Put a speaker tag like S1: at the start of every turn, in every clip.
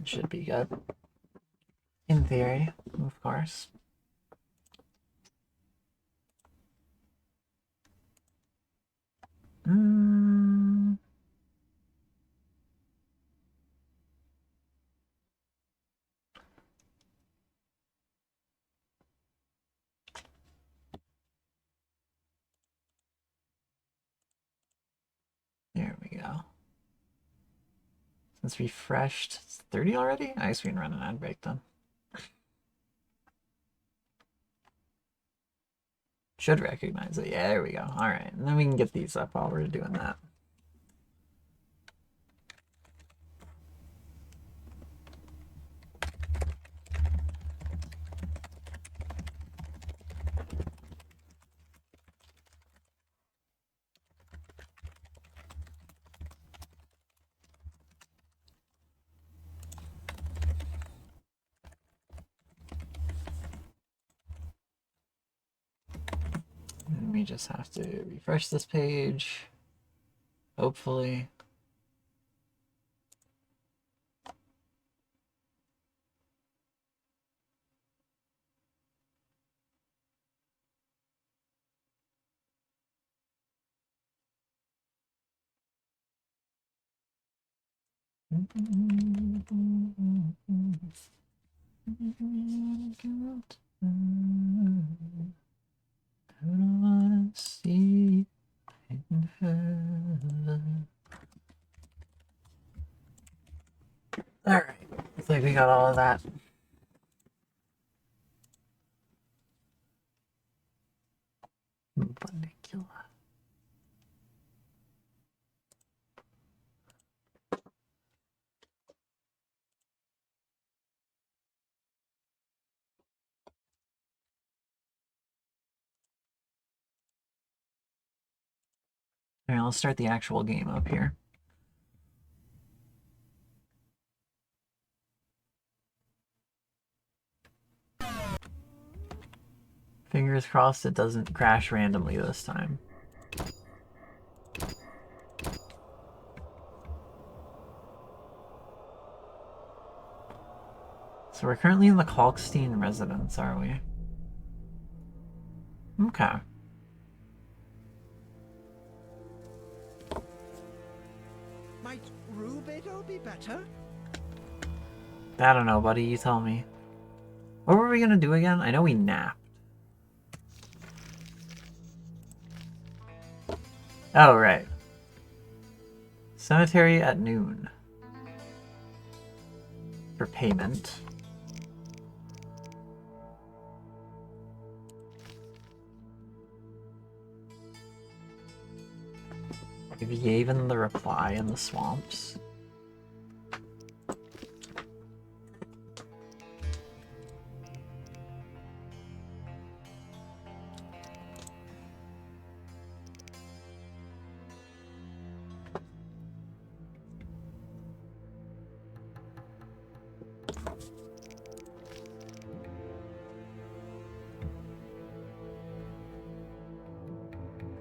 S1: It should be good. In theory, of course. There we go. It's refreshed. It's 30 already? I guess we can run an ad break then. Should recognize it. Yeah, there we go. All right, and then we can get these up while we're doing that. And we just have to refresh this page. Hopefully. I don't wanna see in heaven. All right, looks like we got all of that. Funicula. All right, let's start the actual game up here. Fingers crossed it doesn't crash randomly this time. So we're currently in the Kalkstein residence, are we? Okay.
S2: Might Rubido be better?
S1: I don't know, buddy. You tell me. What were we gonna do again? I know we napped. Oh, right. Cemetery at noon. For payment. Give Yavin the reply in the swamps.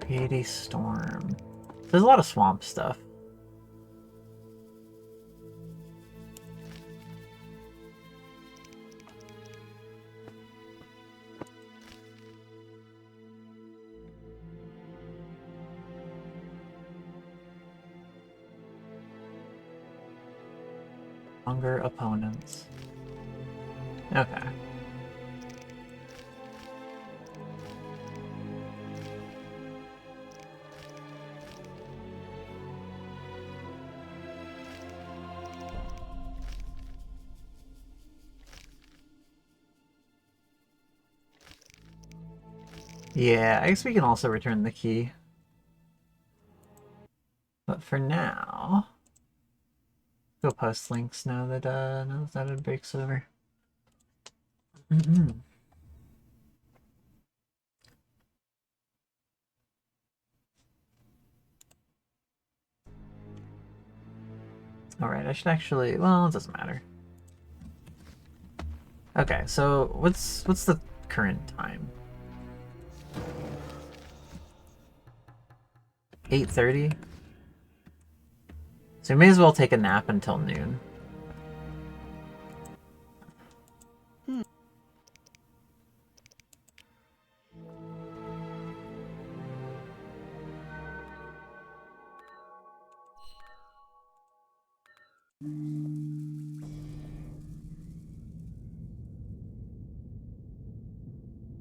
S1: Create a storm. There's a lot of swamp stuff. Stronger opponents. Okay. Yeah, I guess we can also return the key. But for now, go post links now that it breaks over. Alright, I should actually, well, it doesn't matter. Okay, so what's the current time? 8:30? So we may as well take a nap until noon.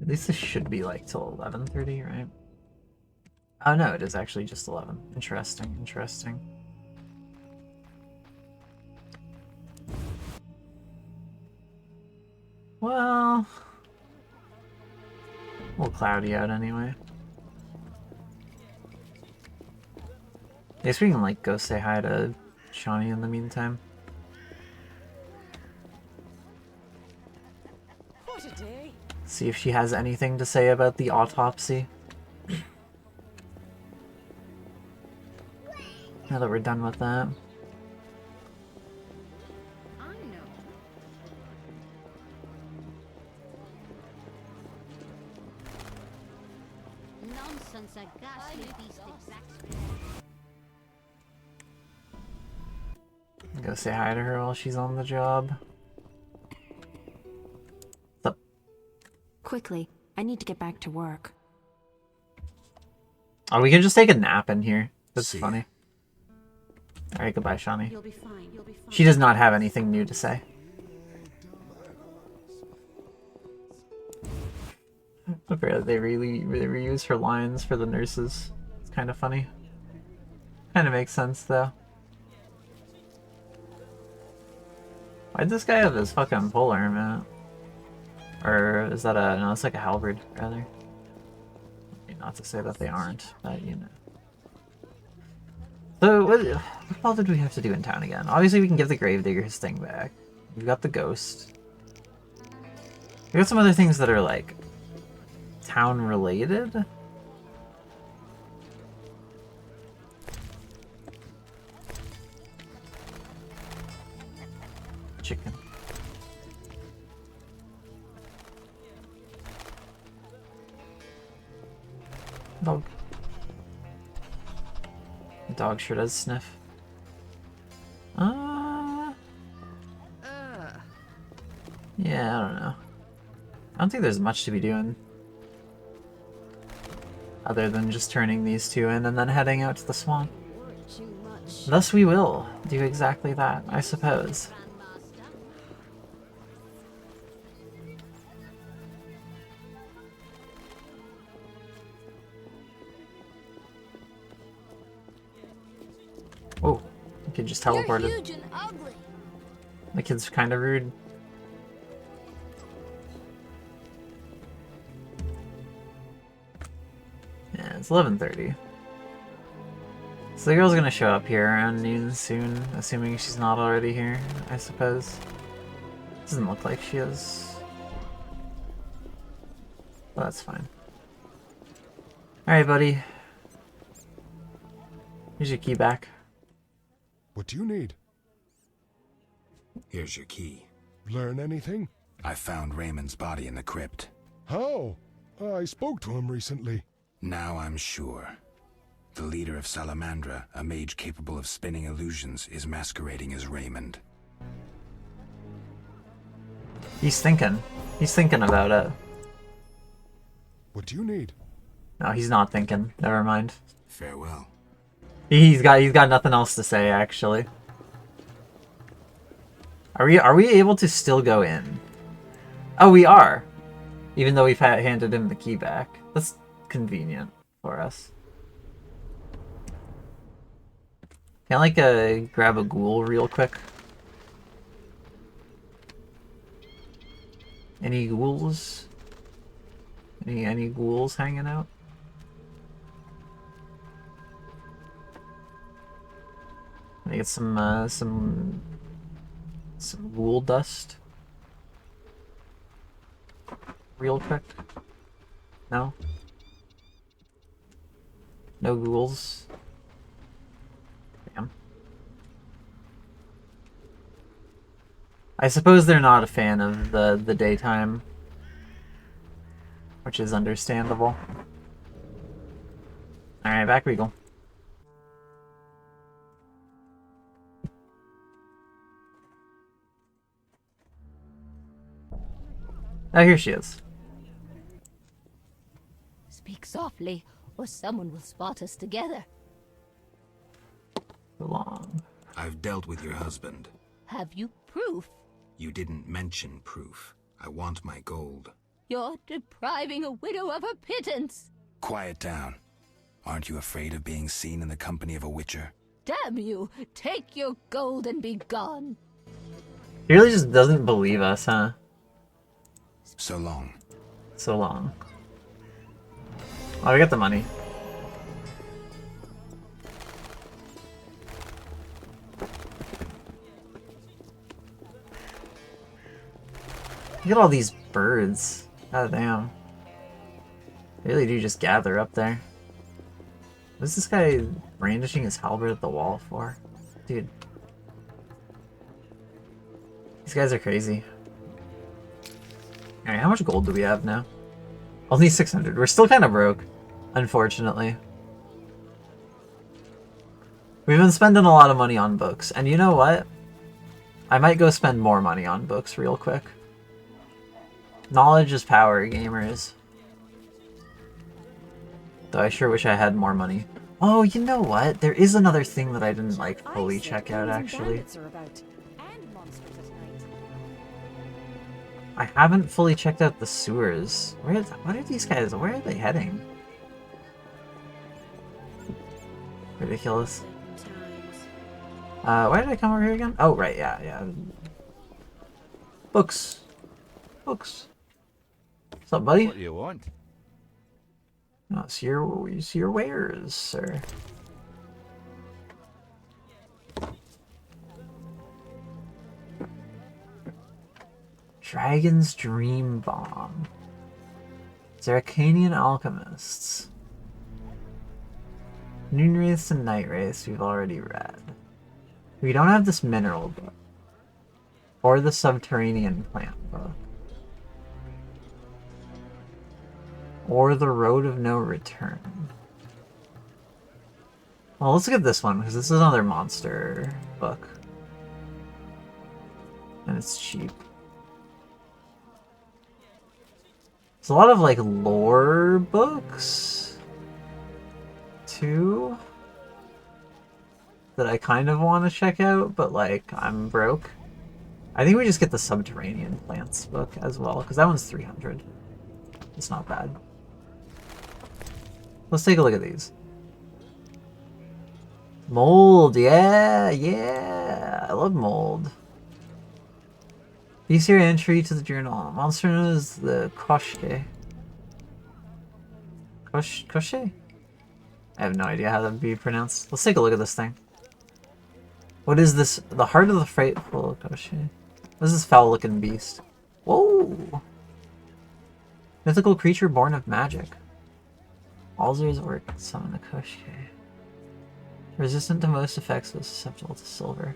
S1: At least this should be like till 11:30, right? Oh no, it is actually just 11. Interesting, interesting. Well, a little cloudy out anyway. I guess we can like go say hi to Shawnee in the meantime.
S3: What a day.
S1: See if she has anything to say about the autopsy. Now that we're done with that.
S3: I know. Nonsense, a ghastly beast exacts.
S1: Go say hi to her while she's on the job. What's up?
S4: Quickly, I need to get back to work.
S1: Oh, we can just take a nap in here. That's
S5: See
S1: funny. Alright, goodbye, Shawnee.
S3: You'll be fine. You'll be fine.
S1: She does not have anything new to say. Apparently they reuse her lines for the nurses. It's kind of funny. Kind of makes sense, though. Why'd this guy have his fucking polearm out? Or is that a... no, it's like a halberd, rather. Not to say that they aren't, but you know. So, what all did we have to do in town again? Obviously, we can give the Gravedigger his thing back. We've got the ghost. We got some other things that are, like, town-related? Chicken. Dog. The dog sure does sniff. Yeah, I don't know. I don't think there's much to be doing. Other than just turning these two in and then heading out to the swamp.
S3: Too much.
S1: Thus we will do exactly that, I suppose. Oh, the kid just teleported.
S3: You're huge and ugly.
S1: The kid's kind of rude. Yeah, it's 11:30. So the girl's gonna show up here around noon soon, assuming she's not already here, I suppose. Doesn't look like she is. But that's fine. Alright, buddy. Here's your key back.
S5: What do you need?
S6: Here's your key.
S5: Learn anything?
S6: I found Raymond's body in the crypt.
S5: How? I spoke to him recently.
S6: Now I'm sure. The leader of Salamandra, a mage capable of spinning illusions, is masquerading as Raymond.
S1: He's thinking. He's thinking about it.
S5: What do you need?
S1: No, he's not thinking. Never mind.
S6: Farewell.
S1: He's got nothing else to say, actually. Are we able to still go in? Oh, we are. Even though we've handed him the key back. That's convenient for us. Can I like grab a ghoul real quick? Any ghouls? Any ghouls hanging out? Can I get some ghoul dust? Real quick? No? No ghouls? Damn. I suppose they're not a fan of the daytime, which is understandable. Alright, back we go. Oh, here she is.
S3: Speak softly, or someone will spot us together.
S1: So long.
S6: I've dealt with your husband.
S3: Have you proof?
S6: You didn't mention proof. I want my gold.
S3: You're depriving a widow of her pittance.
S6: Quiet down. Aren't you afraid of being seen in the company of a witcher?
S3: Damn you! Take your gold and be gone.
S1: He really just doesn't believe us, huh?
S6: So long.
S1: So long. Oh, we got the money. Look at all these birds. God damn. They really do just gather up there. What's this guy brandishing his halberd at the wall for? Dude. These guys are crazy. Alright, how much gold do we have now? Only 600. We're still kind of broke, unfortunately. We've been spending a lot of money on books, and you know what? I might go spend more money on books real quick. Knowledge is power, gamers. Though I sure wish I had more money. Oh, you know what? There is another thing that I didn't, like, fully check out, actually. I haven't fully checked out the sewers. What are these guys? Where are they heading? Ridiculous. Why did I come over here again? Oh, right, yeah. Books. Books. What's up, buddy?
S7: What do you want?
S1: Oh, see your wares, sir. Dragon's Dream Bomb. Zeracanian Alchemists. Noon Wraiths and Night Wraiths we've already read. We don't have this mineral book. Or the Subterranean Plant book. Or the Road of No Return. Well, let's look at this one, because this is another monster book. And it's cheap. There's a lot of, like, lore books, too, that I kind of want to check out, but, like, I'm broke. I think we just get the Subterranean Plants book as well, because that one's 300. It's not bad. Let's take a look at these. Mold, yeah! I love mold. Use your entry to the journal. Monster known as the Koshke. Koshke? I have no idea how that would be pronounced. Let's take a look at this thing. What is this? The heart of the frightful Koshke. What is this foul-looking beast? Whoa! Mythical creature born of magic. Alzur's orc can summon a Koshke. Resistant to most effects, but susceptible to silver.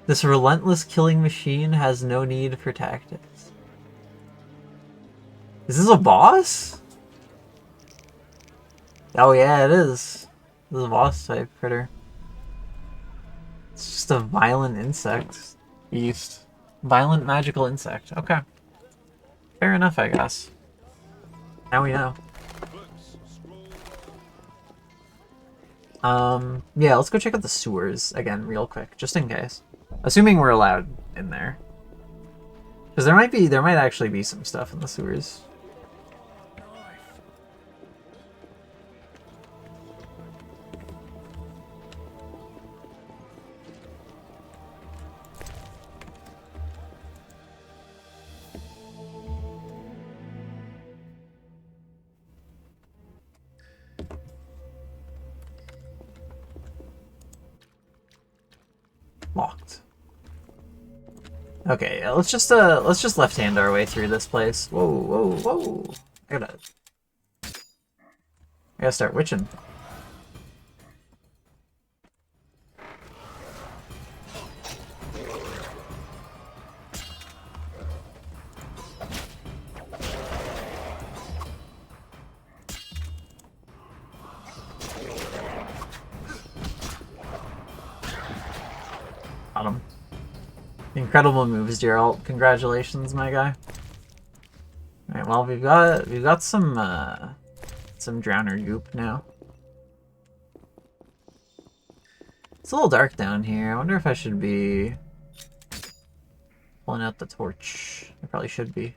S1: This relentless killing machine has no need for tactics. Is this a boss? Oh yeah, it is. This is a boss type critter. It's just a violent insect. Beast. Violent magical insect. Okay. Fair enough, I guess. Now we know. Yeah, let's go check out the sewers again real quick, just in case. Assuming we're allowed in there. Because there might actually be some stuff in the sewers. Locked. Okay, yeah, let's just left-hand our way through this place. Whoa. I gotta start witching. Got him. Incredible moves, Geralt. Congratulations, my guy. Alright, well we've got some drowner goop now. It's a little dark down here. I wonder if I should be pulling out the torch. I probably should be.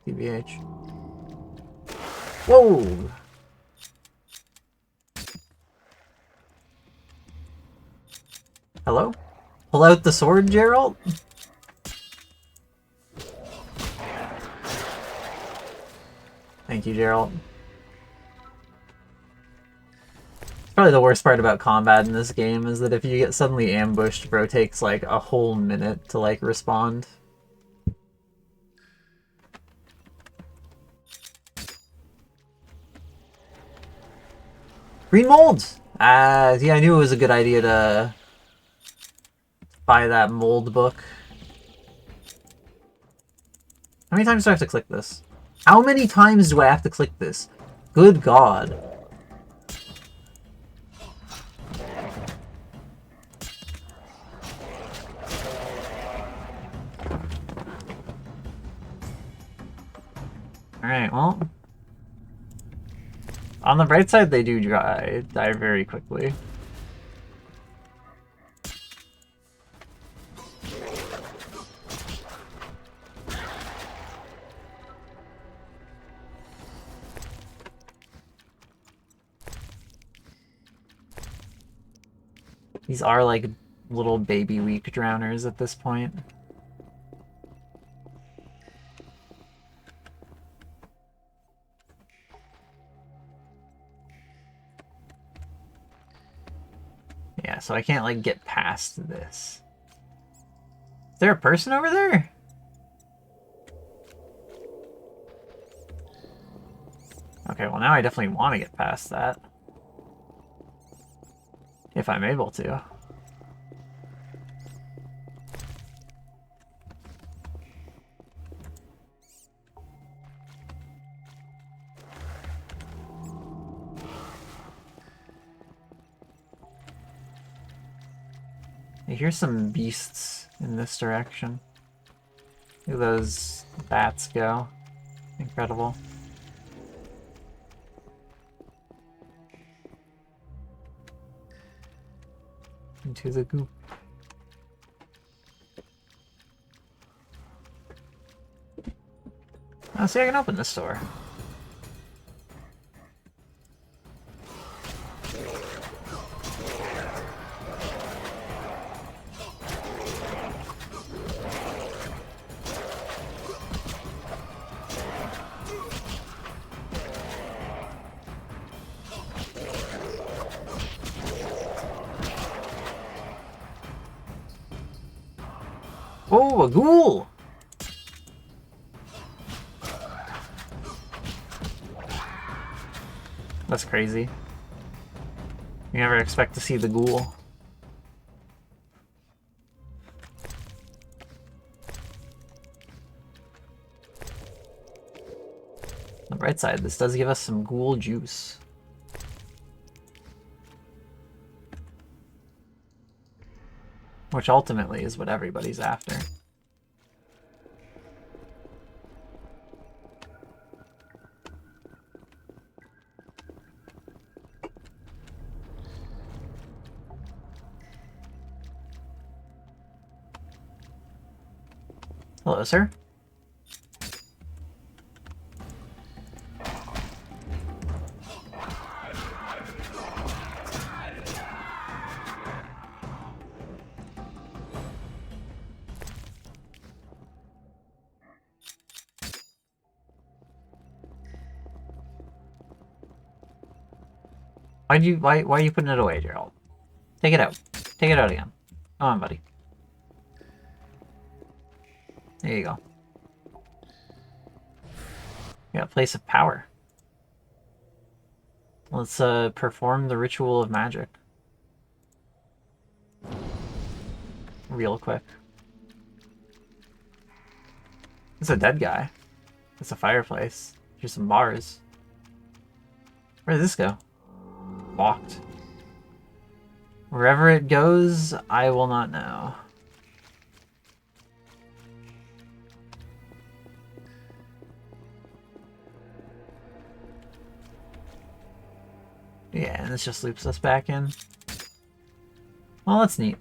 S1: TBH. Whoa! Hello? Pull out the sword, Geralt? Thank you, Geralt. Probably the worst part about combat in this game is that if you get suddenly ambushed, bro takes like a whole minute to like respond. Green mold! Yeah, I knew it was a good idea to buy that mold book. How many times do I have to click this? How many times do I have to click this? Good God. Alright, well. On the bright side, they do die very quickly. These are like little baby weak drowners at this point. Yeah, so I can't like get past this. Is there a person over there? Okay, well now I definitely want to get past that. If I'm able to. I hear some beasts in this direction. Look at those bats go. Incredible. Into the goop. Oh, see, I can open this door. Oh, a ghoul! That's crazy. You never expect to see the ghoul. On the bright side, this does give us some ghoul juice. Which ultimately is what everybody's after. Hello, sir. Why are you putting it away, Gerald? Take it out. Take it out again. Come on, buddy. There you go. You got a place of power. Let's perform the ritual of magic. Real quick. It's a dead guy. It's a fireplace. Here's some bars. Where did this go? Locked. Wherever it goes, I will not know. Yeah, and this just loops us back in. Well, that's neat.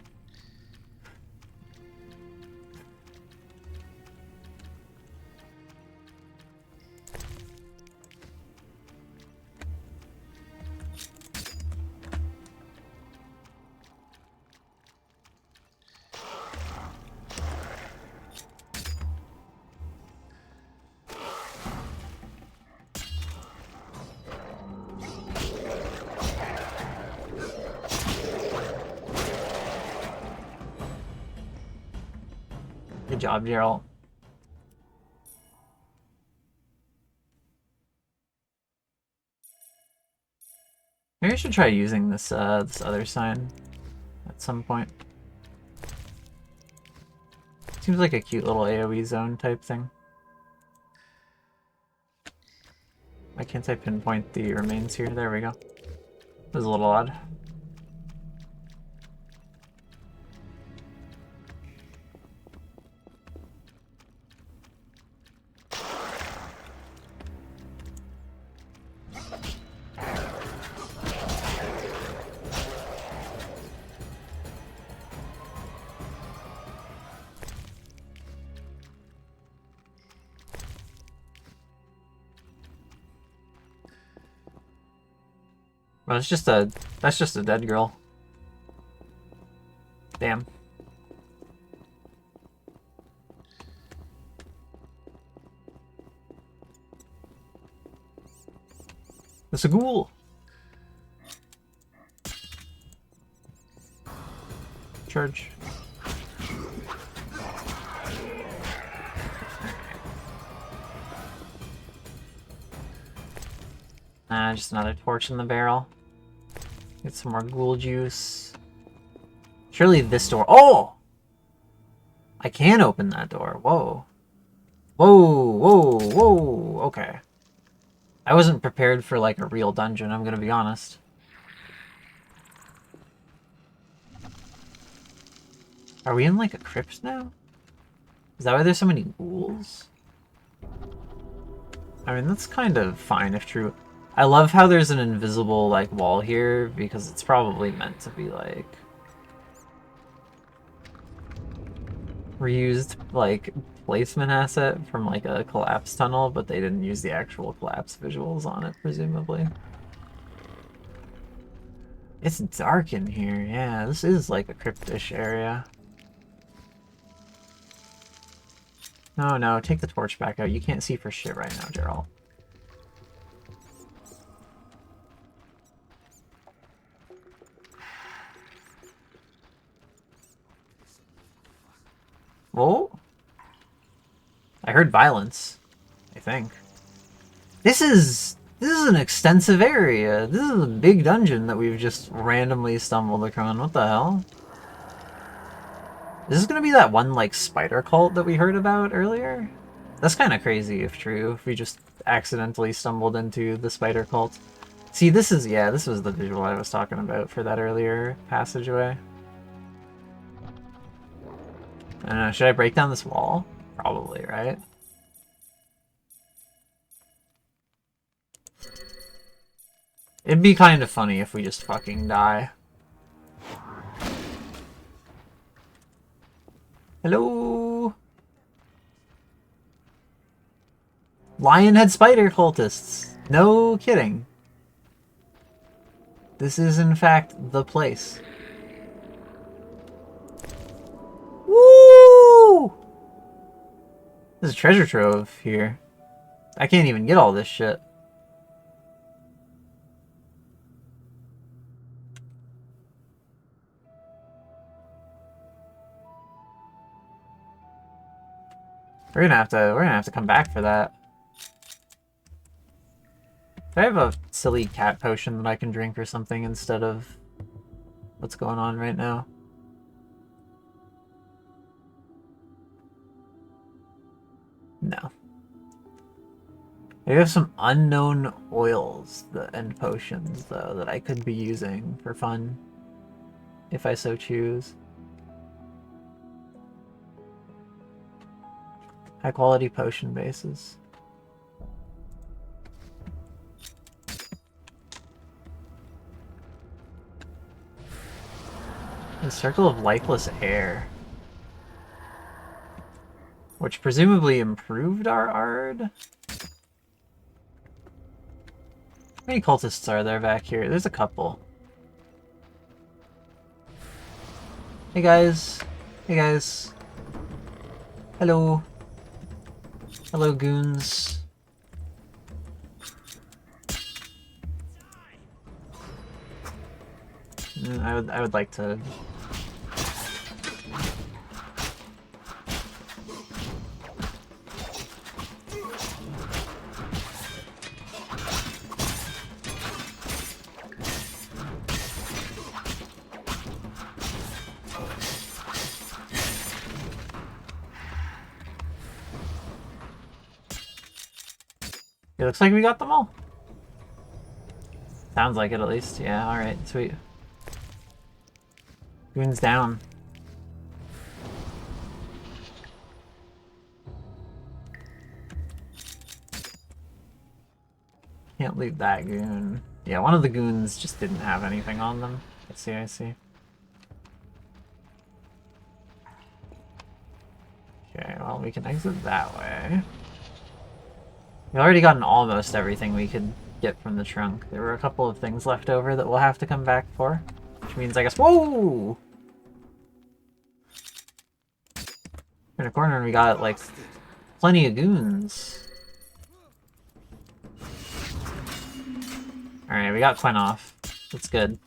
S1: Good job, Gerald. Maybe I should try using this this other sign at some point. Seems like a cute little AoE zone type thing. Why can't I pinpoint the remains here? There we go. That was a little odd. Well, that's just a dead girl. Damn. It's a ghoul. Charge. Just another torch in the barrel. Get some more ghoul juice. Surely this door. Oh! I can open that door. Whoa. Whoa, whoa, whoa. Okay. I wasn't prepared for like a real dungeon, I'm gonna be honest. Are we in like a crypt now? Is that why there's so many ghouls? I mean, that's kind of fine if true. I love how there's an invisible like wall here because it's probably meant to be like reused like placement asset from like a collapse tunnel, but they didn't use the actual collapse visuals on it, presumably. It's dark in here. Yeah, this is like a cryptish area. No, no, take the torch back out. You can't see for shit right now, Gerald. Oh, I heard violence, I think. This is an extensive area. This is a big dungeon that we've just randomly stumbled upon. What the hell? Is this gonna be that one, like, spider cult that we heard about earlier? That's kind of crazy if true, if we just accidentally stumbled into the spider cult. See, this is, yeah, this was the visual I was talking about for that earlier passageway. I don't know, should I break down this wall? Probably, right? It'd be kind of funny if we just fucking die. Hello? Lionhead spider cultists. No kidding. This is in fact the place. Woo! There's a treasure trove here. I can't even get all this shit. We're gonna have to come back for that. Do I have a silly cat potion that I can drink or something instead of what's going on right now? No. I have some unknown oils and potions, though, that I could be using for fun, if I so choose. High quality potion bases. Circle of Lifeless Air. Which presumably improved our ARD? How many cultists are there back here? There's a couple. Hey guys. Hey guys. Hello. Hello goons. I would like to. It looks like we got them all. Sounds like it at least. Yeah, alright, sweet. Goon's down. Can't leave that goon. Yeah, one of the goons just didn't have anything on them. I see. Okay, well, we can exit that way. We already gotten almost everything we could get from the trunk. There were a couple of things left over that we'll have to come back for. Which means, I guess, whoa! In a corner and we got, like, plenty of goons. Alright, we got Quinn off. That's good.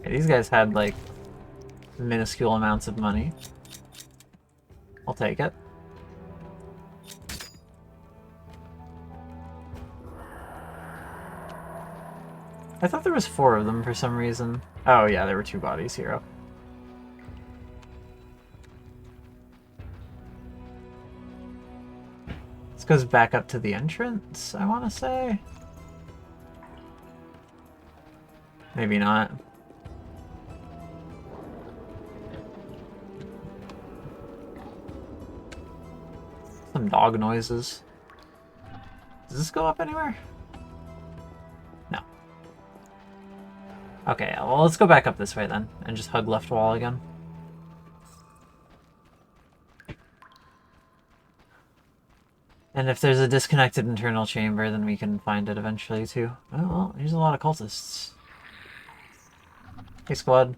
S1: Okay, these guys had, like, minuscule amounts of money. I'll take it. I thought there was 4 of them for some reason. Oh yeah, there were 2 bodies here. This goes back up to the entrance, I want to say. Maybe not. Some dog noises. Does this go up anywhere? No. Okay, well, let's go back up this way then, and just hug left wall again. And if there's a disconnected internal chamber, then we can find it eventually too. Oh, well, here's a lot of cultists. Hey, squad.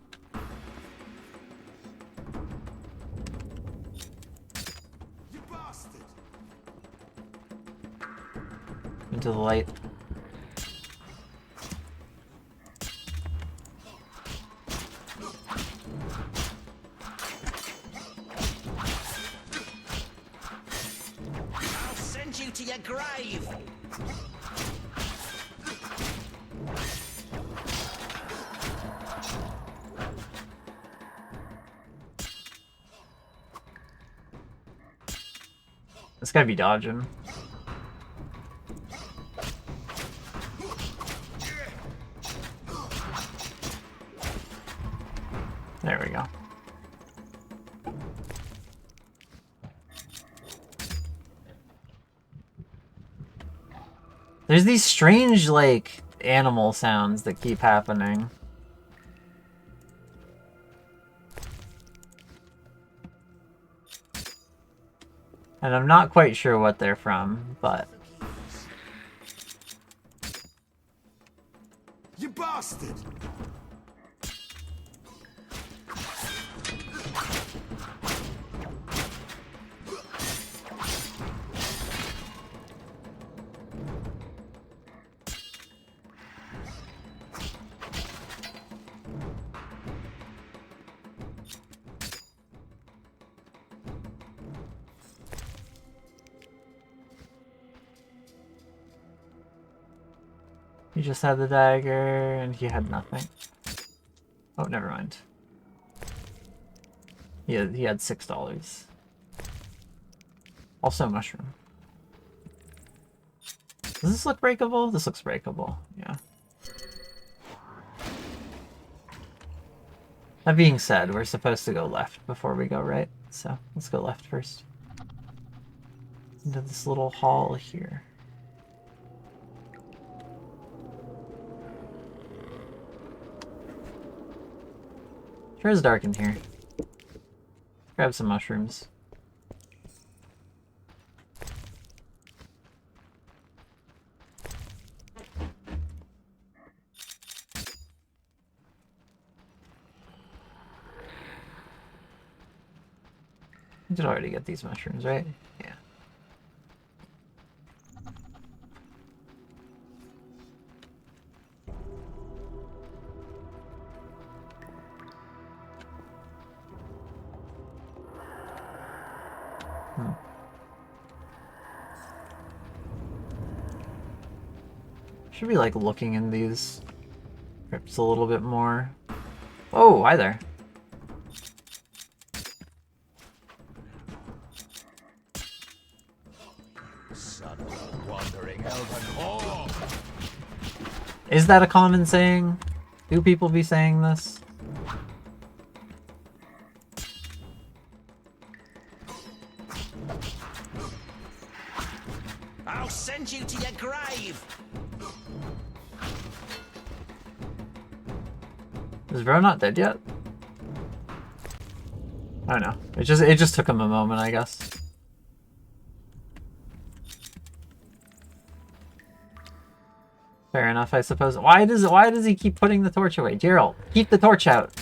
S1: Into the light.
S2: I'll send you to your grave.
S1: This guy be dodging. There we go. There's these strange, like, animal sounds that keep happening. And I'm not quite sure what they're from, but...
S2: You bastard!
S1: He just had the dagger, and he had nothing. Oh, never mind. He had $6. Also mushroom. Does this look breakable? This looks breakable, yeah. That being said, we're supposed to go left before we go right, so let's go left first. Into this little hall here. Sure is dark in here. Grab some mushrooms. I did already get these mushrooms, right? Yeah. Should be like looking in these crypts a little bit more. Oh, hi there. Is that a common saying? Do people be saying this?
S2: I'll send you to your grave.
S1: Is Bro not dead yet? I don't know. It just took him a moment, I guess. Fair enough, I suppose. Why does he keep putting the torch away? Gerald, keep the torch out.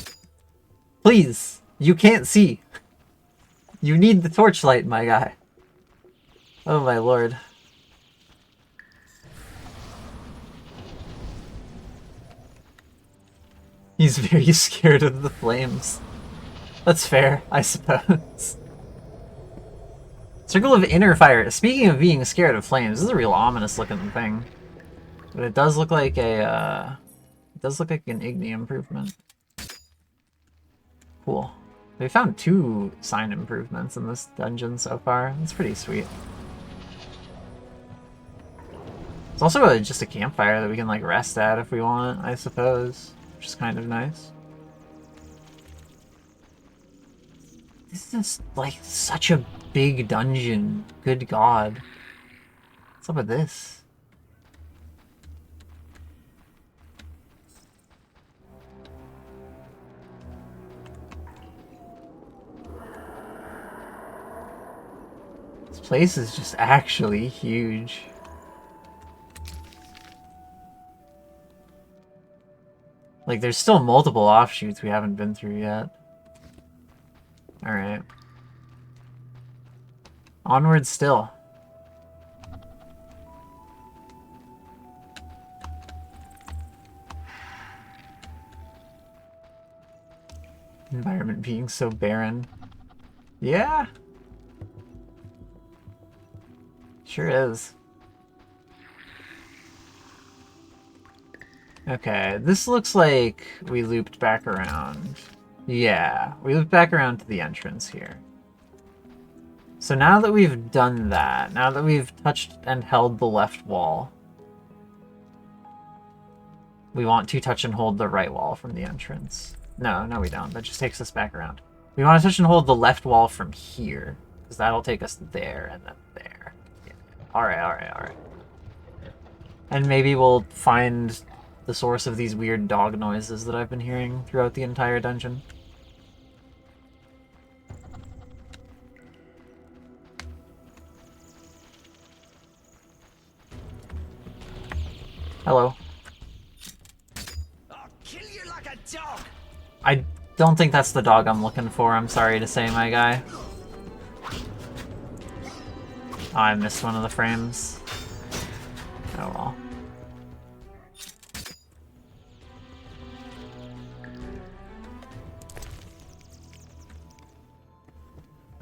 S1: Please. You can't see. You need the torchlight, my guy. Oh my lord. He's very scared of the flames. That's fair, I suppose. Circle of Inner Fire. Speaking of being scared of flames, this is a real ominous looking thing. But it does look like a, it does look like an Igni improvement. Cool. We found 2 sign improvements in this dungeon so far. That's pretty sweet. It's also just a campfire that we can like rest at if we want, I suppose. Which is kind of nice. This is like such a big dungeon. Good god. What's up with this? This place is just actually huge. Like, there's still multiple offshoots we haven't been through yet. Alright. Onward still. Environment being so barren. Yeah. Sure is. Okay, this looks like we looped back around. Yeah, we looped back around to the entrance here. So now that we've done that, now that we've touched and held the left wall, we want to touch and hold the right wall from the entrance. No, we don't. That just takes us back around. We want to touch and hold the left wall from here, because that'll take us there and then there. Yeah. Alright. And maybe we'll find the source of these weird dog noises that I've been hearing throughout the entire dungeon. Hello.
S2: I'll kill you like a dog.
S1: I don't think that's the dog I'm looking for, I'm sorry to say, my guy. Oh, I missed one of the frames. Oh well.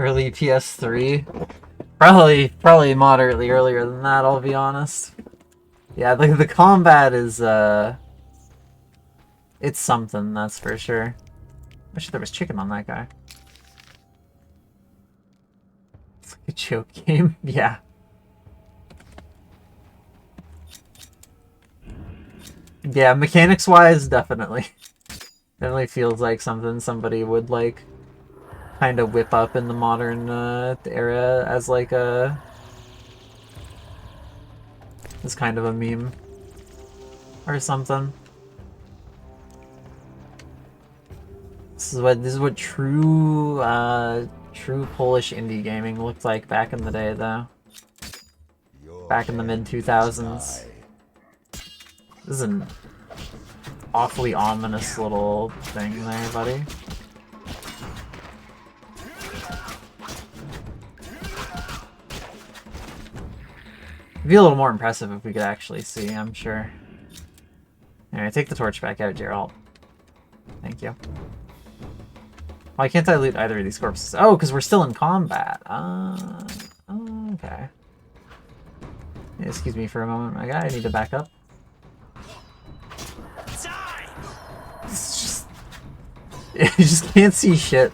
S1: Early PS3? Probably moderately earlier than that, I'll be honest. Yeah, the combat is, it's something, that's for sure. I wish there was chicken on that guy. It's like a joke game, yeah. Yeah, mechanics-wise, definitely. Definitely feels like something somebody would like kind of whip up in the modern era as like as kind of a meme or something. This is what true Polish indie gaming looked like back in the day, though. Back in the mid 2000s. This is an awfully ominous little thing there, buddy. It'd be a little more impressive if we could actually see, I'm sure. Anyway, take the torch back out, Geralt. Thank you. Why can't I loot either of these corpses? Oh, because we're still in combat. Okay. Yeah, excuse me for a moment, my guy. I need to back up. It's just... you just can't see shit.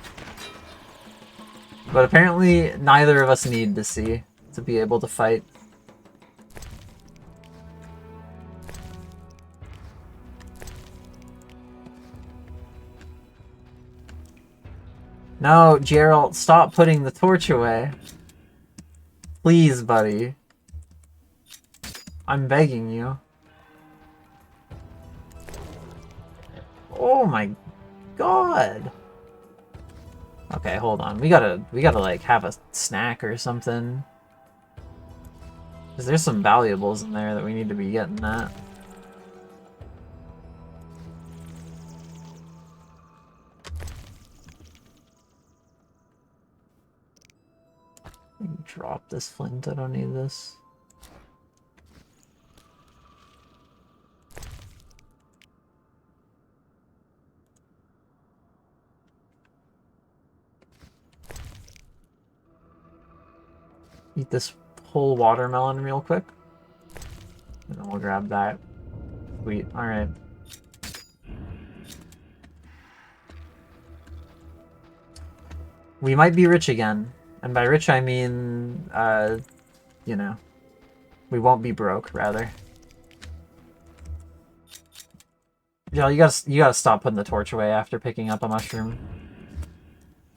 S1: But apparently, neither of us need to see to be able to fight. No, Geralt, stop putting the torch away. Please, buddy. I'm begging you. Oh my god. Okay, hold on. We gotta like have a snack or something. Cause there's some valuables in there that we need to be getting at. Drop this flint, I don't need this. Eat this whole watermelon real quick. And then we'll grab that. Sweet, alright. We might be rich again. And by rich, I mean, you know, we won't be broke, rather. Yeah, you gotta stop putting the torch away after picking up a mushroom.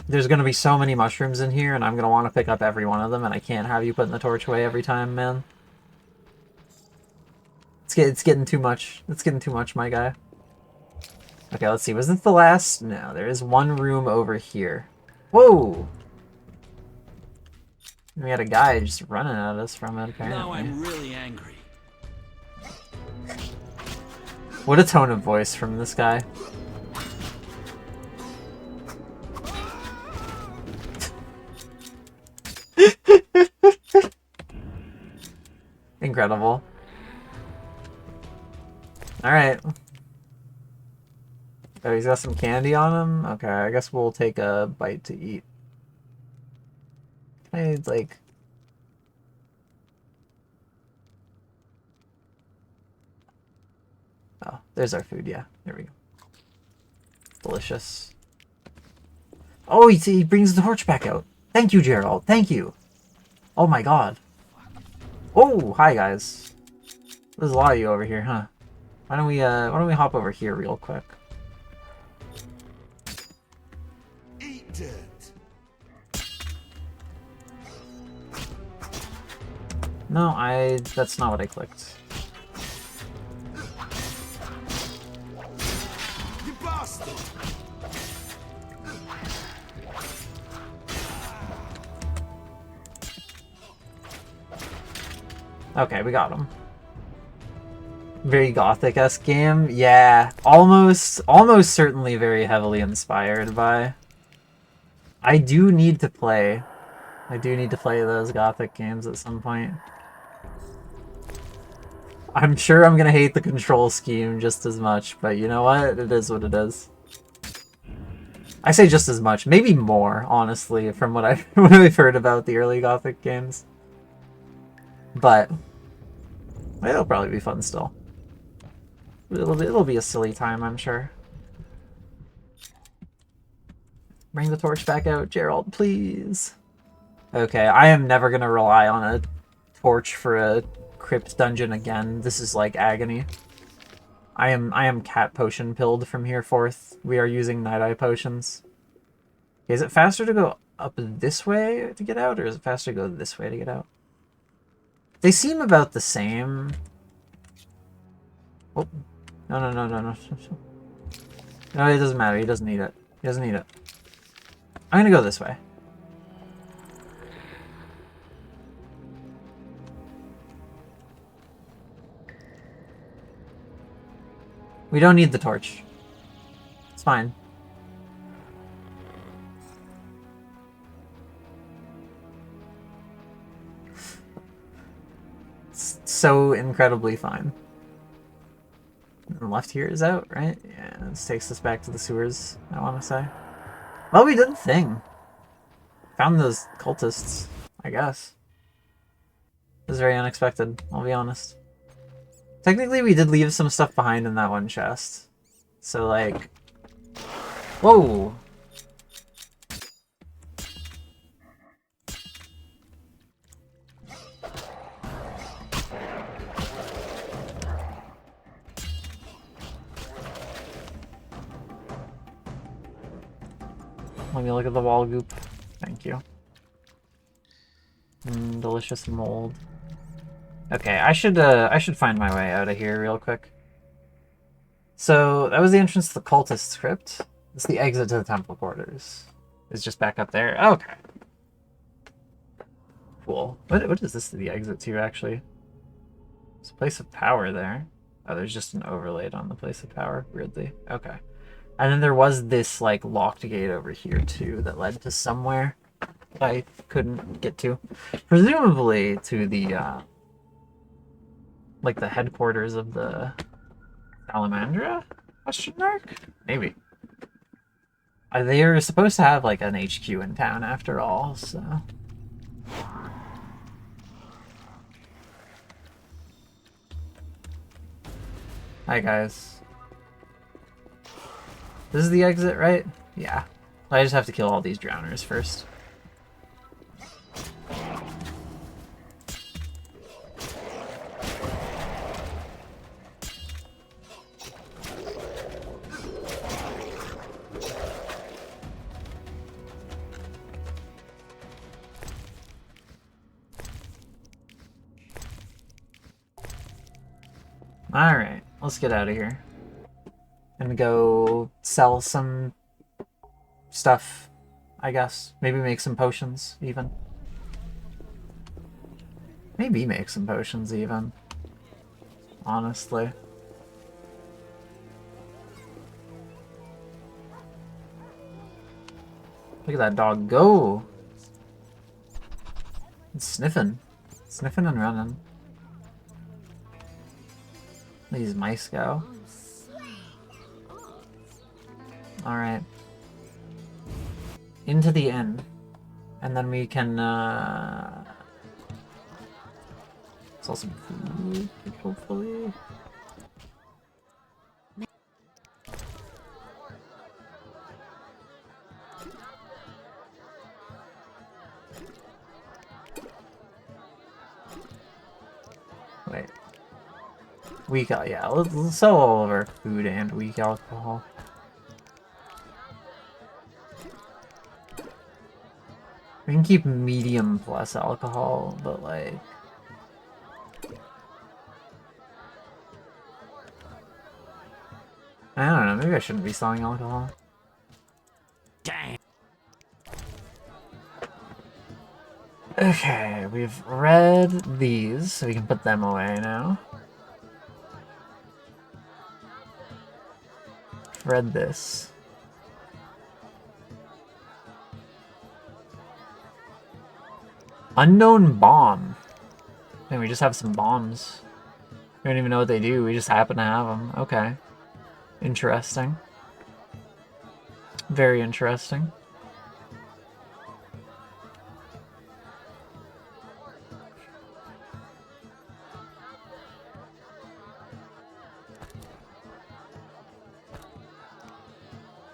S1: There's gonna be so many mushrooms in here, and I'm gonna want to pick up every one of them, and I can't have you putting the torch away every time, man. It's getting too much. It's getting too much, my guy. Okay, let's see. Was this the last? No, there is one room over here. Whoa! We had a guy just running at us from it, apparently.
S2: Now I'm really angry.
S1: What a tone of voice from this guy. Incredible. Alright. Oh, he's got some candy on him? Okay, I guess we'll take a bite to eat. Can I, like... Oh, there's our food, yeah. There we go. Delicious. Oh, he brings the torch back out. Thank you, Gerald. Thank you. Oh my god. Oh, hi guys. There's a lot of you over here, huh? Why don't we hop over here real quick?
S2: Eat it.
S1: No, that's not what I clicked.
S2: You bastard!
S1: Okay, we got him. Very gothic-esque game. Yeah, almost certainly very heavily inspired by. I do need to play those gothic games at some point. I'm sure I'm gonna hate the control scheme just as much, but you know what? It is what it is. I say just as much, maybe more, honestly, from what I've heard about the early gothic games. But it'll probably be fun still. It'll be a silly time, I'm sure. Bring the torch back out, Gerald, please. Okay, I am never gonna rely on a torch for a crypt dungeon again. This is like agony. I am cat potion pilled from here forth. We are using night eye potions. Is it faster to go up this way to get out, or is it faster to go this way to get out? They seem about the same. Oh, no. No, it doesn't matter. He doesn't need it. He doesn't need it. I'm gonna go this way. We don't need the torch. It's fine. It's so incredibly fine. And left here is out, right? Yeah, this takes us back to the sewers, I want to say. Well, we did the thing. Found those cultists, I guess. It was very unexpected, I'll be honest. Technically, we did leave some stuff behind in that one chest. So, like... Whoa! Let me look at the wall goop. Thank you. Delicious mold. Okay, I should find my way out of here real quick. So that was the entrance to the cultist crypt. It's the exit to the temple quarters. It's just back up there. Okay. Cool. What is this the exit to actually? There's a place of power there. Oh, there's just an overlaid on the place of power, weirdly. Okay. And then there was this like locked gate over here too that led to somewhere that I couldn't get to. Presumably to the like the headquarters of the Salamandra? Question mark? Maybe. They are supposed to have like an HQ in town after all, so. Hi guys. This is the exit, right? Yeah. I just have to kill all these drowners first. Alright, let's get out of here. And go sell some stuff, I guess. Maybe make some potions, even. Maybe make some potions, even. Honestly. Look at that dog go! It's sniffing. Sniffing and running. These mice go. Alright. Into the inn. And then we can, sell some food, hopefully. Wait. Weak, yeah, let's sell all of our food and weak alcohol. We can keep medium plus alcohol, but like... I don't know, maybe I shouldn't be selling alcohol.
S2: Damn.
S1: Okay, we've read these, so we can put them away now. Read this. Unknown bomb. And we just have some bombs. We don't even know what they do. We just happen to have them. Okay. Interesting. Very interesting.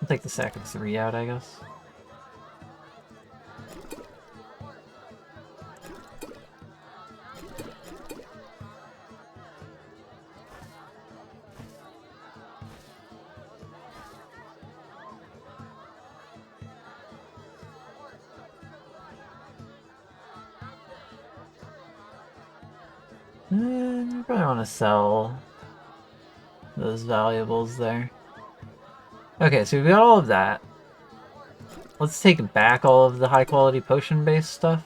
S1: I'll take the sack of 3 out, I guess. You probably want to sell those valuables there. Okay, so we've got all of that. Let's take back all of the high quality potion based stuff.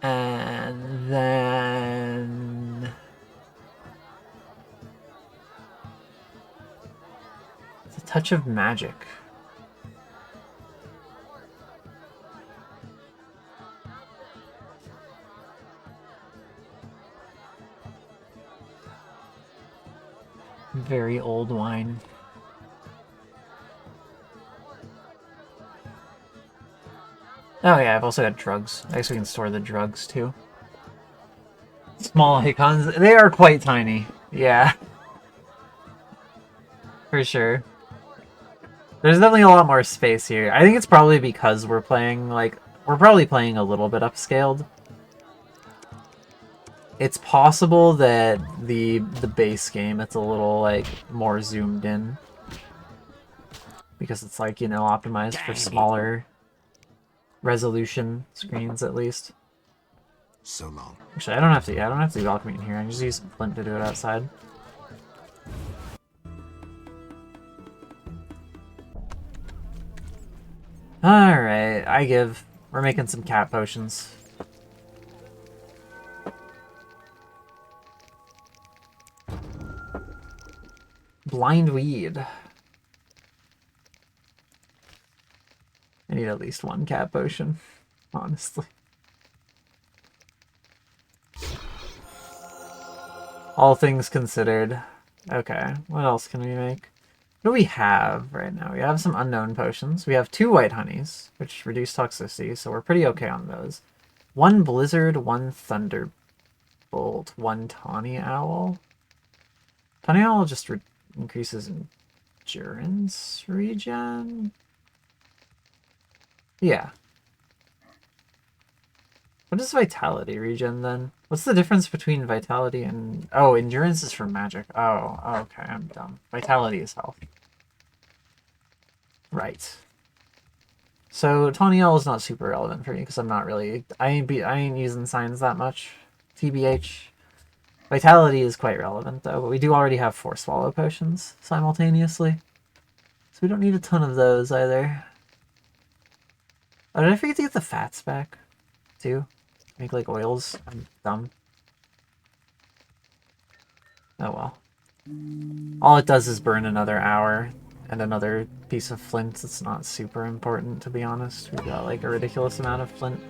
S1: And then it's a touch of magic. Very old wine. Oh yeah, I've also got drugs. I guess we can store the drugs too. Small icons. They are quite tiny. Yeah. For sure. There's definitely a lot more space here. I think it's probably because we're playing, like, we're probably playing a little bit upscaled. It's possible that the base game, it's a little, like, more zoomed in. Because it's, like, you know, optimized for smaller resolution screens, at least.
S6: So long.
S1: Actually, I don't have to do alchemy in here. I can just use some flint to do it outside. Alright, I give. We're making some cat potions. Blind weed. I need at least one cat potion, honestly. All things considered. Okay, what else can we make? What do we have right now? We have some unknown potions. We have 2 white honeys, which reduce toxicity, so we're pretty okay on those. 1 blizzard, 1 thunderbolt, 1 tawny owl. Tawny owl just increases endurance regen? Yeah. What is vitality regen then? What's the difference between vitality and... Oh, endurance is for magic. Oh, okay, I'm dumb. Vitality is health. Right. So Tawny Owl is not super relevant for me because I'm not really... I ain't using signs that much. TBH. Vitality is quite relevant though, but we do already have 4 swallow potions simultaneously. So we don't need a ton of those either. Oh, did I forget to get the fats back too? Make like oils. I'm dumb. Oh well. All it does is burn another hour and another piece of flint. It's not super important, to be honest. We've got like a ridiculous amount of flint.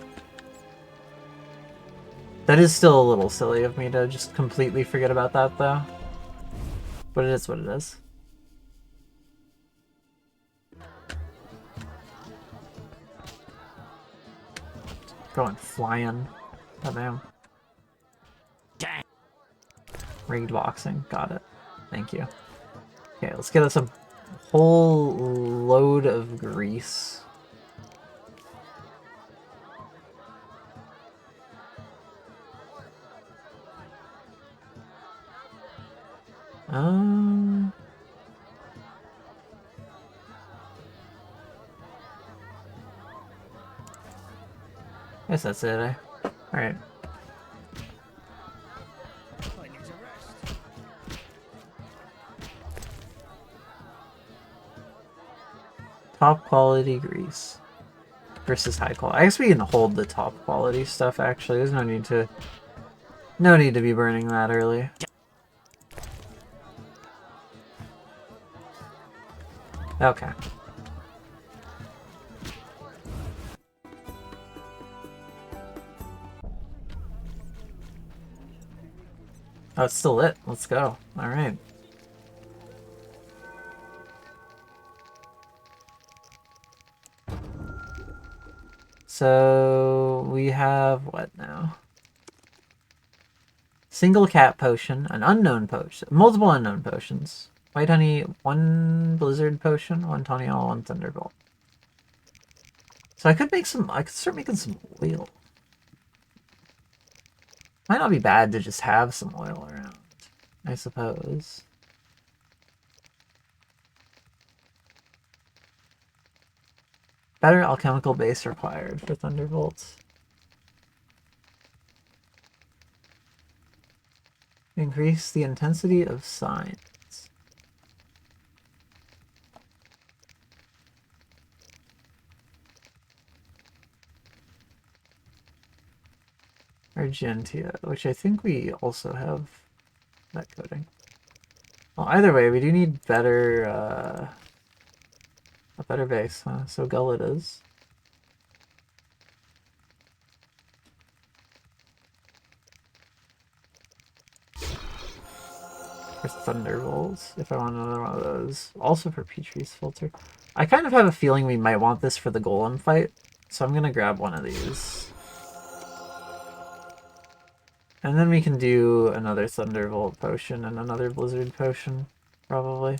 S1: That is still a little silly of me to just completely forget about that though. But it is what it is. Going flying. Oh damn.
S2: Dang.
S1: Rigged boxing. Got it. Thank you. Okay, let's get us a whole load of grease. Guess that's it, eh? Alright. Top quality grease versus high quality. I guess we can hold the top quality stuff actually. There's no need to be burning that early. Okay. Oh, it's still lit. Let's go. Alright. So we have what now? Single cat potion, an unknown potion, multiple unknown potions. White honey, 1 blizzard potion, 1 tawny owl, 1 thunderbolt. So I could start making some oil. Might not be bad to just have some oil around, I suppose. Better alchemical base required for Thunderbolts. Increase the intensity of signs. Argentia, which I think we also have that coating. Well, either way, we do need better, a better base, huh? So Gull it is. For Thunderbolts, if I want another one of those. Also for Petrie's Filter. I kind of have a feeling we might want this for the Golem fight, so I'm gonna grab one of these. And then we can do another Thunderbolt potion and another Blizzard potion, probably.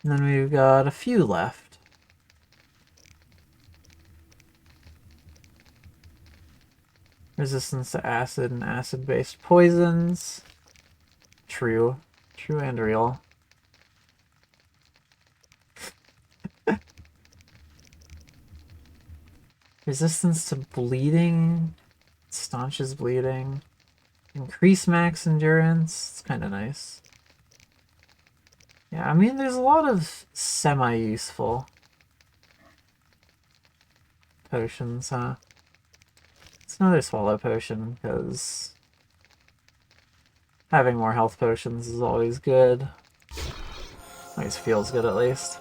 S1: And then we've got a few left. Resistance to acid and acid-based poisons. True. True and real. Resistance to bleeding. Staunches bleeding. Increase max endurance. It's kind of nice. Yeah, I mean, there's a lot of semi-useful potions, huh? It's another swallow potion, because having more health potions is always good. Always feels good, at least.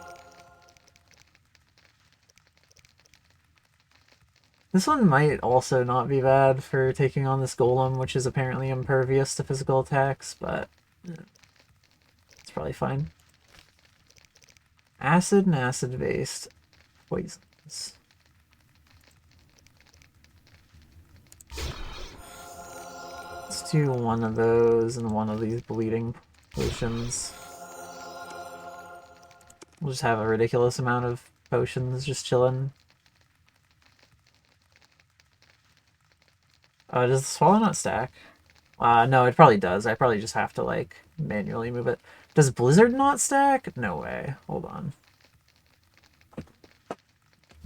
S1: This one might also not be bad for taking on this golem, which is apparently impervious to physical attacks, but it's probably fine. Acid and acid-based poisons. Let's do one of those and one of these bleeding potions. We'll just have a ridiculous amount of potions just chilling. Does the swallow not stack? No, it probably does. I probably just have to, like, manually move it. Does Blizzard not stack? No way. Hold on.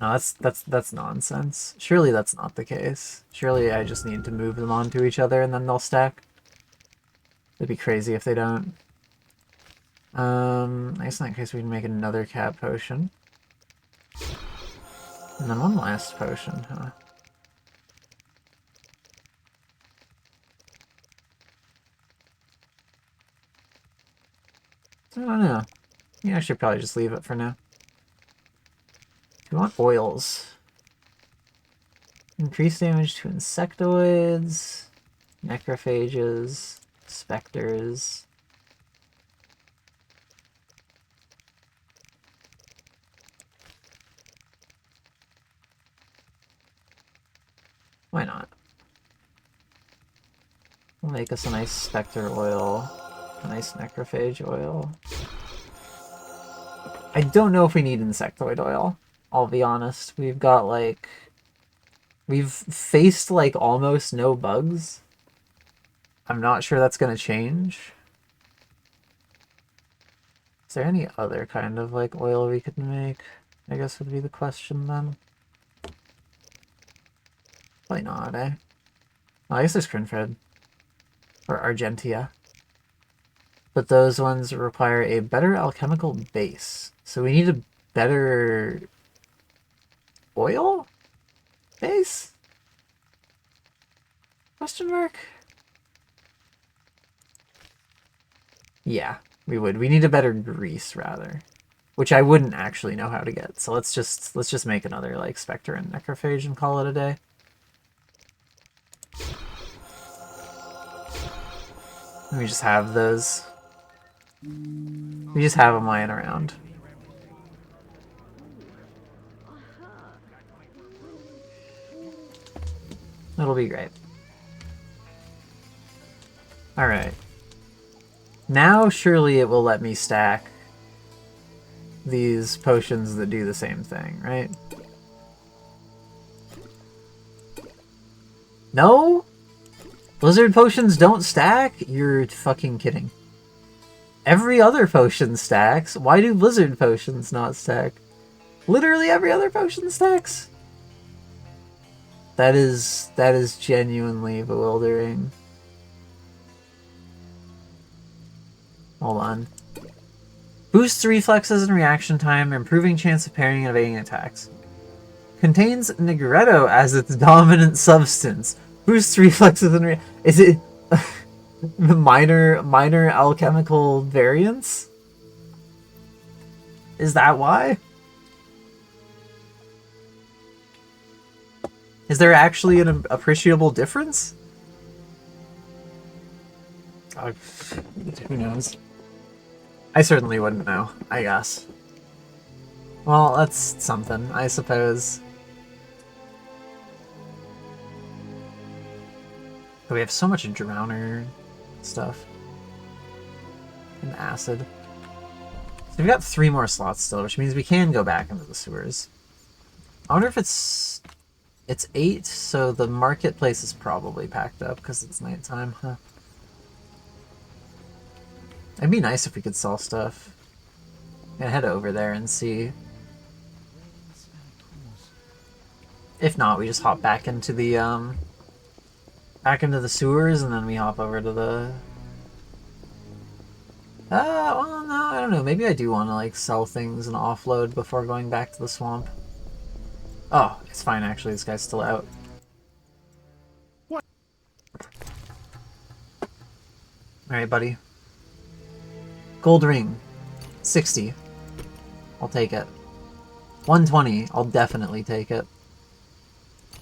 S1: No, that's nonsense. Surely that's not the case. Surely I just need to move them onto each other and then they'll stack. It'd be crazy if they don't. I guess in that case we can make another cat potion. And then one last potion, huh? I don't know. Yeah, I should probably just leave it for now. Do you want oils? Increase damage to insectoids, necrophages, specters. Why not? We'll make us a nice specter oil, a nice necrophage oil. I don't know if we need insectoid oil, I'll be honest. We've got, like... We've faced, like, almost no bugs. I'm not sure that's gonna change. Is there any other kind of, like, oil we could make? I guess would be the question, then. Probably not, eh? Oh, I guess there's Crinfred. Or Argentia. But those ones require a better alchemical base. So we need a better... oil? Base? Question mark? Yeah, we would. We need a better grease, rather. Which I wouldn't actually know how to get. So let's just make another, like, Spectre and Necrophage and call it a day. Let me just have those. We just have them lying around. It'll be great. Alright. Now surely it will let me stack these potions that do the same thing, right? No? Blizzard potions don't stack? You're fucking kidding. Every other potion stacks. Why do blizzard potions not stack? Literally every other potion stacks. That is genuinely bewildering. Hold on. Boosts reflexes and reaction time, improving chance of parrying and evading attacks. Contains Negretto as its dominant substance. Boosts reflexes and is it minor alchemical variants? Is that why? Is there actually an appreciable difference? Who knows? I certainly wouldn't know, I guess. Well, that's something, I suppose. But we have so much drowner stuff. And acid. So we've got 3 more slots still, which means we can go back into the sewers. I wonder if it's 8, so the marketplace is probably packed up because it's nighttime, huh? It'd be nice if we could sell stuff. I'm gonna head over there and see. If not, we just hop back into the sewers and then we hop over to the well, no, I don't know. Maybe I do want to like sell things and offload before going back to the swamp. Oh, it's fine actually. This guy's still out.
S5: What?
S1: Alright, buddy. Gold ring. 60. I'll take it. 120. I'll definitely take it.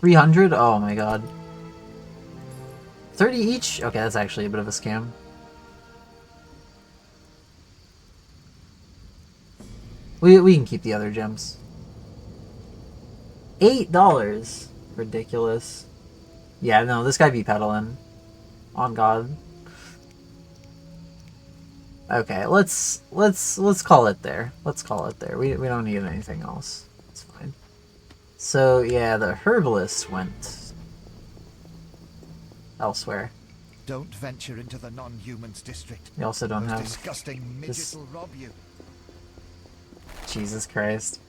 S1: 300? Oh my god. 30 each? Okay, that's actually a bit of a scam. We can keep the other gems. $8? Ridiculous. Yeah, no, this guy be peddling. On God. Okay, let's call it there. Let's call it there. We don't need anything else. It's fine. So yeah, the herbalist went elsewhere.
S7: Don't venture into the non-humans district.
S1: We also don't
S7: Those
S1: have
S7: disgusting midgets will rob you.
S1: Jesus Christ.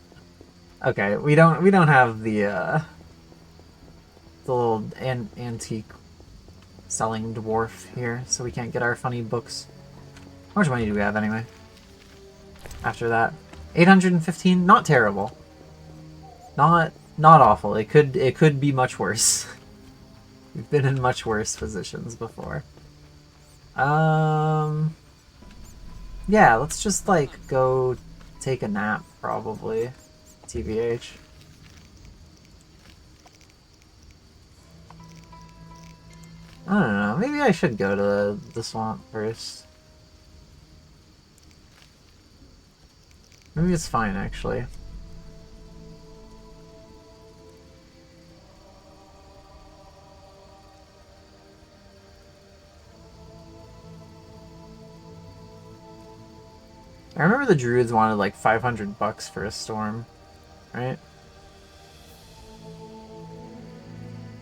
S1: Okay, we don't have the little antique selling dwarf here, so we can't get our funny books. How much money do we have anyway? After that, 815. Not terrible. Not awful. It could be much worse. We've been in much worse positions before. Yeah, let's just like go take a nap probably. TBH. I don't know. Maybe I should go to the swamp first. Maybe it's fine, actually. I remember the druids wanted like $500 for a storm, right?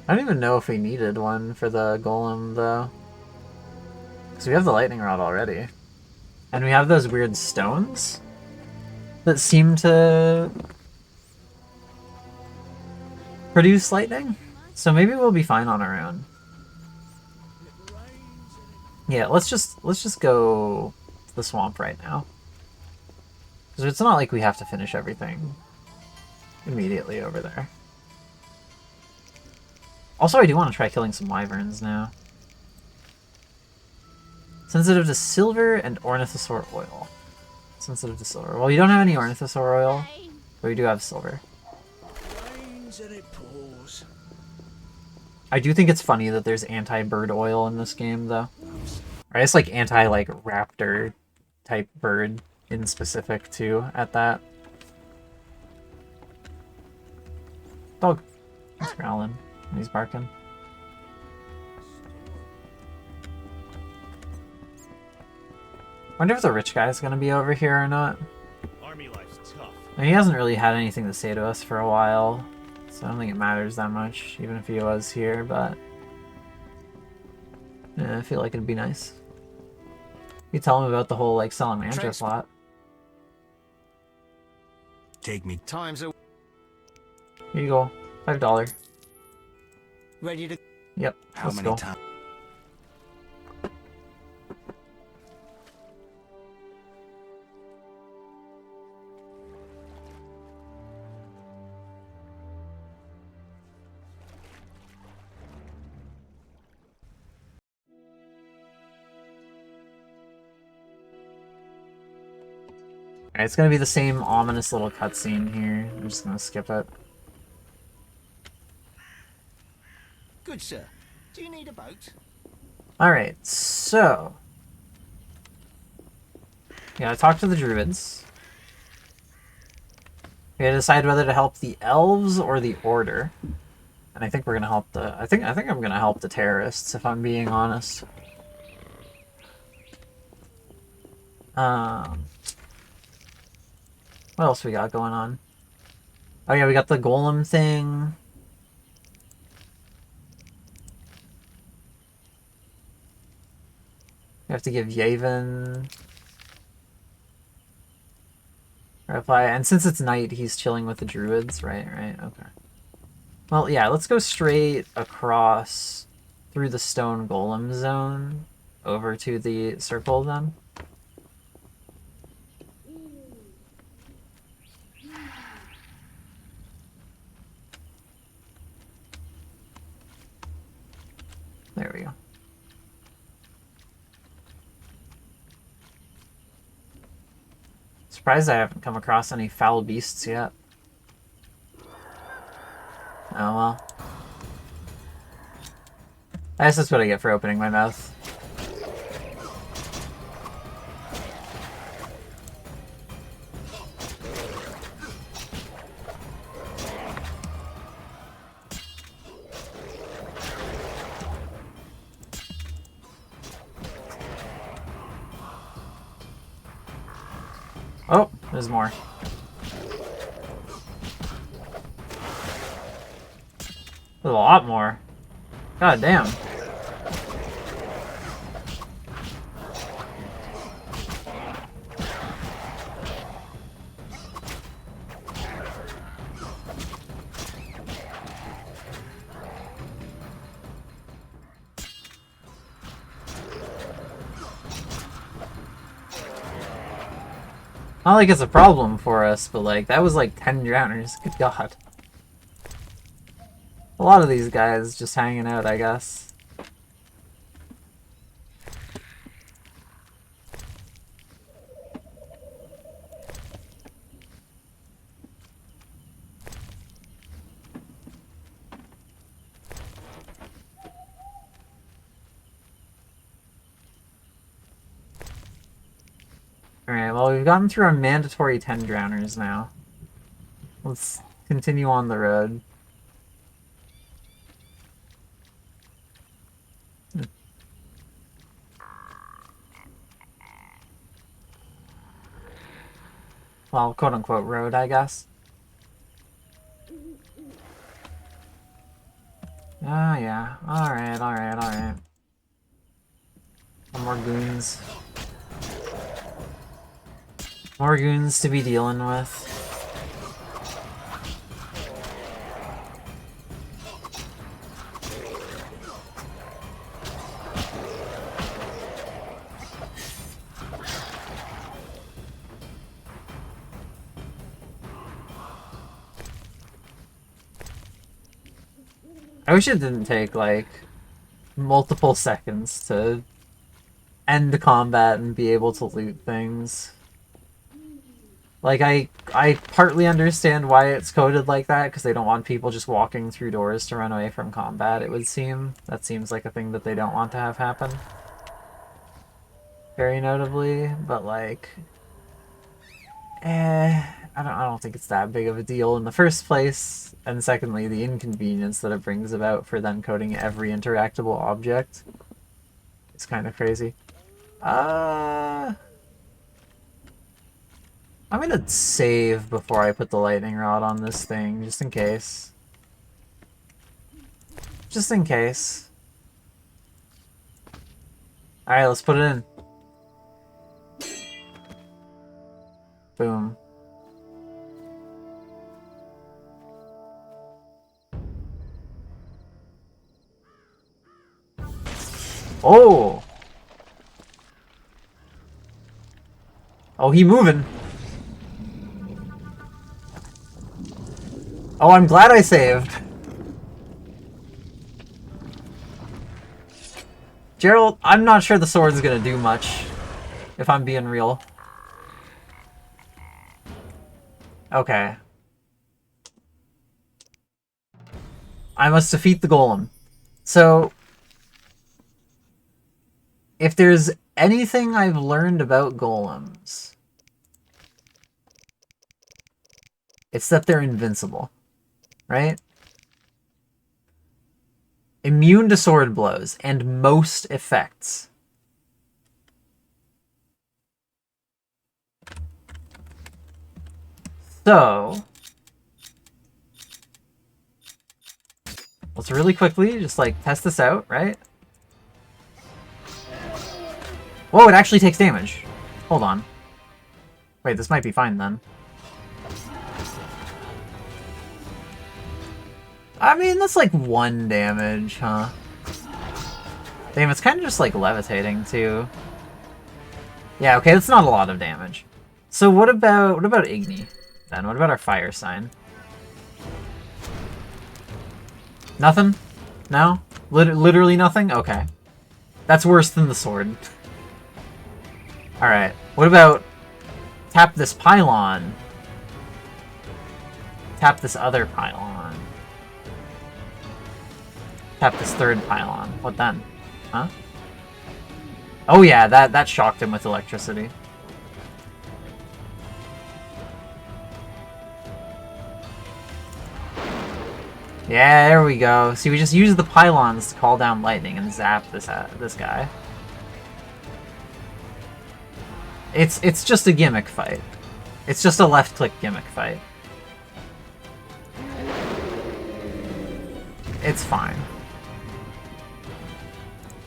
S1: I don't even know if we needed one for the golem, though. Because we have the lightning rod already. And we have those weird stones that seem to produce lightning. So maybe we'll be fine on our own. Yeah, let's just go to the swamp right now. Because it's not like we have to finish everything immediately over there. Also, I do want to try killing some wyverns now. Sensitive to silver and ornithosaur oil. Sensitive to silver. Well, you don't have any ornithosaur oil, but we do have silver. I do think it's funny that there's anti-bird oil in this game, though. Or it's like anti-like raptor type bird in specific too at that. Dog. He's growling and he's barking. Wonder if the rich guy's gonna be over here or not.
S2: Army life's tough.
S1: He hasn't really had anything to say to us for a while, so I don't think it matters that much, even if he was here, but Yeah, I feel like it'd be nice. You tell him about the whole like Salamandra
S7: Trans-
S1: plot.
S6: Take me.
S7: Times are
S1: Here you go. $5.
S7: ready to...
S1: Yep.
S6: How
S1: Let's
S6: many
S1: go.
S6: times?
S1: Alright, it's gonna be the same ominous little cutscene here. I'm just gonna skip it.
S7: Good, sir. Do you need a boat?
S1: Alright, so... Yeah, I talked to the druids. We gotta decide whether to help the elves or the order. And I think we're gonna help the... I think I'm gonna help the terrorists, if I'm being honest. What else we got going on? Oh yeah, we got the golem thing. We have to give Yavin reply, and since it's night, he's chilling with the druids, right? Right, okay. Well, yeah, let's go straight across through the stone golem zone over to the circle then. There we go. Surprised I haven't come across any foul beasts yet. Oh well. I guess that's what I get for opening my mouth. Oh, there's more. There's a lot more. God damn. Not like it's a problem for us, but like, that was like 10 drowners. Good god. A lot of these guys just hanging out, I guess. Alright, well, we've gotten through our mandatory 10 drowners now. Let's continue on the road. Well, quote-unquote road, I guess. Oh, yeah. Alright, alright, alright. Some more goons. More goons to be dealing with. I wish it didn't take, like, multiple seconds to end combat and be able to loot things. Like, I partly understand why it's coded like that, because they don't want people just walking through doors to run away from combat, it would seem. That seems like a thing that they don't want to have happen. Very notably, but like... I don't think it's that big of a deal in the first place, and secondly, the inconvenience that it brings about for then coding every interactable object is kind of crazy. I'm gonna save before I put the lightning rod on this thing, just in case. Just in case. Alright, let's put it in. Boom. Oh! Oh, he moving. Oh, I'm glad I saved. Gerald, I'm not sure the sword's gonna do much, if I'm being real. Okay. I must defeat the golem. So, if there's anything I've learned about golems, it's that they're invincible, right? Immune to sword blows and most effects. So, let's really quickly just like test this out, right? Whoa, it actually takes damage. Hold on. Wait, this might be fine then. I mean, that's like 1 damage, huh? Damn, it's kind of just like levitating too. Yeah, okay, that's not a lot of damage. So what about Igni then? What about our fire sign? Nothing? No? Literally nothing? Okay. That's worse than the sword. Alright, what about tap this pylon? Tap this other pylon. Tap this third pylon. What then? Huh? Oh yeah, that shocked him with electricity. Yeah, there we go. See, we just use the pylons to call down lightning and zap this guy. It's just a gimmick fight. It's just a left-click gimmick fight. It's fine.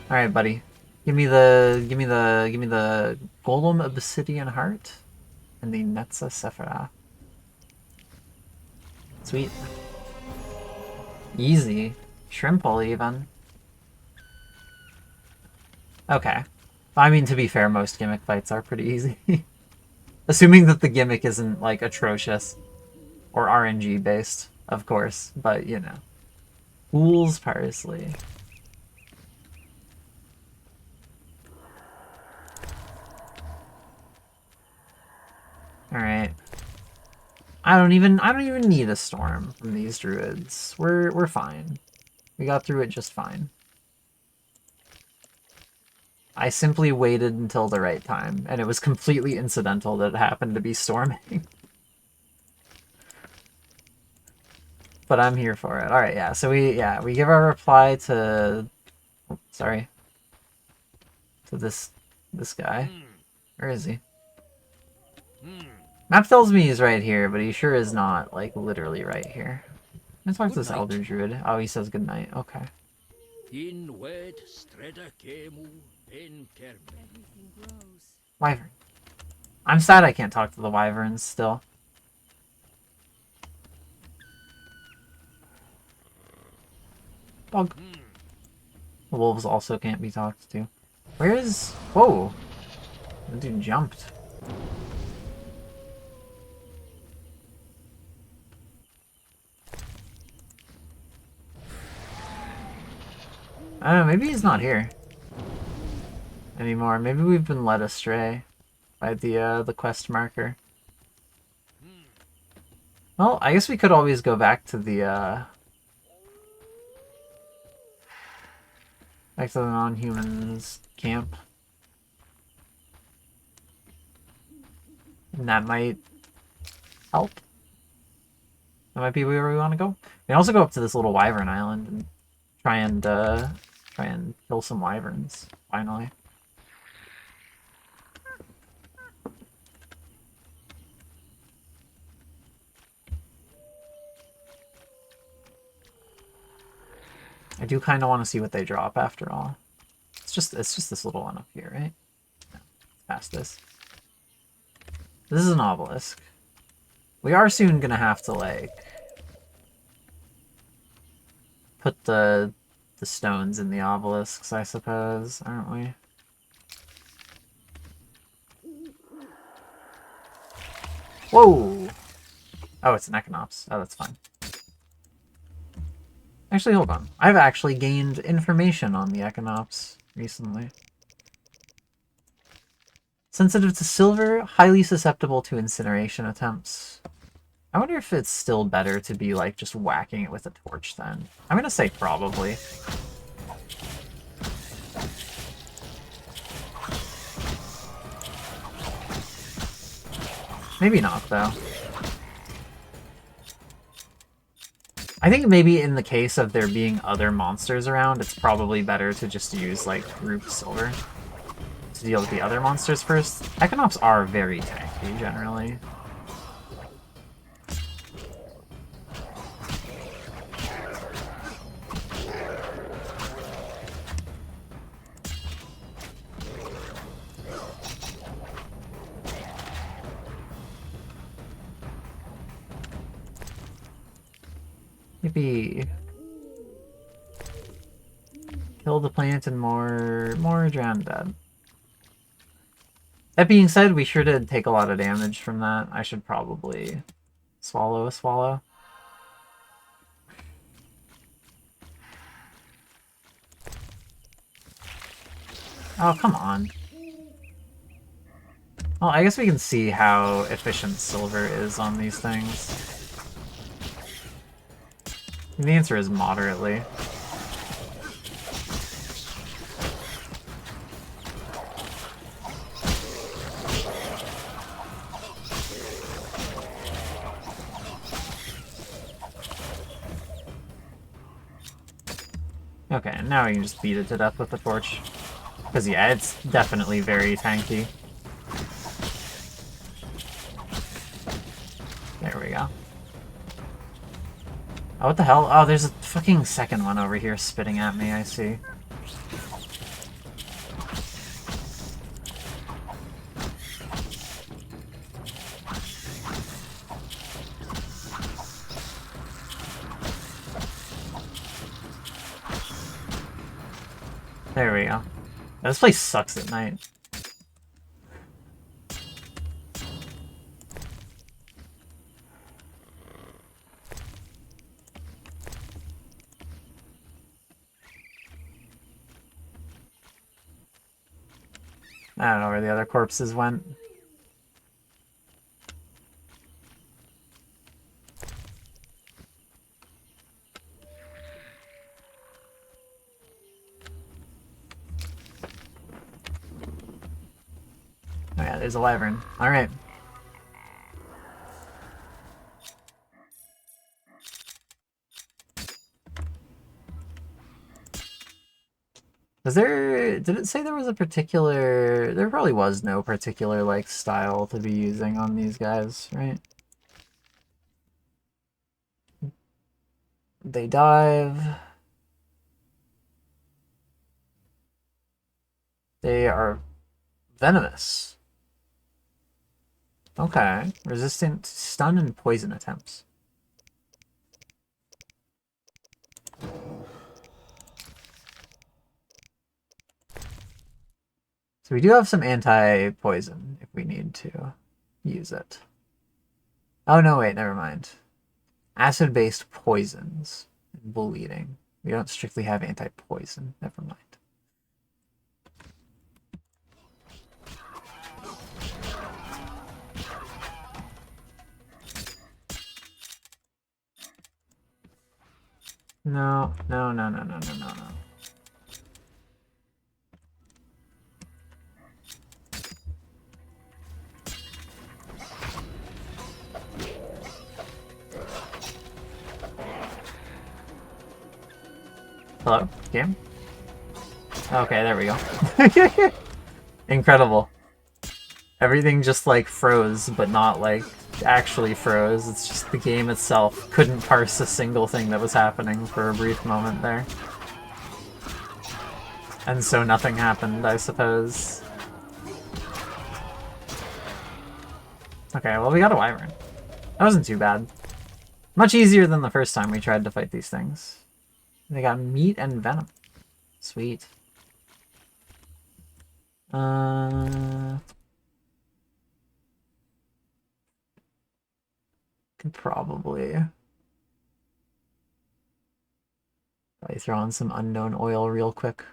S1: All right, buddy. Give me the Golem Obsidian Heart and the Netza Sephira. Sweet. Easy. Shrimple even. Okay. I mean, to be fair, most gimmick fights are pretty easy. Assuming that the gimmick isn't, like, atrocious. Or RNG based, of course. But, you know. Fool's Parsley. Alright. I don't even need a storm from these druids. We're fine. We got through it just fine. I simply waited until the right time, and it was completely incidental that it happened to be storming. But I'm here for it. Alright, yeah, so we give our reply to... Oh, sorry. To this guy. Where is he? Map tells me he's right here, but he sure is not, like, literally right here. I'm gonna talk to this Elder Druid. Oh, he says goodnight. Okay. Wyvern. I'm sad I can't talk to the wyverns still. Bug. The wolves also can't be talked to. Where is... Whoa! The dude jumped. I don't know, maybe he's not here anymore. Maybe we've been led astray by the quest marker. Well, I guess we could always go back to the non-humans camp. And that might help. That might be where we want to go. We can also go up to this little wyvern island and try and kill some wyverns, finally. I do kind of want to see what they drop after all. it's just this little one up here, right? No, past this. This is an obelisk. We are soon gonna have to like put the stones in the obelisks, I suppose, aren't we? Whoa! Oh, it's an Equinops. Oh, that's fine. Actually, hold on. I've actually gained information on the Equinops recently. Sensitive to silver, highly susceptible to incineration attempts. I wonder if it's still better to be, like, just whacking it with a torch then. I'm gonna say probably. Maybe not, though. I think maybe in the case of there being other monsters around, it's probably better to just use, like, group silver to deal with the other monsters first. Equinops are very tanky, generally. Maybe kill the plant and more drown dead. That being said, we sure did take a lot of damage from that. I should probably swallow a swallow. Oh, come on. Well, I guess we can see how efficient silver is on these things. The answer is moderately. Okay, and now we can just beat it to death with the torch. Because yeah, it's definitely very tanky. There we go. Oh, what the hell? Oh, there's a fucking second one over here spitting at me, I see. There we go. This place sucks at night. I don't know where the other corpses went. Oh yeah, there's a wyvern. Alright. Did it say there was a particular... There probably was no particular, like, style to be using on these guys, right? They dive. They are venomous. Okay. Resistant to stun and poison attempts. So we do have some anti-poison if we need to use it. Oh no, wait, never mind. Acid-based poisons and bleeding. We don't strictly have anti-poison. Never mind. No, no, no, no, no, no, no, no. Hello, game? Okay, there we go. Incredible. Everything just like froze, but not like actually froze. It's just the game itself couldn't parse a single thing that was happening for a brief moment there. And so nothing happened, I suppose. Okay, well we got a wyvern. That wasn't too bad. Much easier than the first time we tried to fight these things. They got meat and venom. Sweet. Could probably throw on some unknown oil real quick.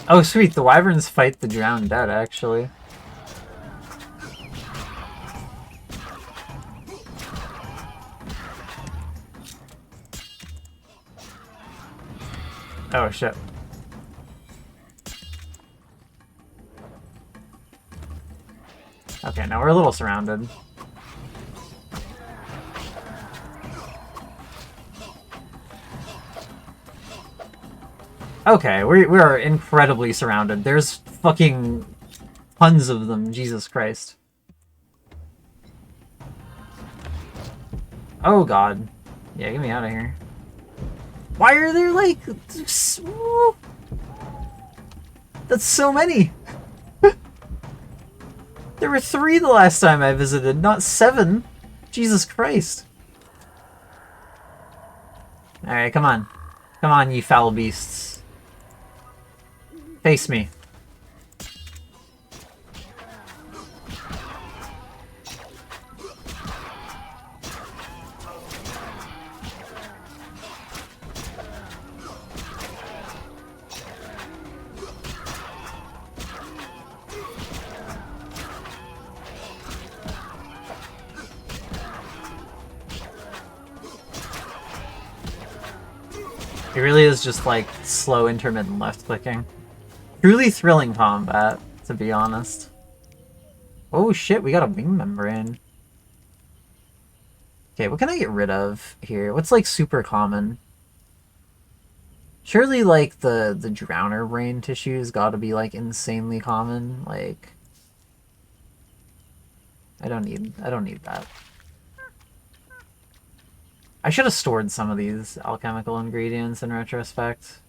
S1: Oh, sweet. The wyverns fight the drowned dead, actually. Oh, shit. Okay, now we're a little surrounded. Okay, we are incredibly surrounded. There's fucking tons of them, Jesus Christ. Oh god. Yeah, get me out of here. Why are there like... That's so many! There were 3 the last time I visited, not 7. Jesus Christ. Alright, come on. Come on, ye foul beasts. Face me. It really is just like slow intermittent left clicking. Truly thrilling combat, to be honest. Oh shit, we got a wing membrane. Okay, what can I get rid of here? What's like super common? Surely like the drowner brain tissue's gotta be like insanely common. Like I don't need that. I should have stored some of these alchemical ingredients in retrospect.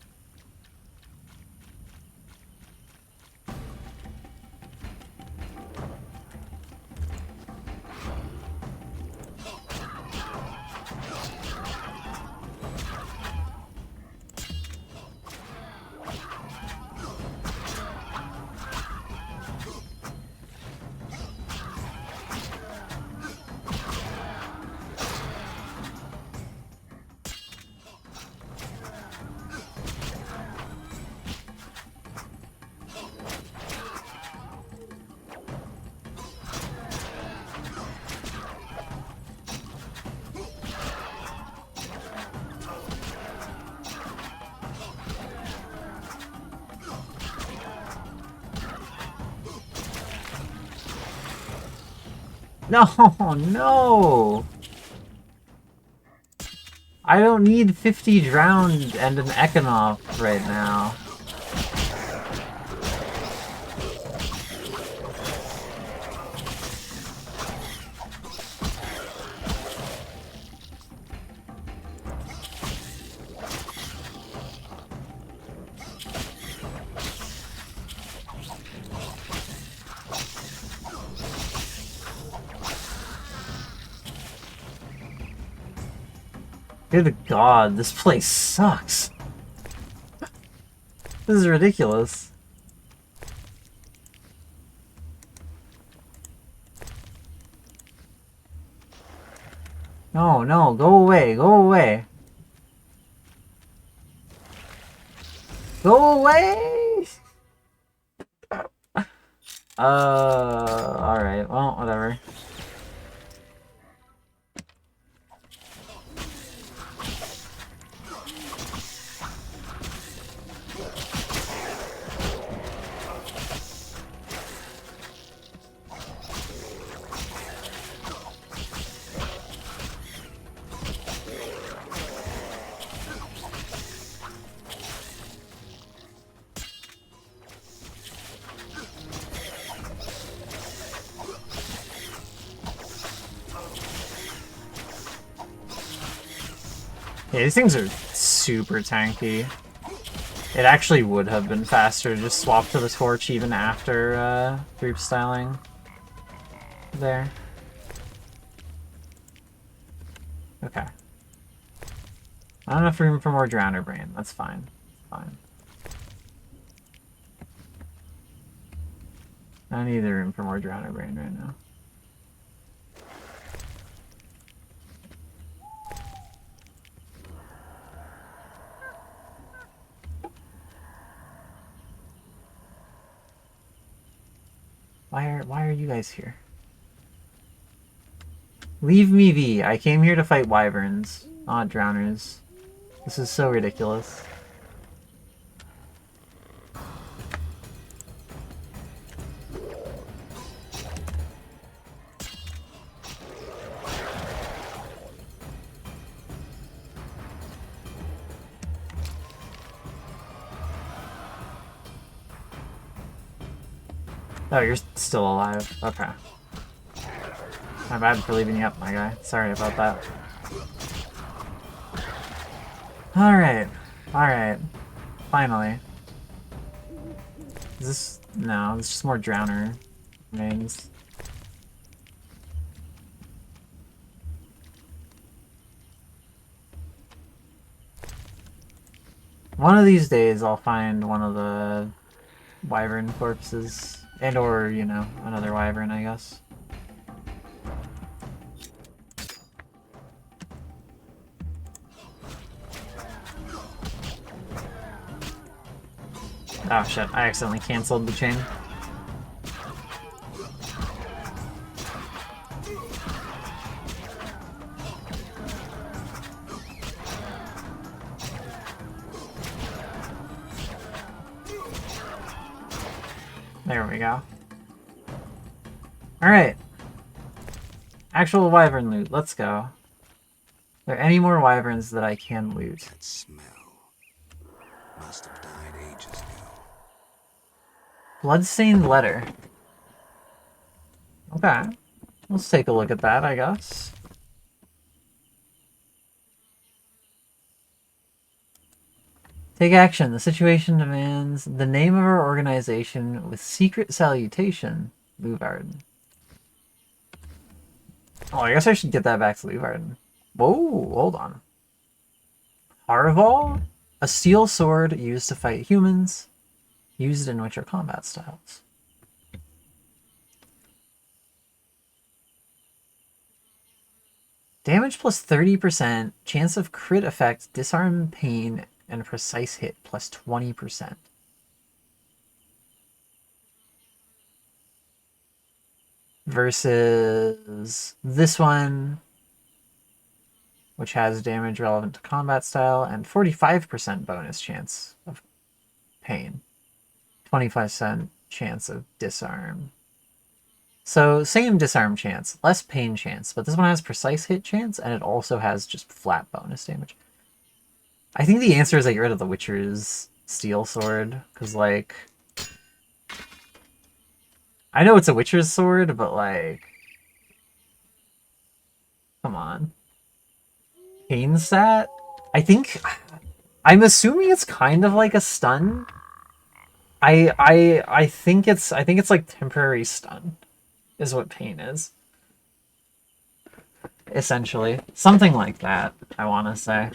S1: No, no! I don't need 50 drowned and an Econoff right now. Good god, this place sucks. This is ridiculous. No, no, go away, go away. Go away! Alright, well, whatever. Yeah, these things are super tanky. It actually would have been faster to just swap to the torch even after group styling there. Okay. Not enough room for more Drowner Brain. That's fine. Fine. I need the room for more Drowner Brain right now. Why are you guys here? Leave me be. I came here to fight wyverns, not drowners. This is so ridiculous. Oh, you're still alive. Okay. My bad for leaving you up, my guy. Sorry about that. Alright. Alright. Finally. Is this... No, it's just more Drowner remains. One of these days I'll find one of the wyvern corpses. And or, you know, another wyvern, I guess. Oh shit, I accidentally canceled the chain. There we go. Alright. Actual wyvern loot, let's go. Are there any more wyverns that I can loot?
S6: That smell must have died ages ago.
S1: Bloodstained letter. Okay. Let's take a look at that, I guess. Take action. The situation demands the name of our organization with secret salutation, Luvarden. Oh, I guess I should get that back to Luvarden. Whoa, hold on. Harval? A steel sword used to fight humans, used in Witcher combat styles. Damage plus 30%, chance of crit effect, disarm pain, and precise hit plus 20%. Versus this one, which has damage relevant to combat style and 45% bonus chance of pain. 25% chance of disarm. So same disarm chance, less pain chance, but this one has precise hit chance and it also has just flat bonus damage. I think the answer is I get rid of the Witcher's steel sword, because like... I know it's a Witcher's sword, but like... Come on. Pain stat? I think... I'm assuming it's kind of like a stun. I think it's like temporary stun is what pain is. Essentially. Something like that, I want to say.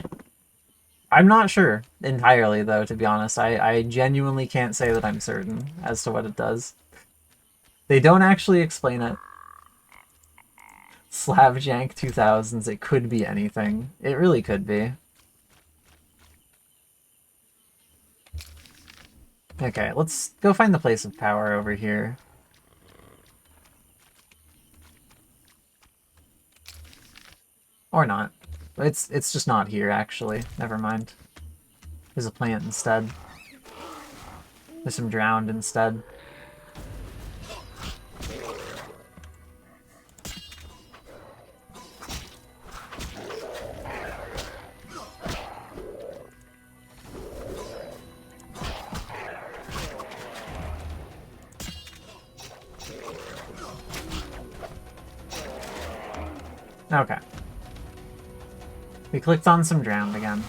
S1: I'm not sure entirely, though, to be honest. I genuinely can't say that I'm certain as to what it does. They don't actually explain it. Slavjank 2000s, it could be anything. It really could be. Okay, let's go find the place of power over here. Or not. It's just not here, actually. Never mind. There's a plant instead. There's some drowned instead. Okay. We clicked on some drowned again.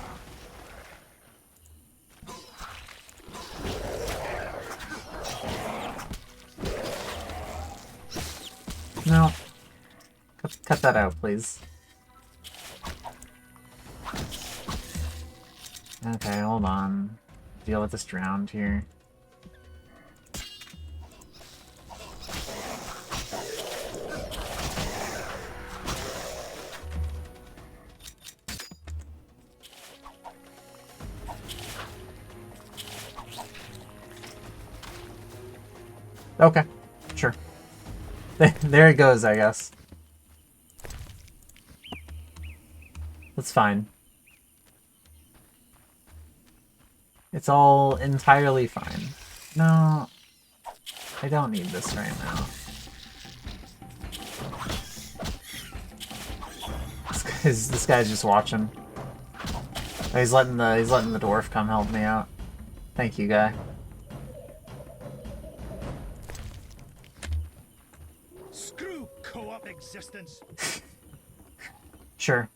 S1: No. Cut that out, please. Okay, hold on. Deal with this drowned here. Okay, sure. There it goes, I guess. That's fine. It's all entirely fine. No, I don't need this right now. This guy's just watching. Oh, he's letting the dwarf come help me out. Thank you, guy.
S2: Screw co-op existence.
S1: Sure.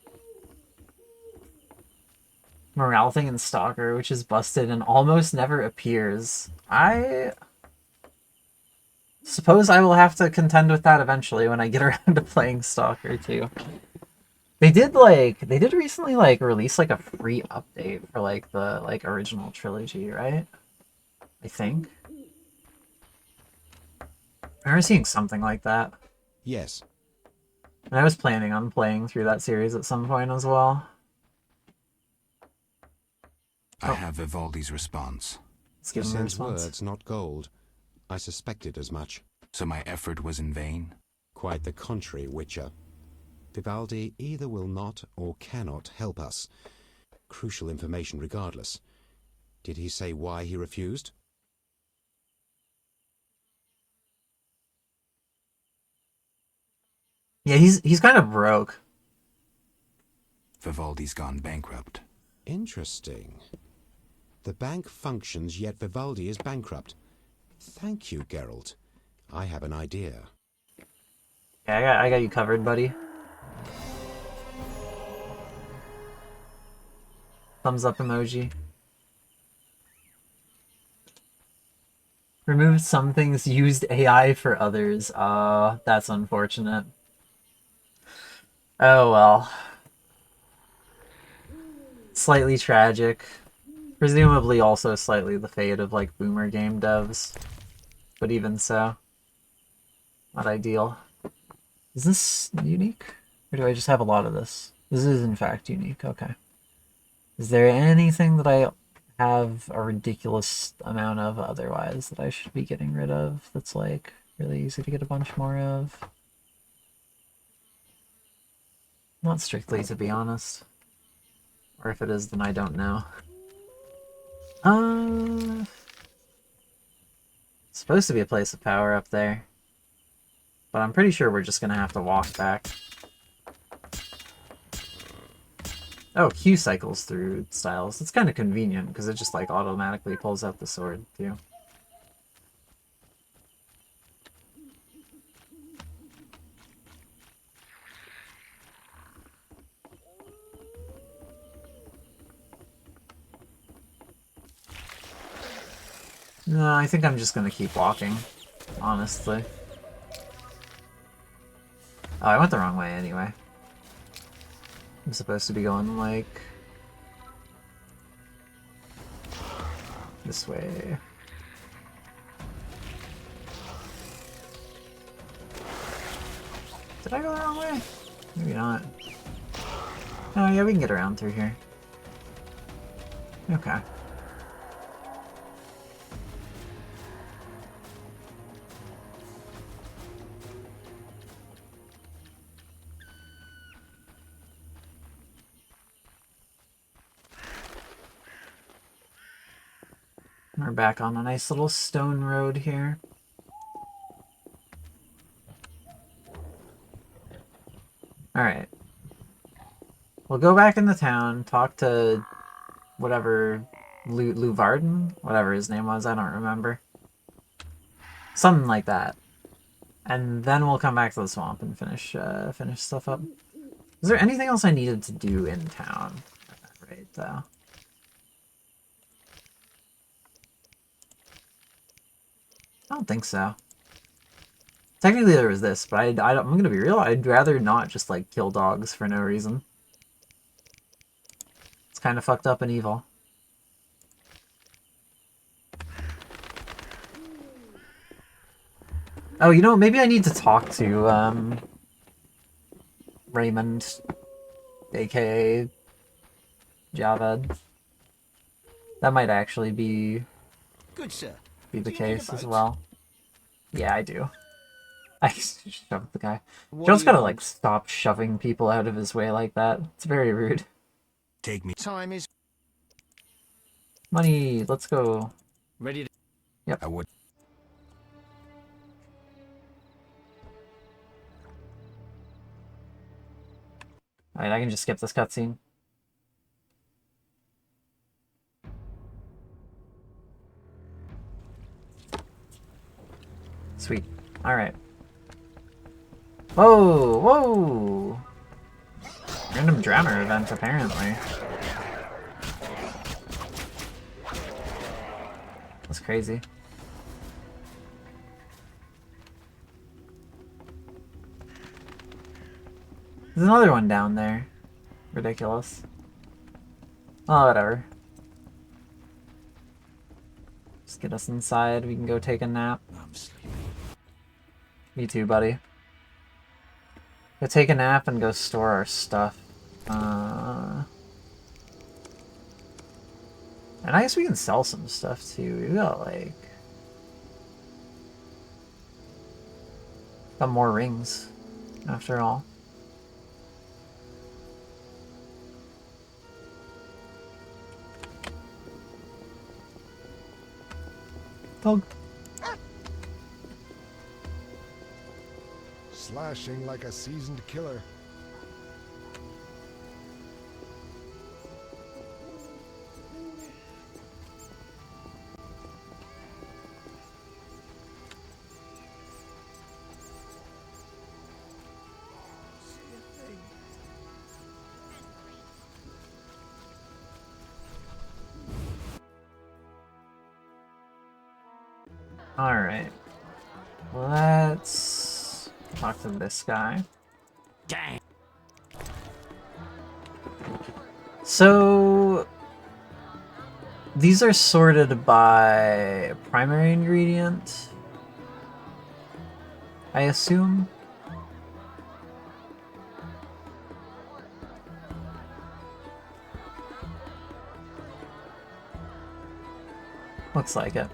S1: Morale thing in Stalker, which is busted and almost never appears. I suppose I will have to contend with that eventually when I get around to playing Stalker too. They did recently release like a free update for like the original trilogy, right? I think. I remember seeing something like that.
S5: Yes.
S1: And I was planning on playing through that series at some point as well.
S6: I have Vivaldi's response.
S1: Let's
S5: He
S1: give him a
S5: sends
S1: response.
S5: words, not gold. I suspected as much.
S6: So my effort was in vain?
S5: Quite the contrary, Witcher. Vivaldi either will not or cannot help us. Crucial information regardless. Did he say why he refused?
S1: Yeah, he's kind of broke.
S6: Vivaldi's gone bankrupt.
S5: Interesting. The bank functions, yet Vivaldi is bankrupt. Thank you, Geralt. I have an idea.
S1: Yeah, I got you covered, buddy. Thumbs up emoji. Removed some things, used AI for others. That's unfortunate. Oh well. Slightly tragic. Presumably also slightly the fate of like boomer game devs. But even so. Not ideal. Is this unique? Or do I just have a lot of this? This is in fact unique, okay. Is there anything that I have a ridiculous amount of otherwise that I should be getting rid of that's like really easy to get a bunch more of? Not strictly, to be honest. Or if it is, then I don't know. It's supposed to be a place of power up there. But I'm pretty sure we're just gonna have to walk back. Oh, Q cycles through styles. That's kind of convenient, because it just like automatically pulls out the sword, too. No, I think I'm just gonna keep walking, honestly. Oh, I went the wrong way anyway. I'm supposed to be going, like, this way. Did I go the wrong way? Maybe not. Oh yeah, we can get around through here. Okay. We're back on a nice little stone road here. Alright. We'll go back into town, talk to whatever Luvarden? Whatever his name was, I don't remember. Something like that. And then we'll come back to the swamp and finish stuff up. Is there anything else I needed to do in town? Right, though. I don't think so. Technically there was this, but I'm gonna be real, I'd rather not just, like, kill dogs for no reason. It's kind of fucked up and evil. Oh, you know, maybe I need to talk to, Raymond, aka Javed. That might actually be
S7: Good, sir.
S1: the
S7: Do you need a
S1: case as
S7: boat?
S1: well. Yeah, I do. I shoved the guy.
S7: What
S1: Joe's
S7: do you
S1: gotta,
S7: want?
S1: like, stop shoving people out of his way like that. It's very rude.
S6: Take me.
S7: Time is
S1: Money, let's go.
S7: ready to...
S6: I would.
S1: Alright, I can just skip this cutscene. Sweet. Alright. Whoa! Whoa! Random drowner event, apparently. That's crazy. There's another one down there. Ridiculous. Oh, whatever. Just get us inside, we can go take a nap.
S5: I'm sleepy.
S1: Me too, buddy. Go take a nap and go store our stuff. And I guess we can sell some stuff too. We got like... got more rings, after all. Dog.
S8: Slashing like a seasoned killer.
S1: Alright. Let's talk to this guy.
S7: Dang.
S1: So... these are sorted by primary ingredient, I assume? Looks like it.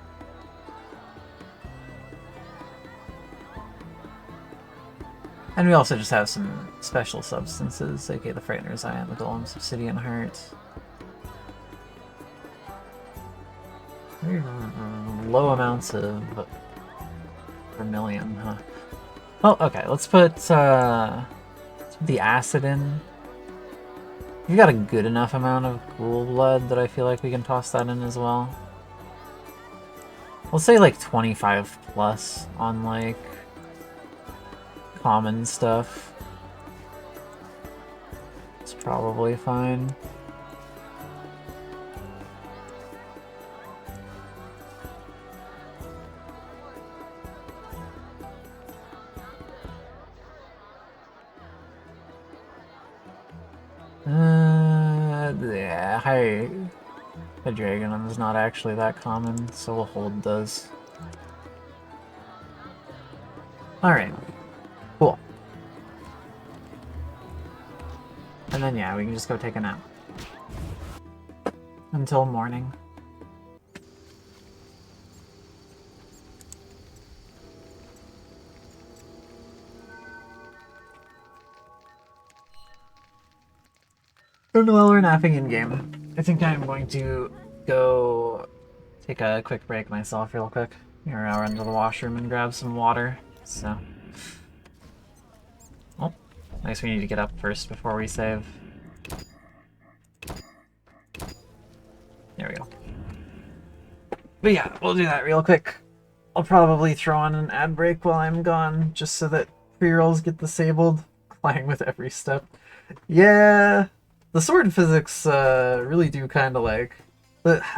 S1: And we also just have some special substances, aka the Frightener's Eye and the Golem's Obsidian Heart. Low amounts of vermilion, huh? Well, okay, let's put the acid in. We've got a good enough amount of cool blood that I feel like we can toss that in as well. We'll say like 25 plus on like common stuff. It's probably fine. Yeah, Hydreigonum is not actually that common, so we'll hold those. Alright. Cool. And then yeah, we can just go take a nap. Until morning. And while we're napping in-game, I think I'm going to go take a quick break myself real quick. Or I'll run to the washroom and grab some water, so... Oh, I guess we need to get up first before we save. There we go. But yeah, we'll do that real quick. I'll probably throw on an ad break while I'm gone, just so that pre-rolls get disabled. Playing with every step. Yeah, the sword physics really do kind of like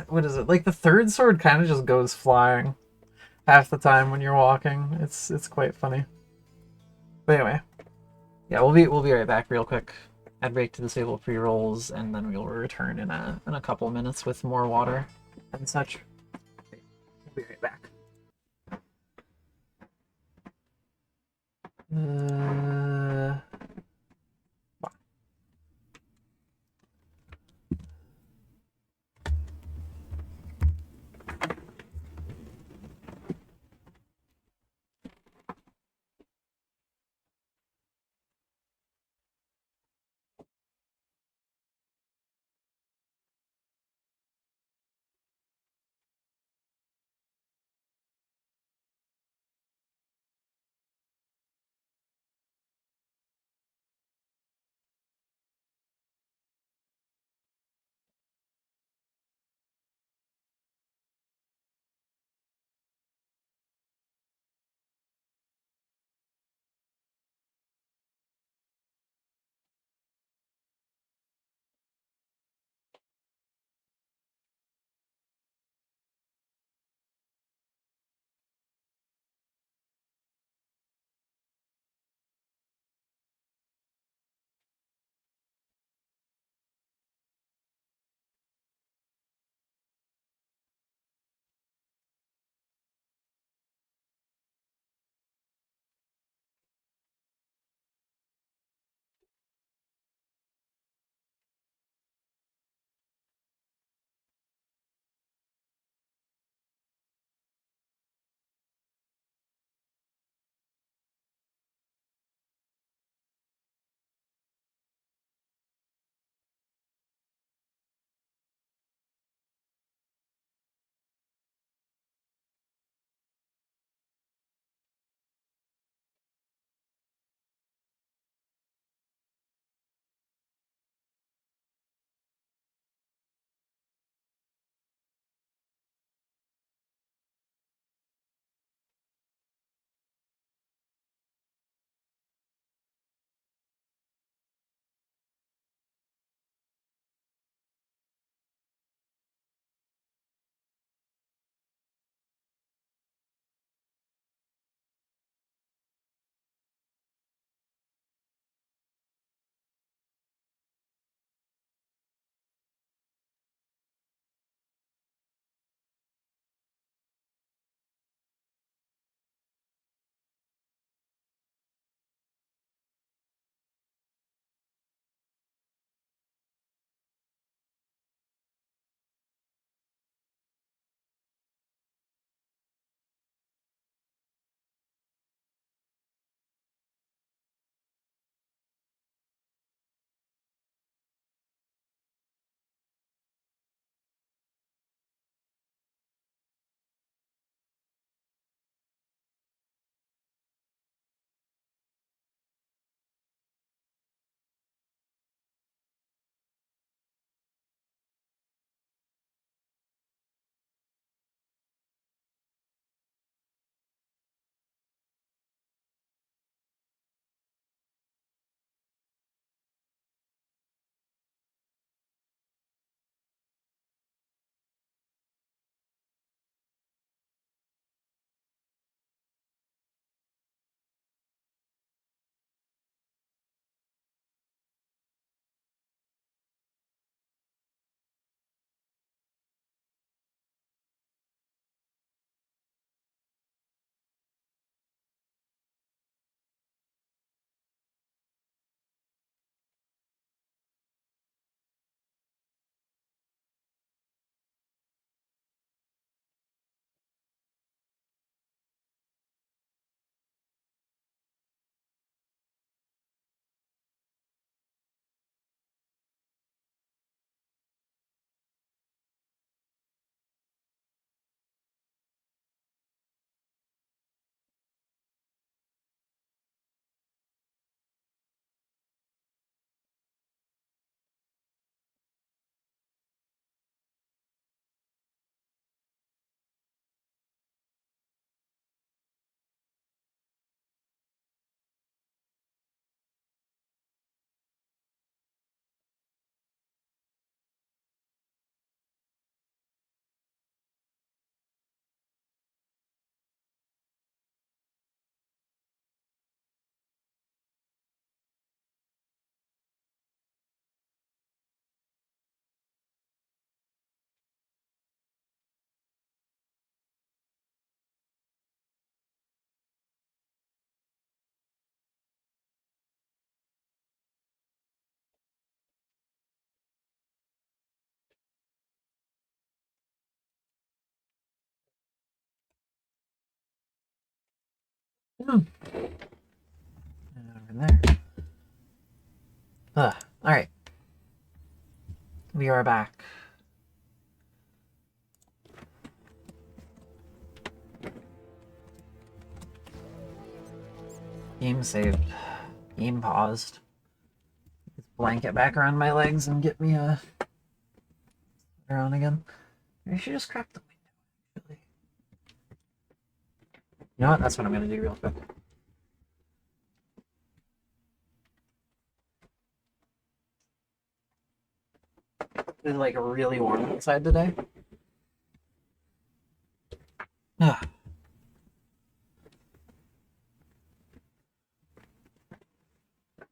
S1: what is it? Like the third sword kind of just goes flying half the time when you're walking. It's quite funny. But anyway, yeah, we'll be right back real quick. Add break to disable pre-rolls, and then we'll return in a couple minutes with more water and such. We'll be right back. Uh... And over there. Alright. We are back. Game saved. Game paused. Get this blanket back around my legs and get me around again. Maybe I should just crack the window, actually. You know what? That's what I'm gonna do real quick. It's like really warm outside today. Ah.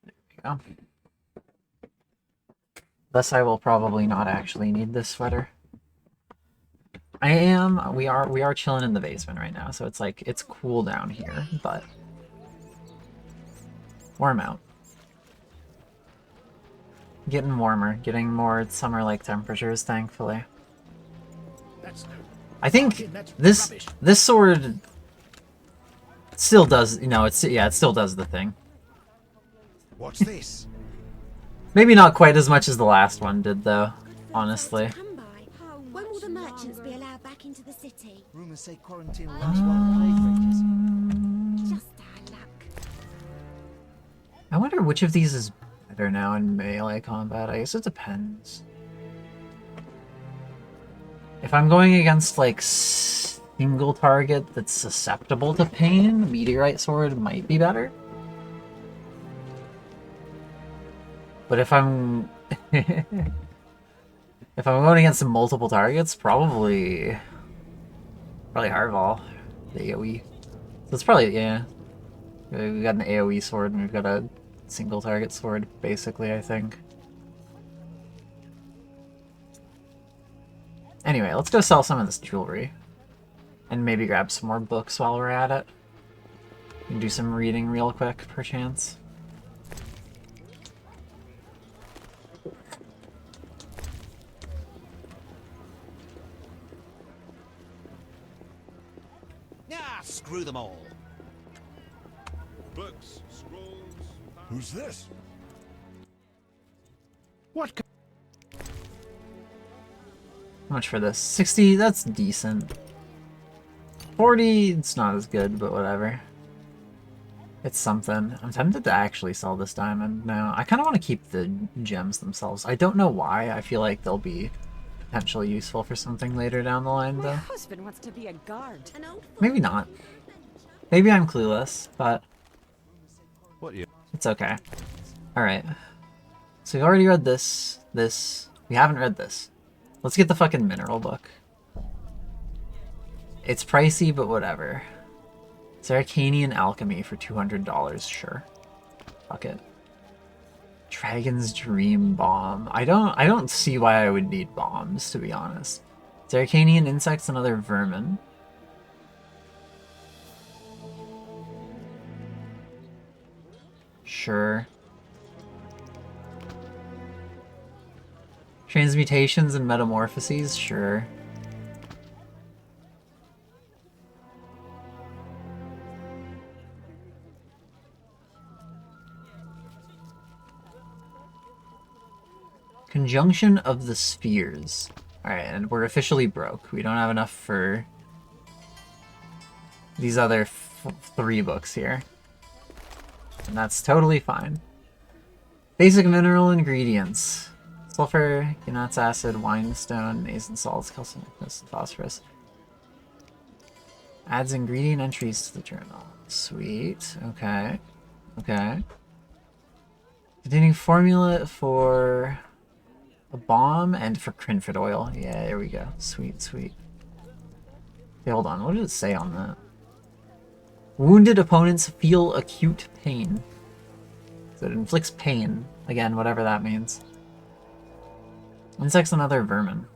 S1: There we go. Thus, I will probably not actually need this sweater. We are chilling in the basement right now, so it's like it's cool down here, but warm out. Getting warmer, getting more summer-like temperatures, thankfully. I think this sword still does, you know, it still does the thing.
S5: What's this?
S9: Maybe not quite as much as the last one did, though, honestly.
S3: When will the merchants be allowed back into the city?
S7: Rumors say quarantine lasts while the plague rages.
S3: Just our luck.
S1: I wonder which of these is better now in melee combat. I guess it depends. If I'm going against, like, single target that's susceptible to pain, Meteorite Sword might be better. But if I'm... if I'm going against multiple targets, probably Hardball, the AoE. So it's probably, yeah. We've got an AoE sword and we've got a single target sword, basically, I think. Anyway, let's go sell some of this jewelry. And maybe grab some more books while we're at it. And do some reading real quick, perchance.
S7: Ah, screw them all.
S2: Books, scrolls.
S8: Who's this?
S2: What?
S1: How much for this? 60, that's decent. 40, it's not as good, but whatever. It's something. I'm tempted to actually sell this diamond now. I kind of want to keep the gems themselves. I don't know why. I feel like they'll be potentially useful for something later down the line,
S4: My
S1: though.
S4: husband wants to be a guard.
S1: Maybe not. Maybe I'm clueless, but
S5: What you?
S1: it's okay. Alright. So we already read this. We haven't read this. Let's get the fucking mineral book. It's pricey, but whatever. Arcanian Alchemy for $200, sure. Fuck it. Dragon's Dream Bomb. I don't see why I would need bombs, to be honest. Arcanian Insects and Other Vermin. Sure. Transmutations and Metamorphoses, sure. Conjunction of the Spheres. Alright, and we're officially broke. We don't have enough for these other 3 books here. And that's totally fine. Basic mineral ingredients. Sulfur, Gnatz acid, whinstone, Azen salts, calcium, and phosphorus. Adds ingredient entries to the journal. Sweet. Okay. Okay. Containing formula for a bomb and for Crinfit oil. Yeah, there we go. Sweet, sweet. Okay, hold on. What did it say on that? Wounded opponents feel acute pain. So it inflicts pain. Again, whatever that means. Insects and other vermin.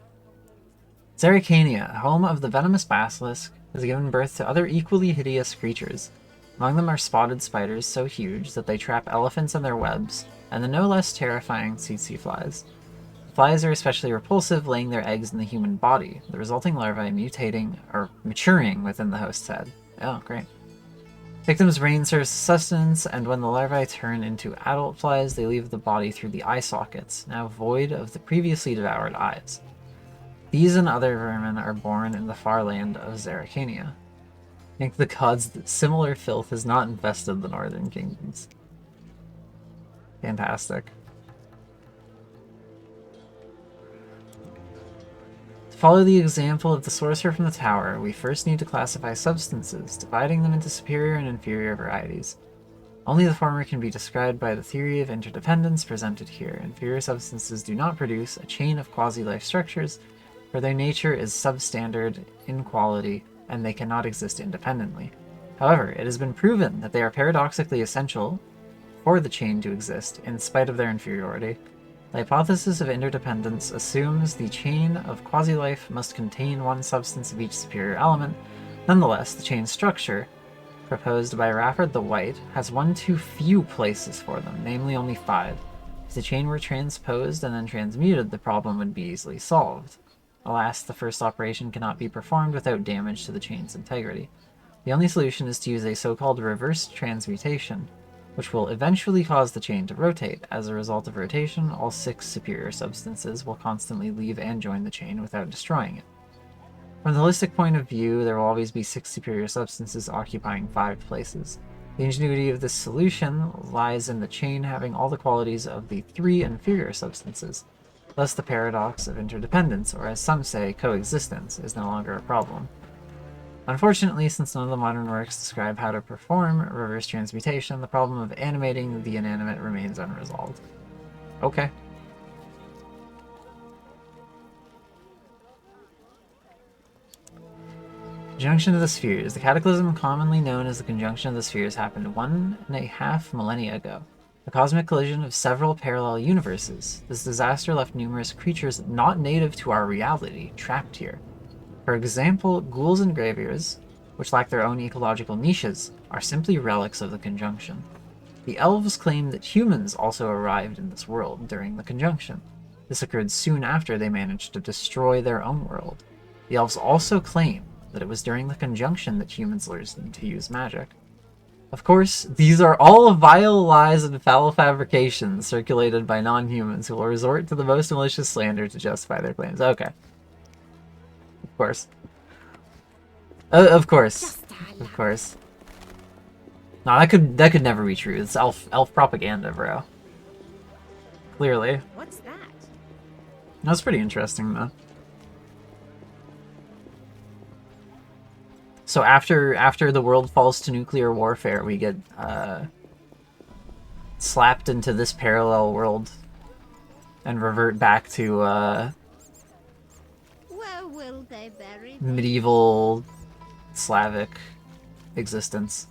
S1: Zerrikania, home of the venomous basilisk, has given birth to other equally hideous creatures. Among them are spotted spiders so huge that they trap elephants in their webs, and the no less terrifying tsetse flies. The flies are especially repulsive, laying their eggs in the human body, the resulting larvae mutating or maturing within the host's head. Oh, great. Victims' brain serves sustenance, and when the larvae turn into adult flies, they leave the body through the eye sockets, now void of the previously devoured eyes. These and other vermin are born in the far land of Zerrikania. Thank the gods that similar filth has not infested the northern kingdoms. Fantastic. To follow the example of the sorcerer from the tower, we first need to classify substances, dividing them into superior and inferior varieties. Only the former can be described by the theory of interdependence presented here. Inferior substances do not produce a chain of quasi-life structures, for their nature is substandard in quality, and they cannot exist independently. However, it has been proven that they are paradoxically essential for the chain to exist, in spite of their inferiority. The hypothesis of interdependence assumes the chain of quasi-life must contain one substance of each superior element. Nonetheless, the chain structure, proposed by Rafford the White, has one too few places for them, namely only 5. If the chain were transposed and then transmuted, the problem would be easily solved. Alas, the first operation cannot be performed without damage to the chain's integrity. The only solution is to use a so-called reverse transmutation, which will eventually cause the chain to rotate. As a result of rotation, all 6 superior substances will constantly leave and join the chain without destroying it. From the holistic point of view, there will always be 6 superior substances occupying 5 places. The ingenuity of this solution lies in the chain having all the qualities of the 3 inferior substances. Thus the paradox of interdependence, or as some say, coexistence, is no longer a problem. Unfortunately, since none of the modern works describe how to perform reverse transmutation, the problem of animating the inanimate remains unresolved. Okay. Conjunction of the spheres. The cataclysm commonly known as the conjunction of the spheres happened 1.5 millennia ago. A cosmic collision of several parallel universes. This disaster left numerous creatures not native to our reality trapped here. For example, ghouls and graveyears, which lack their own ecological niches, are simply relics of the conjunction. The elves claim that humans also arrived in this world during the conjunction. This occurred soon after they managed to destroy their own world. The elves also claim that it was during the conjunction that humans learned to use magic. Of course, these are all vile lies and foul fabrications circulated by non-humans who will resort to the most malicious slander to justify their claims. Okay. Of course. Of course. Of course. No, that could never be true. It's elf propaganda, bro. Clearly.
S3: What's that?
S1: That's pretty interesting, though. So after the world falls to nuclear warfare, we get slapped into this parallel world and revert back to
S3: Where will they bury me?
S1: medieval Slavic existence.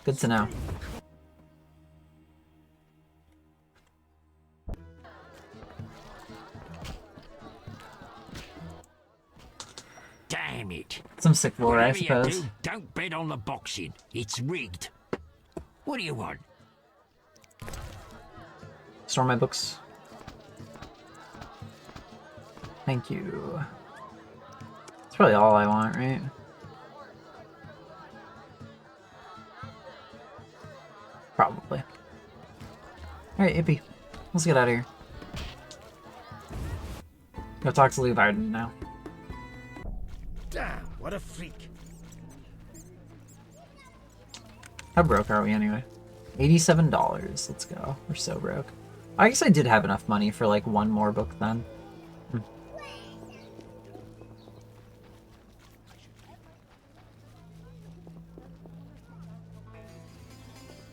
S1: Good to know.
S10: Damn it.
S1: Some sick lore, I
S10: Whatever you
S1: suppose.
S10: do, don't bet on the boxing. It's rigged. What do you want?
S1: Store my books. Thank you. That's probably all I want, right? Probably. Alright, Ippy. Let's get out of here. Go talk to Lee Varden now.
S7: Damn, what a freak.
S1: How broke are we anyway? $87. Let's go. We're so broke. I guess I did have enough money for like one more book then.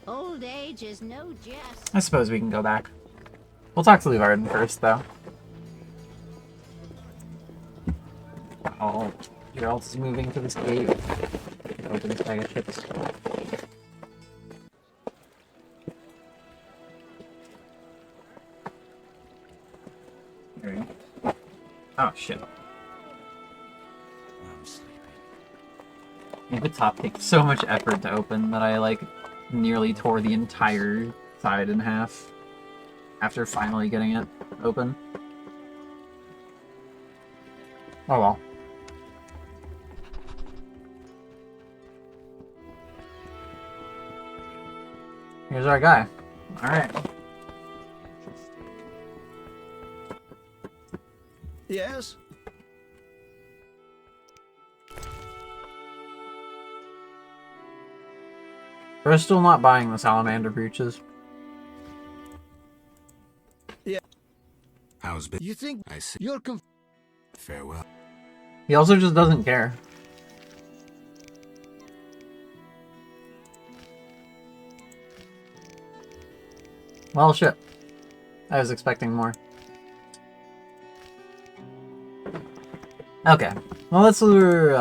S3: Old age is no jest.
S1: I suppose we can go back. We'll talk to Lee Varden first, though. Oh, you're else moving to this gate. Open this bag of chips. There you go. Oh, shit.
S10: I'm sleeping.
S1: Yeah, the top takes so much effort to open that I, like, nearly tore the entire side in half after finally getting it open. Oh well. Here's our guy. Alright.
S7: Yes?
S1: We're still not buying the salamander brooches.
S7: Yeah.
S6: How's been?
S7: You think
S6: I see.
S7: you're
S6: Farewell.
S1: He also just doesn't care. Well, shit. I was expecting more. Okay. Well, let's lure,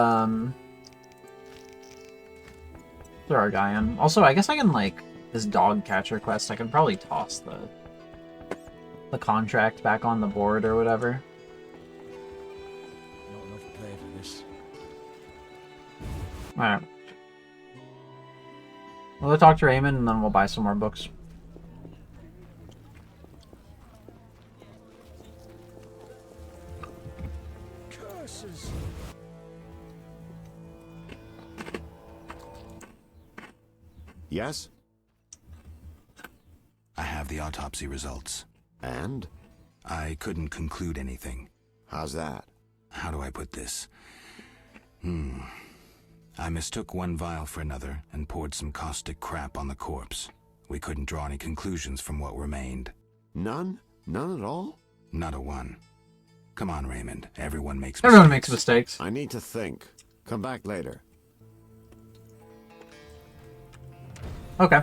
S1: throw our guy in. Also, I guess I can, like, this dog catcher quest, I can probably toss the contract back on the board or whatever.
S7: not enough play for this.
S1: Alright. We'll go talk to Raymond and then we'll buy some more books.
S7: Curses.
S5: Yes?
S6: I have the autopsy results.
S5: And?
S6: I couldn't conclude anything.
S5: How's that?
S6: How do I put this? I mistook one vial for another and poured some caustic crap on the corpse. We couldn't draw any conclusions from what remained.
S5: None? None at all?
S6: Not a one. Come on, Raymond. Everyone makes mistakes.
S1: Everyone makes mistakes.
S5: I need to think. Come back later.
S1: Okay.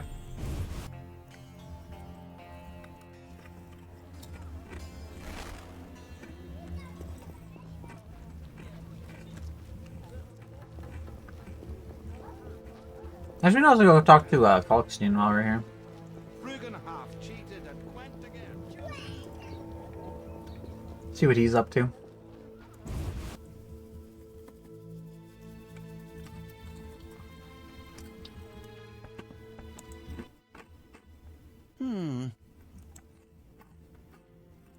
S1: I should also go talk to Kalkstein while we're here.
S2: cheated and went again.
S1: See what he's up to.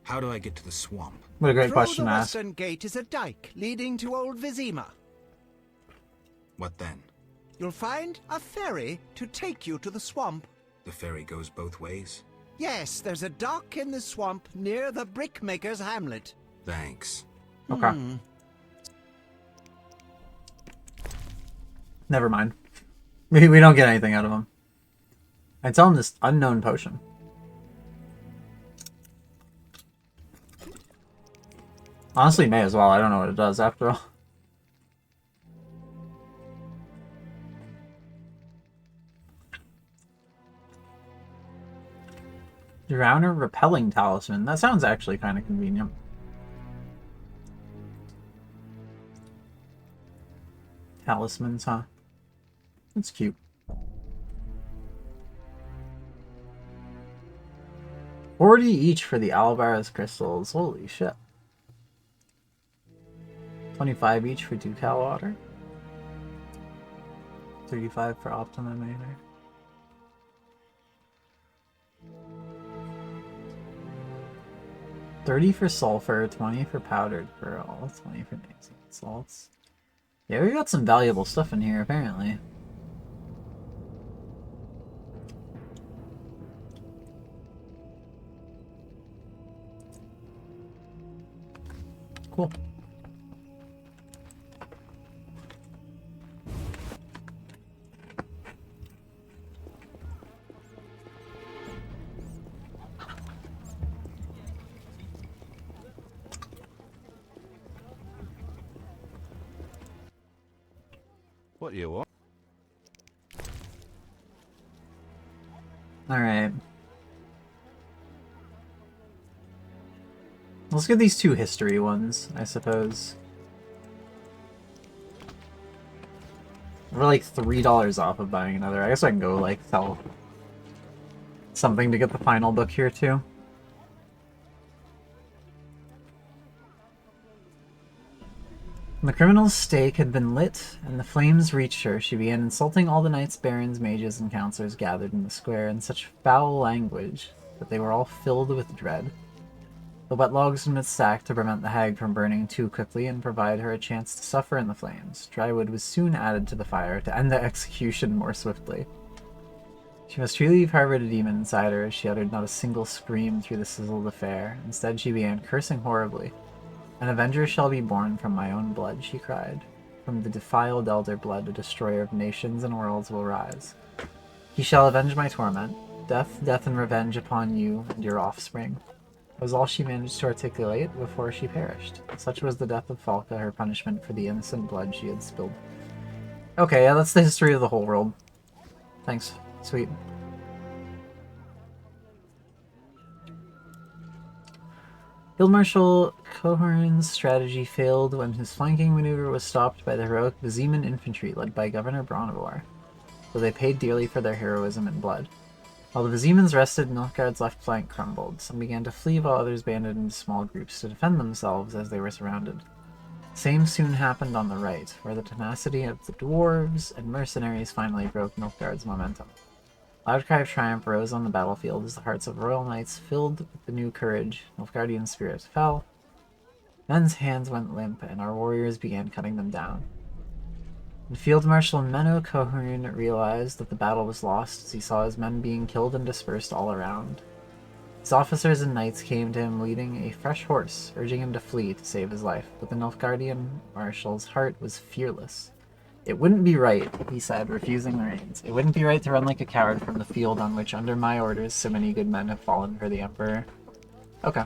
S6: How do I get to the swamp?
S1: What a great
S7: Through
S1: question
S7: the
S1: to ask.
S7: western gate is a dike leading to Old Vizima.
S6: What then?
S7: You'll find a ferry to take you to the swamp.
S6: The ferry goes both ways?
S7: Yes, there's a dock in the swamp near the brickmaker's hamlet.
S6: Thanks.
S1: Okay. Never mind. We don't get anything out of him. I tell him this unknown potion. Honestly, may as well. I don't know what it does after all. Drowner repelling talisman. That sounds actually kind of convenient. Talismans, huh? That's cute. $40 each for the Alvarez crystals. Holy shit. 25 each for Ducal water. 35 for Optimum Mater. $30 for sulfur, 20 for powdered pearl, 20 for nasal salts. Yeah, we got some valuable stuff in here, apparently. Cool.
S2: What do you want?
S1: Alright. Let's get these two history ones, I suppose. We're like $3 off of buying another. I guess I can go, like, sell something to get the final book here, too. When the criminal's stake had been lit, and the flames reached her, she began insulting all the knights, barons, mages, and counselors gathered in the square in such foul language that they were all filled with dread. The wet logs had been stacked to prevent the hag from burning too quickly and provide her a chance to suffer in the flames. Dry wood was soon added to the fire to end the execution more swiftly. She must truly have harbored a demon inside her as she uttered not a single scream through the sizzled affair. Instead, she began cursing horribly. An avenger shall be born from my own blood, she cried. From the defiled elder blood, a destroyer of nations and worlds will rise. He shall avenge my torment. Death, death, and revenge upon you and your offspring. Was all she managed to articulate before she perished. Such was the death of Falca, her punishment for the innocent blood she had spilled. Okay, yeah, that's the history of the whole world. Thanks. Sweet. Field Marshal Cohorn's strategy failed when his flanking maneuver was stopped by the heroic Viziman infantry led by Governor Bronivor, though they paid dearly for their heroism in blood. While the Vizimans rested, Nilfgaard's left flank crumbled. Some began to flee while others banded into small groups to defend themselves as they were surrounded. The same soon happened on the right, where the tenacity of the dwarves and mercenaries finally broke Nilfgaard's momentum. A loud cry of triumph rose on the battlefield as the hearts of royal knights filled with the new courage. Nilfgaardian spirits fell. Men's hands went limp, and our warriors began cutting them down. And Field Marshal Menno Cohorn realized that the battle was lost as he saw his men being killed and dispersed all around. His officers and knights came to him leading a fresh horse, urging him to flee to save his life, but the Nilfgaardian marshal's heart was fearless. It wouldn't be right, he said, refusing the reins. It wouldn't be right to run like a coward from the field on which, under my orders, so many good men have fallen for the Emperor. Okay.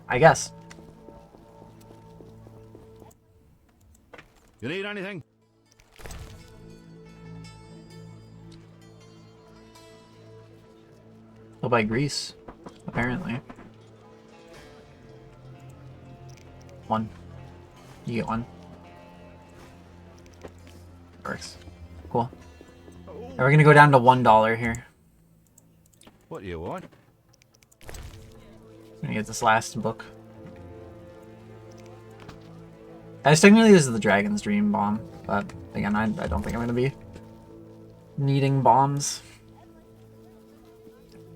S1: I guess.
S2: You need anything?
S1: He'll buy grease, apparently. One. You get one. Works. Cool. And we're gonna go down to $1 here.
S2: What do you want?
S1: I'm gonna get this last book. As technically this is the Dragon's Dream bomb, but again, I don't think I'm gonna be needing bombs.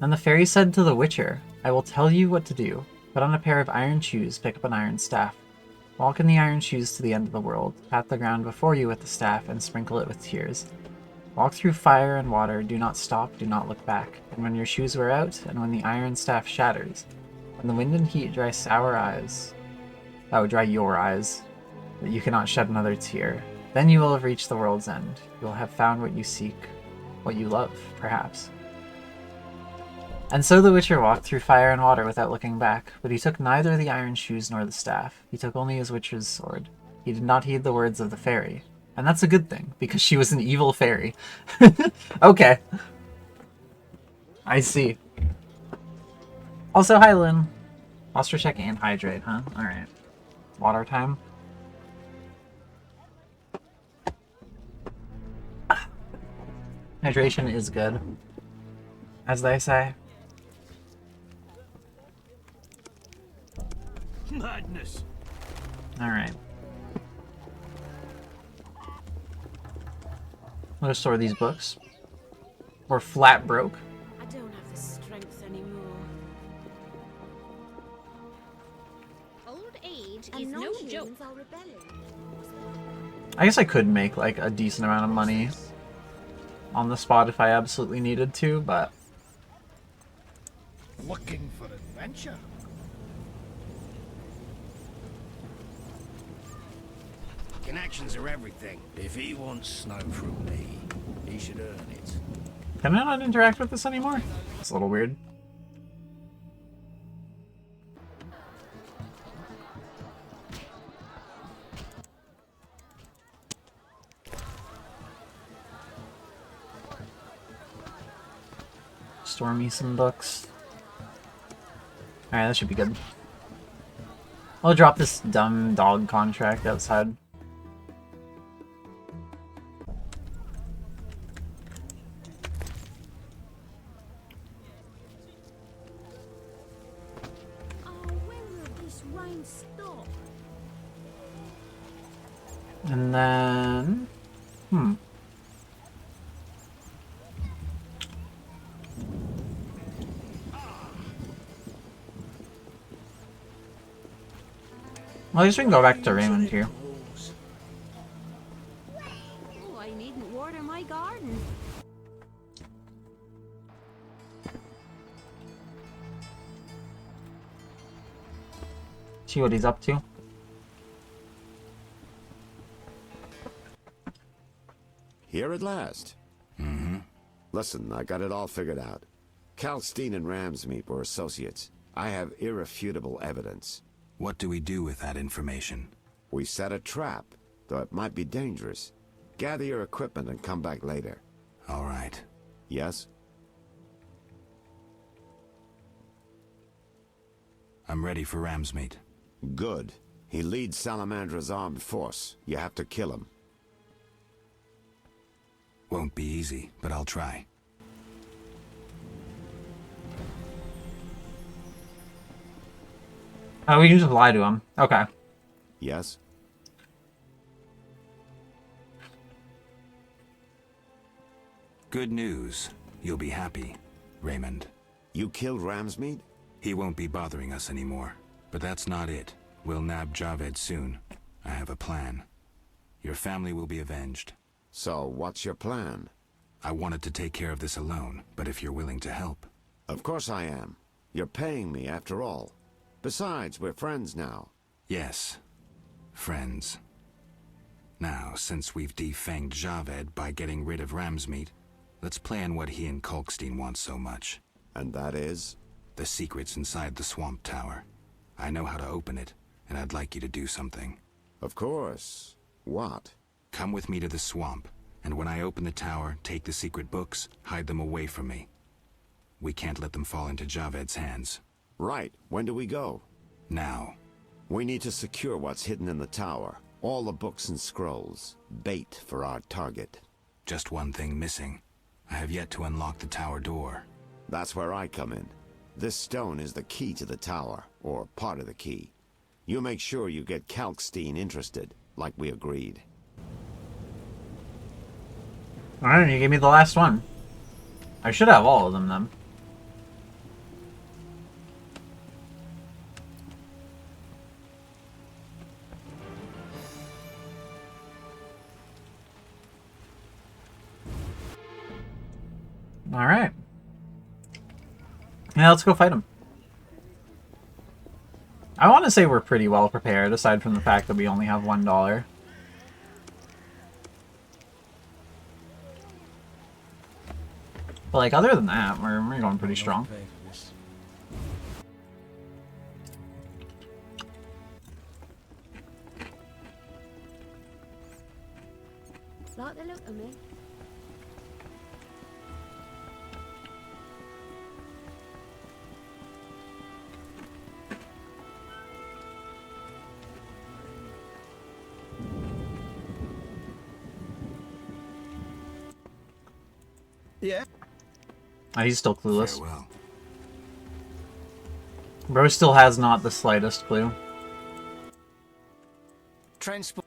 S1: Then the fairy said to the Witcher, I will tell you what to do. Put on a pair of iron shoes, pick up an iron staff. Walk in the iron shoes to the end of the world. Pat the ground before you with the staff and sprinkle it with tears. Walk through fire and water, do not stop, do not look back. And when your shoes wear out, and when the iron staff shatters, when the wind and heat dry your eyes, that you cannot shed another tear, then you will have reached the world's end. You will have found what you seek, what you love, perhaps. And so the Witcher walked through fire and water without looking back, but he took neither the iron shoes nor the staff. He took only his Witcher's sword. He did not heed the words of the fairy. And that's a good thing, because she was an evil fairy. Okay. I see. Also, hi Lynn. Posture check and hydrate, huh? Alright. Water time. Hydration is good, as they say.
S10: Madness.
S1: Alright. I'll just store these books. We're flat broke.
S3: I don't have the strength anymore. Old age is no joke.
S1: I guess I could make like a decent amount of money on the spot if I absolutely needed to, but...
S8: Looking for adventure?
S10: Connections are everything. If he wants snow from me, he should earn it.
S1: Can I not interact with this anymore? It's a little weird. Store me some books. Alright, that should be good. I'll drop this dumb dog contract outside. And then... Well, I guess we can go back to Raymond here.
S3: Oh, I need
S1: See what he's up to.
S11: Here at last.
S6: Mm-hmm.
S11: Listen, I got it all figured out. Kalkstein and Ramsmeet were associates. I have irrefutable evidence.
S6: What do we do with that information?
S11: We set a trap, though it might be dangerous. Gather your equipment and come back later.
S6: All right.
S11: Yes?
S6: I'm ready for Ramsmeet.
S11: Good. He leads Salamandra's armed force. You have to kill him.
S6: Won't be easy, but I'll try.
S1: Oh, we can just lie to him. Okay.
S11: Yes?
S6: Good news. You'll be happy, Raymond.
S11: You killed Ramsmeet?
S6: He won't be bothering us anymore. But that's not it. We'll nab Javed soon. I have a plan. Your family will be avenged.
S11: So, what's your plan?
S6: I wanted to take care of this alone, but if you're willing to help...
S11: Of course I am. You're paying me, after all. Besides, we're friends now.
S6: Yes. Friends. Now, since we've defanged Javed by getting rid of Ramsmeet, let's plan what he and Kalkstein want so much.
S11: And that is?
S6: The secret's inside the Swamp Tower. I know how to open it, and I'd like you to do something.
S11: Of course. What?
S6: Come with me to the swamp, and when I open the tower, take the secret books, hide them away from me. We can't let them fall into Javed's hands.
S11: Right. When do we go?
S6: Now.
S11: We need to secure what's hidden in the tower. All the books and scrolls. Bait for our target.
S6: Just one thing missing. I have yet to unlock the tower door.
S11: That's where I come in. This stone is the key to the tower, or part of the key. You make sure you get Kalkstein interested, like we agreed.
S1: Alright, you gave me the last one. I should have all of them then. Alright. Yeah, let's go fight him. I want to say we're pretty well prepared, aside from the fact that we only have $1. But, like, other than that, we're going pretty strong.
S3: Like the look of me.
S7: Yeah.
S1: Oh, he's still clueless.
S6: Farewell.
S1: Bro still has not the slightest clue.
S7: Transport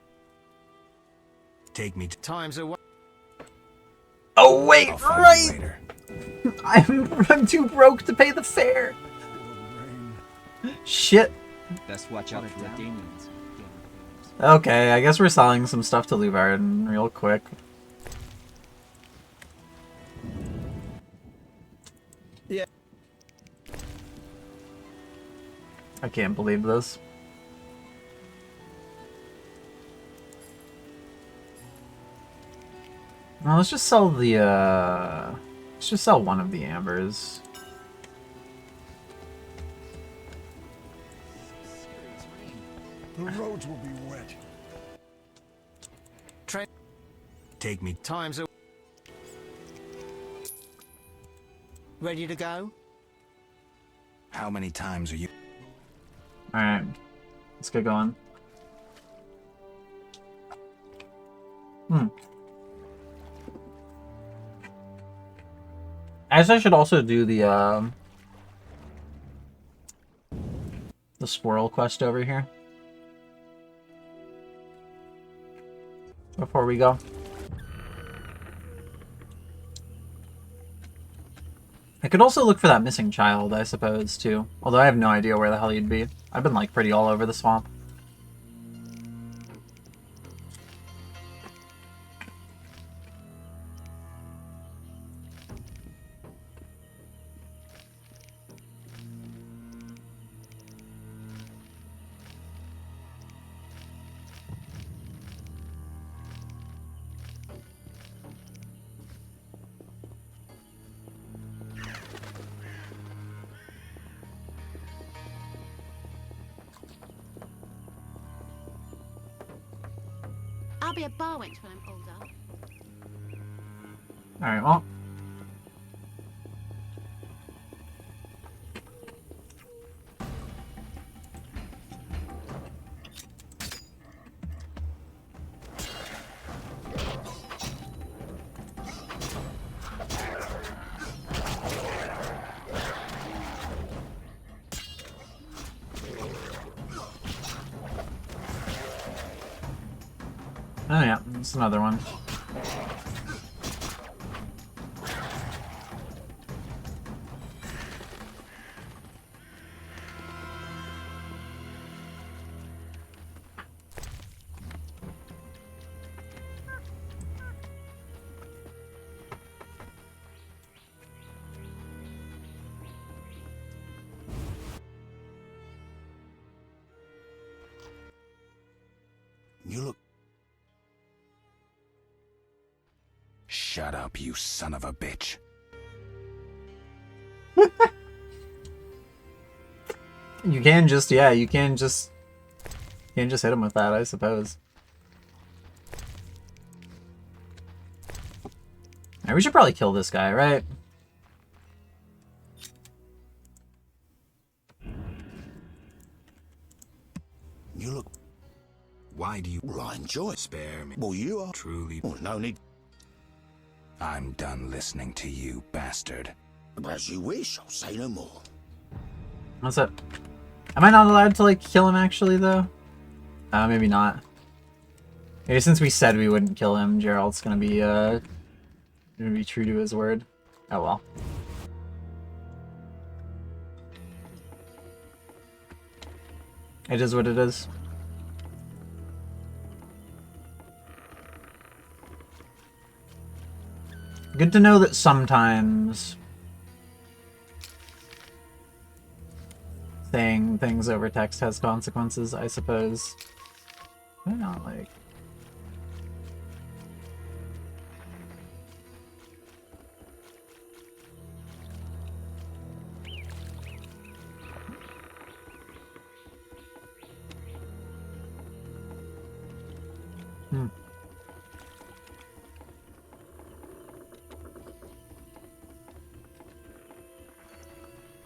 S6: Take me to...
S7: times away.
S1: Oh wait,
S6: I'll find
S1: right!
S6: you later.
S1: I'm too broke to pay the fare. Shit.
S12: Best watch out for the Danians.
S1: Okay, I guess we're selling some stuff to Luvarden real quick.
S7: Yeah.
S1: I can't believe this. No, let's just sell the, let's just sell one of the ambers.
S8: The roads will be wet.
S6: Take me...
S7: Times away. Ready to go?
S6: How many times are you...
S1: Alright, let's get going. I guess I should also do the squirrel quest over here before we go. I could also look for that missing child, I suppose, too. Although I have no idea where the hell he'd be. I've been, like, pretty all over the swamp.
S3: I'll be a bar wench when I'm older.
S1: Alright, well. Oh yeah, it's another one.
S11: You look...
S6: Shut up, you son of a bitch.
S1: You can just, yeah, you can just hit him with that, I suppose. Alright, we should probably kill this guy, right?
S11: You look...
S6: Why do you...
S11: Well, I enjoy it.
S6: Spare me.
S11: Well, you are...
S6: Truly...
S11: Well, no need...
S6: I'm done listening to you, bastard.
S11: As you wish, I'll say no more.
S1: What's up? Am I not allowed to, like, kill him, actually, though? Maybe not. Maybe since we said we wouldn't kill him, Gerald's gonna be true to his word. Oh well. It is what it is. Good to know that sometimes saying things over text has consequences, I suppose. Why not, like...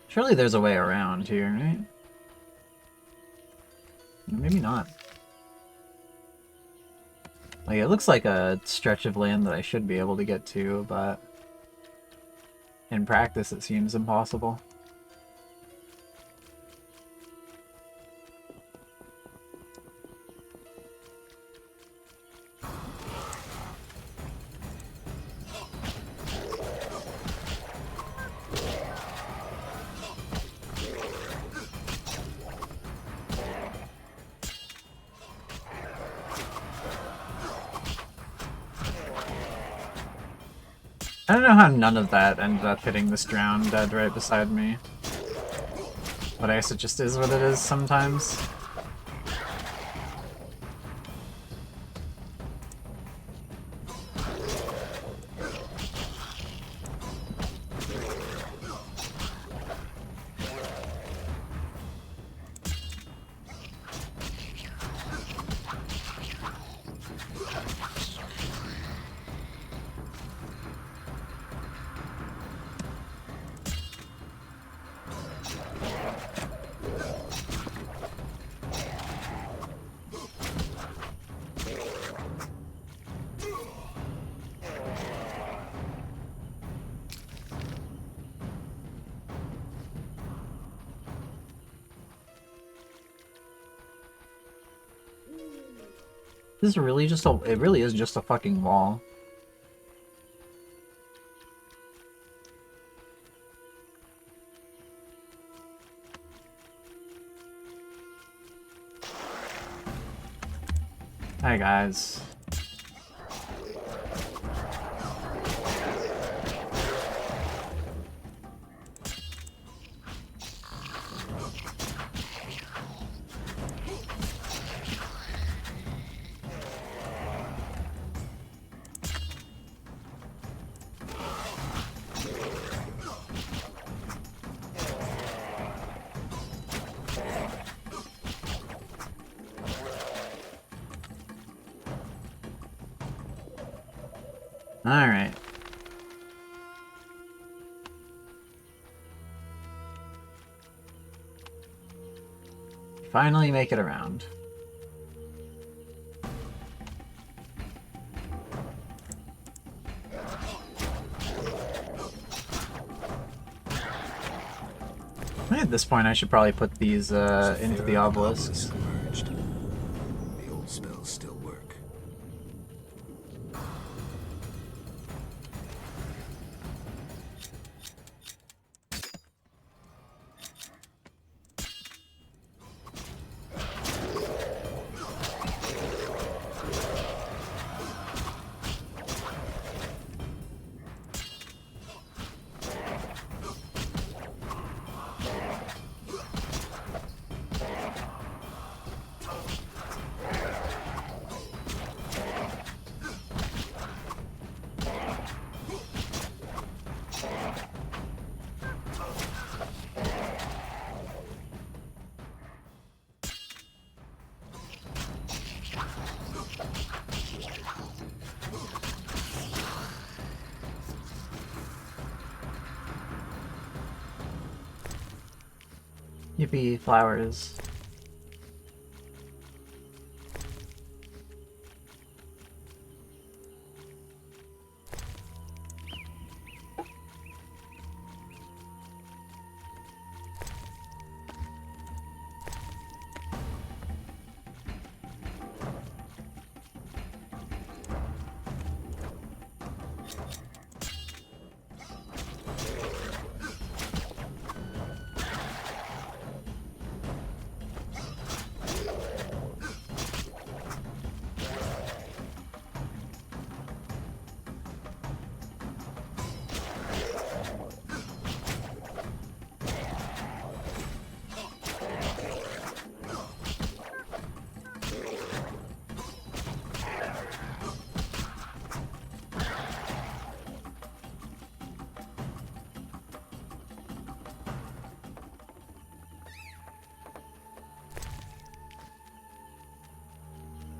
S1: Surely there's a way around here, right? Maybe not. Like, it looks like a stretch of land that I should be able to get to, but in practice it seems impossible. I don't know how none of that ended up hitting this drowned dead right beside me. But I guess it just is what it is sometimes. This is really just a- it really is just a fucking wall. Hi guys. Alright. Finally make it around. At this point, I should probably put these into the obelisks.
S6: The old spells still work.
S1: Yippee, flowers.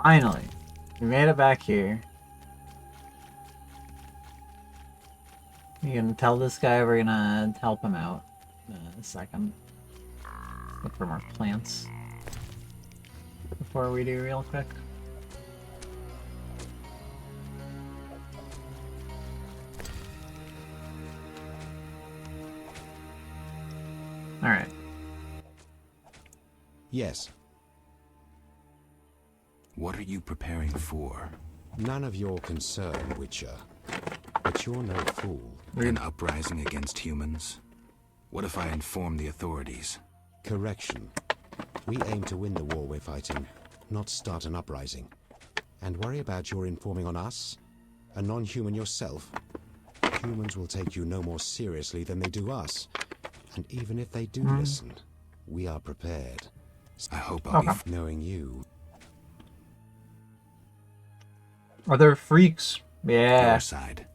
S1: Finally, we made it back here. You gonna tell this guy we're gonna help him out in a second. Look for more plants before we do real quick. Alright.
S5: Yes.
S6: What are you preparing for?
S5: None of your concern, Witcher. But you're no fool.
S6: An uprising against humans? What if I inform the authorities?
S5: Correction. We aim to win the war we're fighting, not start an uprising. And worry about your informing on us? A non-human yourself? Humans will take you no more seriously than they do us. And even if they do listen, we are prepared.
S6: I hope I'll be
S5: knowing you.
S1: Are there freaks? Yeah.
S6: Your side.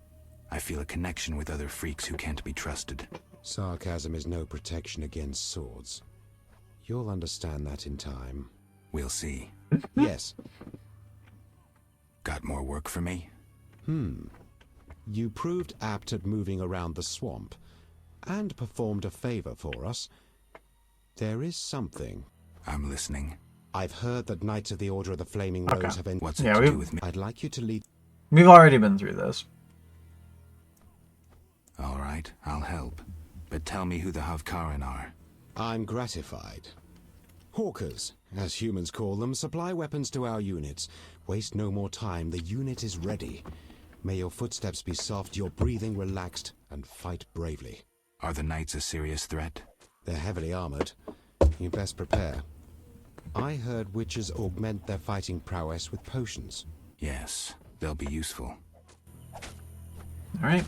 S6: I feel a connection with other freaks who can't be trusted.
S5: Sarcasm is no protection against swords. You'll understand that in time.
S6: We'll see.
S5: Yes.
S6: Got more work for me?
S5: You proved apt at moving around the swamp, and performed a favor for us. There is something.
S6: I'm listening.
S5: I've heard that Knights of the Order of the Flaming Rose have...
S6: What's it to do with me?
S5: I'd like you to lead...
S1: We've already been through this.
S6: All right, I'll help. But tell me who the Havkaran are.
S5: I'm gratified. Hawkers, as humans call them, supply weapons to our units. Waste no more time, the unit is ready. May your footsteps be soft, your breathing relaxed, and fight bravely.
S6: Are the knights a serious threat?
S5: They're heavily armored. You best prepare. I heard witches augment their fighting prowess with potions.
S6: Yes, they'll be useful.
S1: Alright.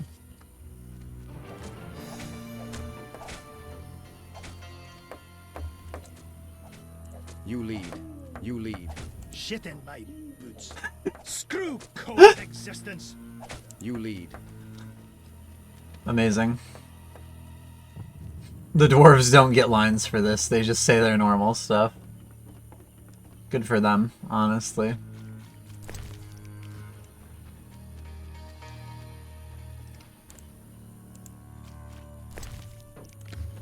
S10: You lead. You lead.
S8: Shit in my boots. Screw cold existence.
S10: You lead.
S1: Amazing. The dwarves don't get lines for this, they just say their normal stuff. Good for them, honestly.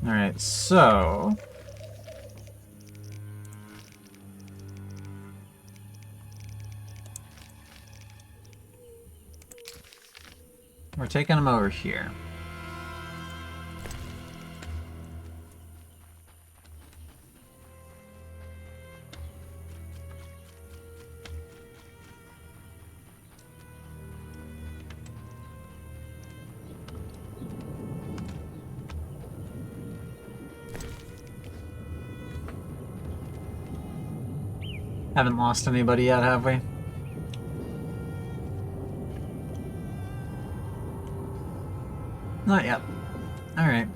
S1: Alright, so... we're taking him over here. Haven't lost anybody yet, have we? Not yet. Alright.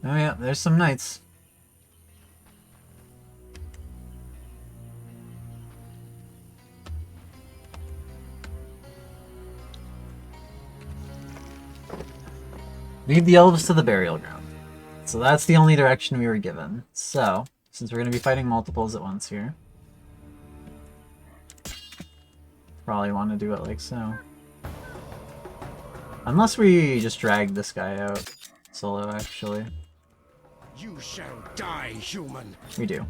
S1: Oh yeah, there's some knights. Lead the elves to the burial ground. So that's the only direction we were given. So, since we're going to be fighting multiples at once here, probably want to do it like so. Unless we just drag this guy out solo, actually.
S10: You shall die, human.
S1: We do.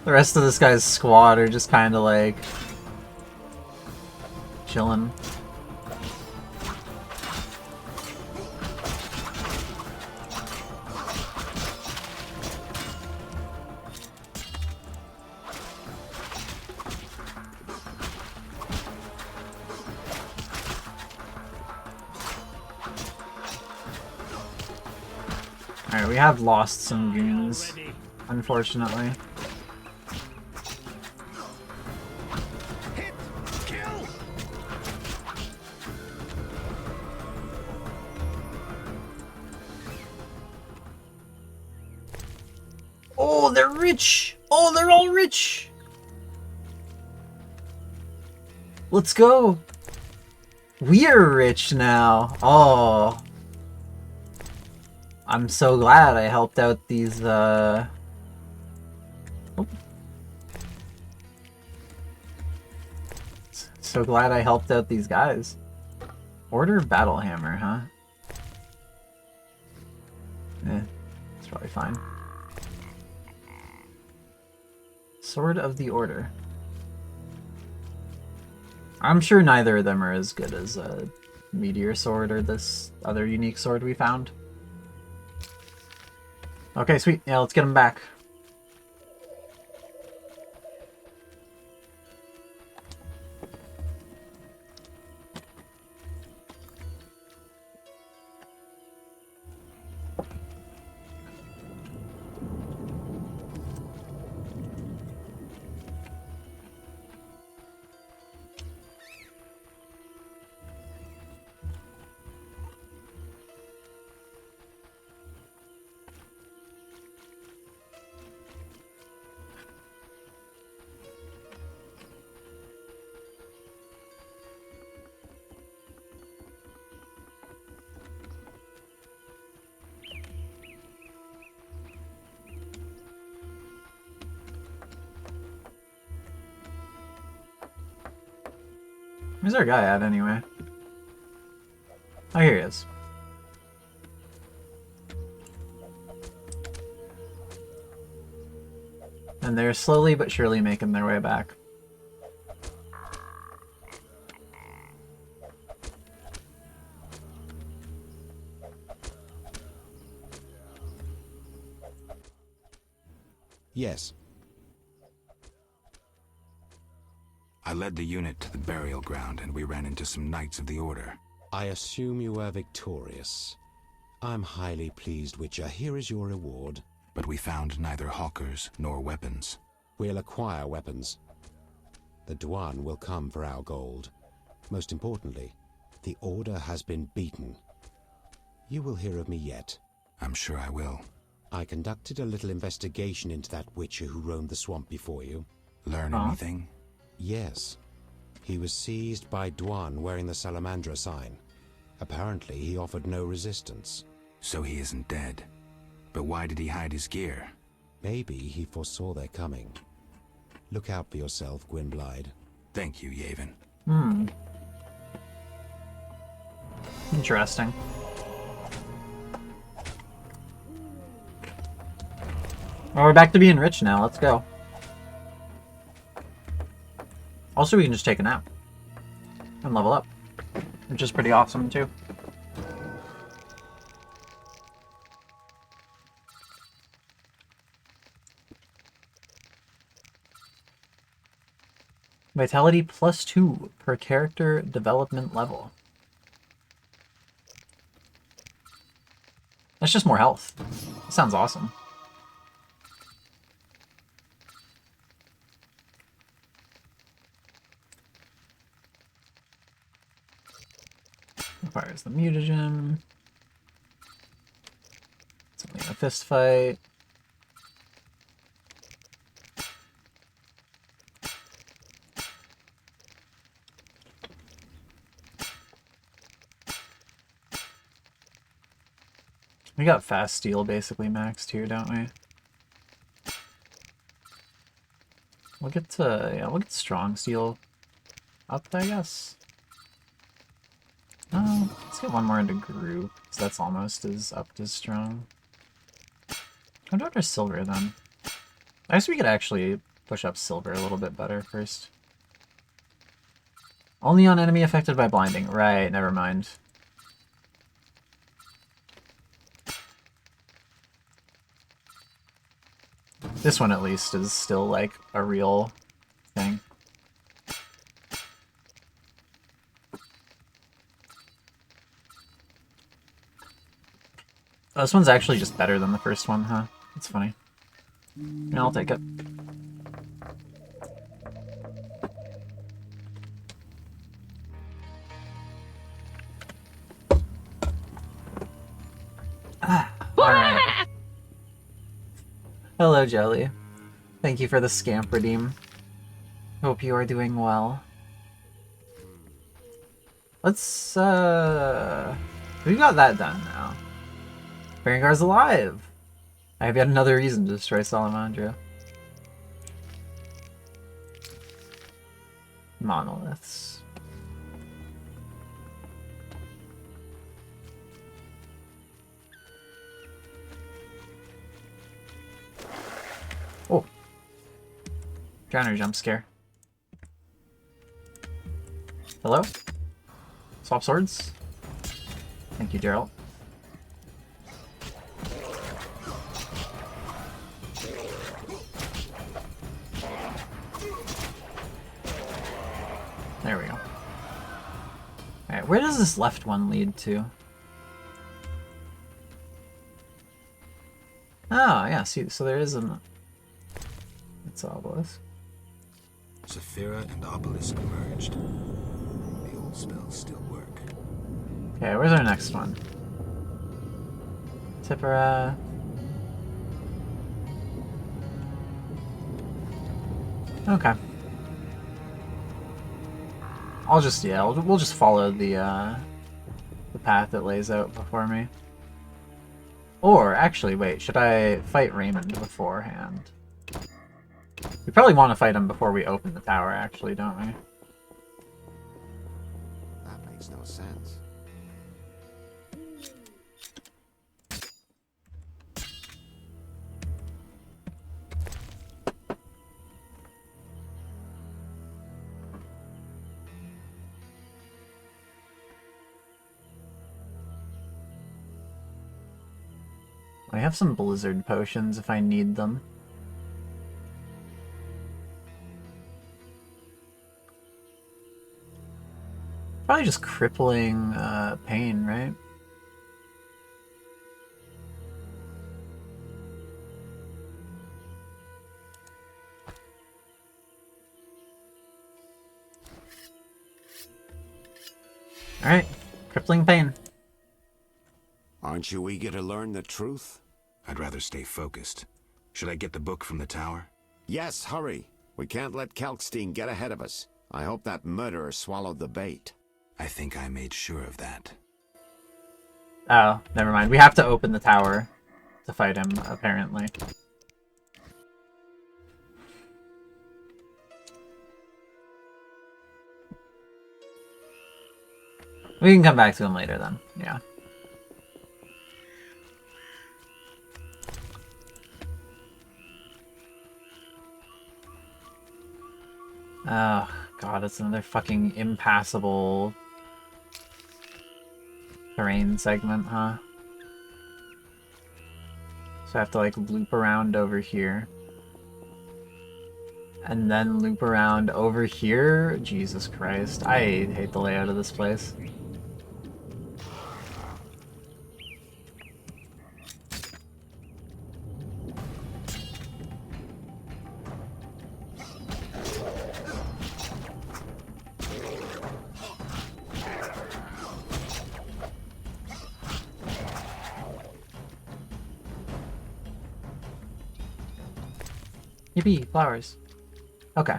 S1: The rest of this guy's squad are just kind of like chilling. Alright, we have lost some goons, unfortunately. Oh, they're rich! Oh, they're all rich! Let's go! We're rich now! Oh. I'm so glad I helped out these, Oh. So glad I helped out these guys. Order Battlehammer, huh? It's probably fine. Sword of the Order. I'm sure neither of them are as good as a Meteor Sword or this other unique sword we found. Okay, sweet. Yeah, let's get them back. Where's our guy at, anyway? Oh, here he is. And they're slowly but surely making their way back.
S5: Yes.
S6: I led the unit to the burial ground and we ran into some Knights of the Order.
S5: I assume you were victorious. I'm highly pleased, Witcher. Here is your reward.
S6: But we found neither hawkers nor weapons.
S5: We'll acquire weapons. The Dwan will come for our gold. Most importantly, the Order has been beaten. You will hear of me yet.
S6: I'm sure I will.
S5: I conducted a little investigation into that Witcher who roamed the swamp before you.
S6: Learn anything?
S5: Yes. He was seized by Dwan wearing the Salamandra sign. Apparently, he offered no resistance.
S6: So he isn't dead? But why did he hide his gear?
S5: Maybe he foresaw their coming. Look out for yourself, Gwynblyde.
S6: Thank you, Yavin.
S1: Hmm. Interesting. Well, we're back to being rich now. Let's go. Also, we can just take a nap and level up, which is pretty awesome too. Vitality +2 per character development level. That's just more health. That sounds awesome. Requires the mutagen. It's only a fist fight. We got fast steel basically maxed here, don't we? We'll get to, yeah, we'll get strong steel up, I guess. Let's get one more into group, because that's almost as up as strong. I'll do it for silver then. I guess we could actually push up silver a little bit better first. Only on enemy affected by blinding. Right, never mind. This one, at least, is still, like, a real thing. Oh, this one's actually just better than the first one, huh? That's funny. Yeah, I'll take it. Alright. Hello, Jelly. Thank you for the scamp redeem. Hope you are doing well. Let's, we got that done now. Varangar's alive! I have yet another reason to destroy Salamandra. Monoliths. Oh. Counter jump scare. Hello? Swap swords? Thank you, Geralt. There we go. Alright, where does this left one lead to? Oh, yeah, see, so there is an... It's obelisk.
S6: Saphira and obelisk merged. The old spells still work.
S1: Okay, where's our next one? Tippera. Okay. I'll just, yeah, we'll just follow the path it lays out before me. Or, actually, wait, should I fight Raymond beforehand? We probably want to fight him before we open the tower, actually, don't we?
S11: That makes no sense.
S1: I have some blizzard potions if I need them. Probably just crippling pain, right? Alright, crippling pain.
S11: Aren't you eager to learn the truth?
S6: I'd rather stay focused. Should I get the book from the tower?
S11: Yes, hurry. We can't let Kalkstein get ahead of us. I hope that murderer swallowed the bait.
S6: I think I made sure of that.
S1: Oh, never mind. We have to open the tower to fight him, apparently. We can come back to him later then, yeah. Oh, God, it's another fucking impassable terrain segment, huh? So I have to, like, loop around over here. And then loop around over here? Jesus Christ. I hate the layout of this place. Yippee, flowers. Okay.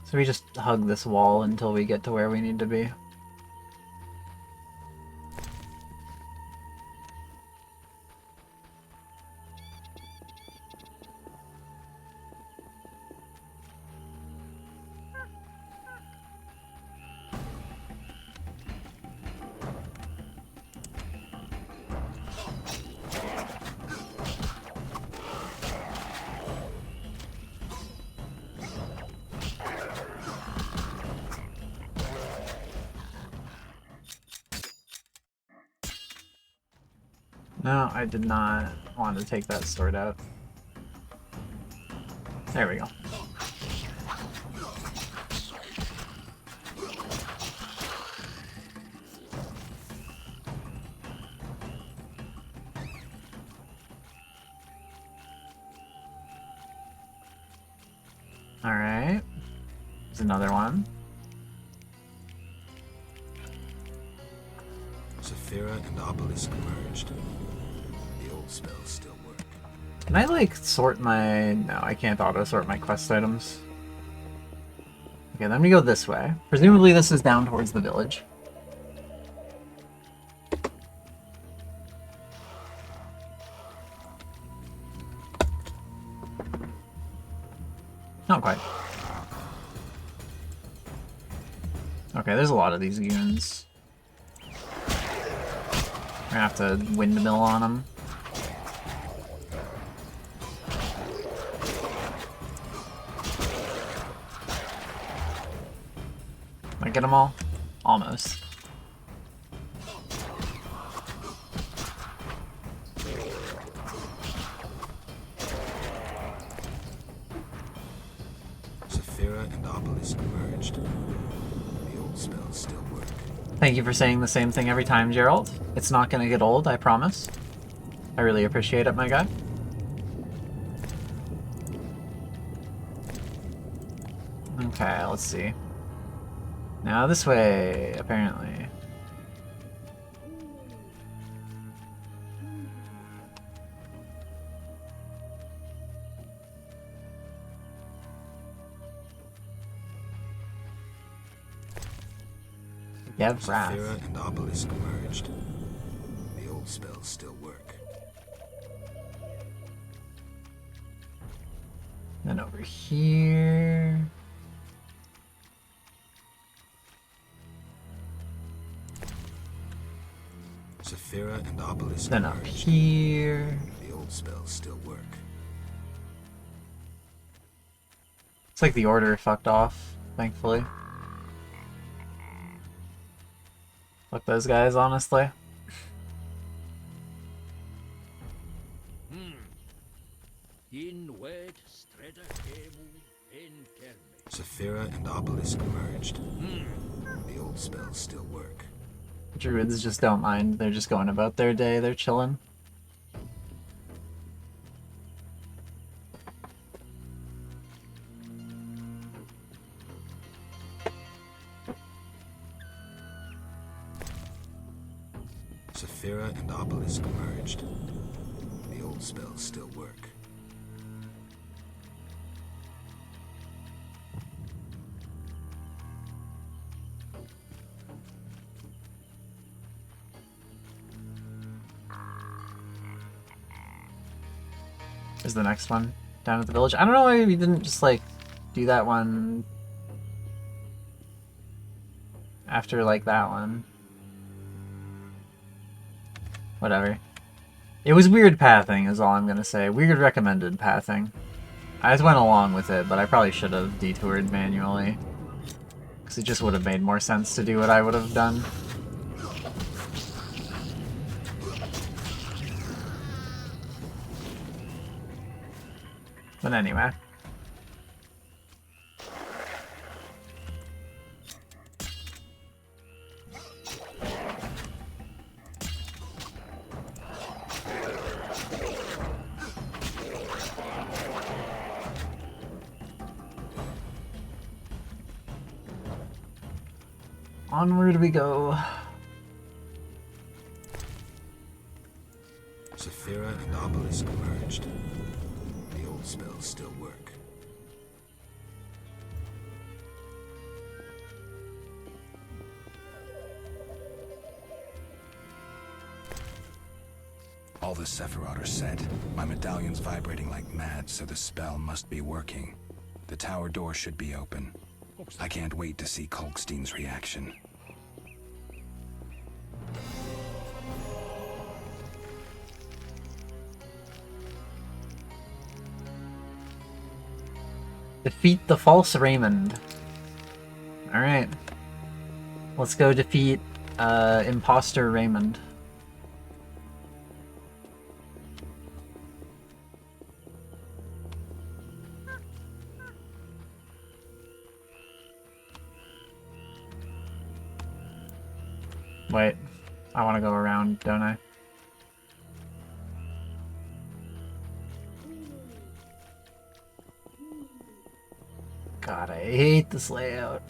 S1: So we just hug this wall until we get to where we need to be. No, I did not want to take that sword out. There we go. Alright. There's another one.
S6: Saphira and Obelisk merged. The old spells still work.
S1: Can I, like, sort my... No, I can't auto-sort my quest items. Okay, then we go this way. Presumably this is down towards the village. Not quite. Okay, there's a lot of these goons. We're gonna have to windmill on them. Did I get them all? Almost.
S6: Saphira and Obelisk merged. The old spells still work.
S1: Thank you for saying the same thing every time, Gerald. It's not gonna get old, I promise. I really appreciate it, my guy. Okay, let's see. Now this way, apparently. Yev Wrath.
S6: Saphira and Obelisk merged. The old spells still work.
S1: Then over here.
S6: Saphira and Obelisk
S1: Then up
S6: merged.
S1: here.
S6: The old spells still work.
S1: It's like the order fucked off, thankfully. Fuck those guys, honestly.
S6: Saphira and Obelisk merged. The old spells still work.
S1: Druids just don't mind. They're just going about their day. They're chilling.
S6: Saphira and Obelisk merged. The old spells still work.
S1: is the next one down at the village. I don't know why we didn't just like do that one after like that one. Whatever. It was weird pathing is all I'm gonna say. Weird recommended pathing. I just went along with it, but I probably should have detoured manually. Because it just would have made more sense to do what I would have done. But anyway. Onward we go.
S6: Saphira and Obelisk merged. The old spells still work. All the Sephiroth are set. My medallion's vibrating like mad, so the spell must be working. The tower door should be open. I can't wait to see Kalkstein's reaction.
S1: Defeat the false Raymond. Alright. Let's go defeat imposter Raymond. Wait, I want to go around, don't I? God, I hate this layout.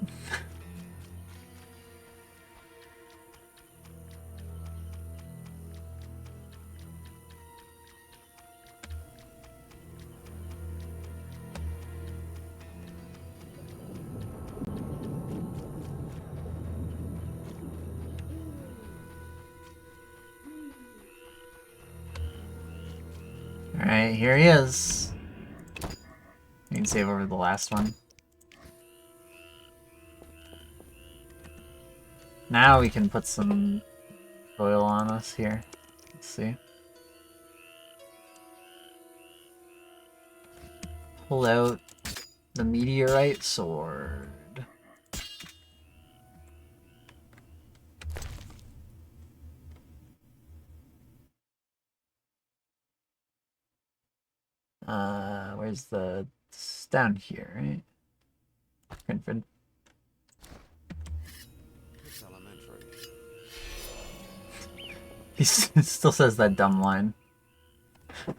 S1: Alright, here he is. You can save over the last one. Now we can put some oil on us here. Let's see. Pull out the meteorite sword. Where's the... It's down here, right? Crinford.
S11: It's elementary.
S1: He still says that dumb line.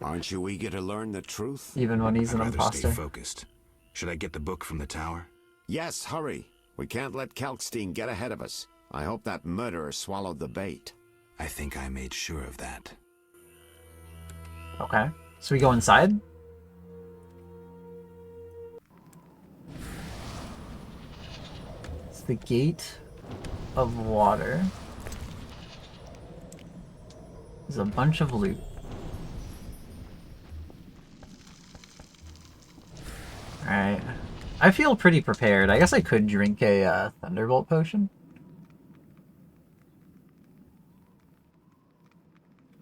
S11: Aren't you eager to learn the truth?
S1: Even when he's an
S6: I'd rather
S1: imposter.
S6: stay focused. Should I get the book from the tower?
S11: Yes, hurry. We can't let Kalkstein get ahead of us. I hope that murderer swallowed the bait.
S6: I think I made sure of that.
S1: Okay. So we go inside? It's the gate of water. There's a bunch of loot. Alright. I feel pretty prepared. I guess I could drink a Thunderbolt potion.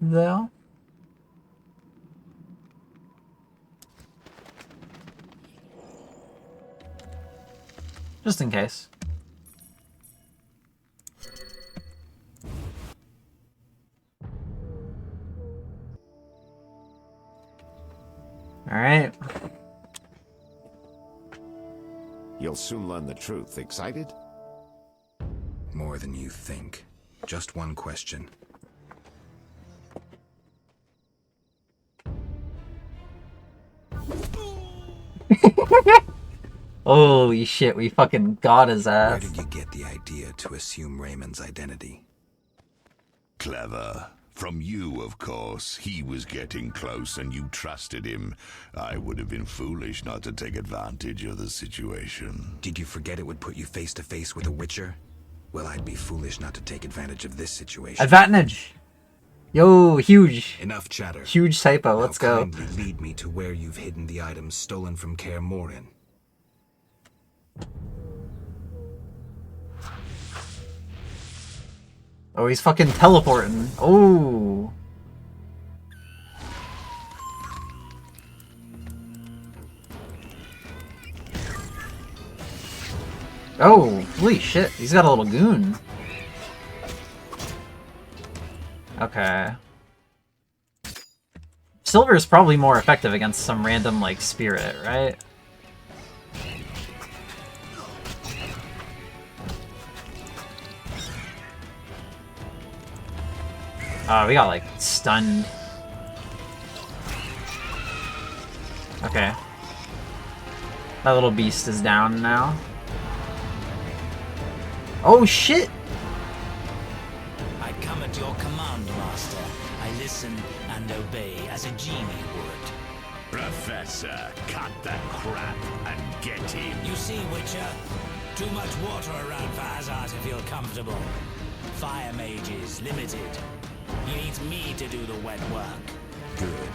S1: Though. Just in case. Alright.
S11: You'll soon learn the truth. Excited?
S6: More than you think. Just one question.
S1: Holy shit, we fucking got his ass.
S6: Where did you get the idea to assume Raymond's identity?
S13: Clever. From you, of course. He was getting close and you trusted him. I would have been foolish not to take advantage of the situation.
S6: Did you forget it would put you face to face with a Witcher? Well, I'd be foolish not to take advantage of this situation.
S1: Advantage! Yo, huge.
S6: Enough chatter.
S1: Huge typo. Let's
S6: Now
S1: go.
S6: kindly lead me to where you've hidden the items stolen from Kaer Morhen.
S1: Oh, he's fucking teleporting. Oh. Oh, holy shit. He's got a little goon. Okay. Silver is probably more effective against some random, like, spirit, right? Oh, we got, like, stunned. Okay. That little beast is down now. Oh, shit!
S14: I come at your command, Master. I listen and obey as a genie would.
S13: Professor, cut the crap and get him.
S14: You see, Witcher? Too much water around for Hazard to feel comfortable. Fire mage is limited. He needs me to do the wet work.
S6: Good.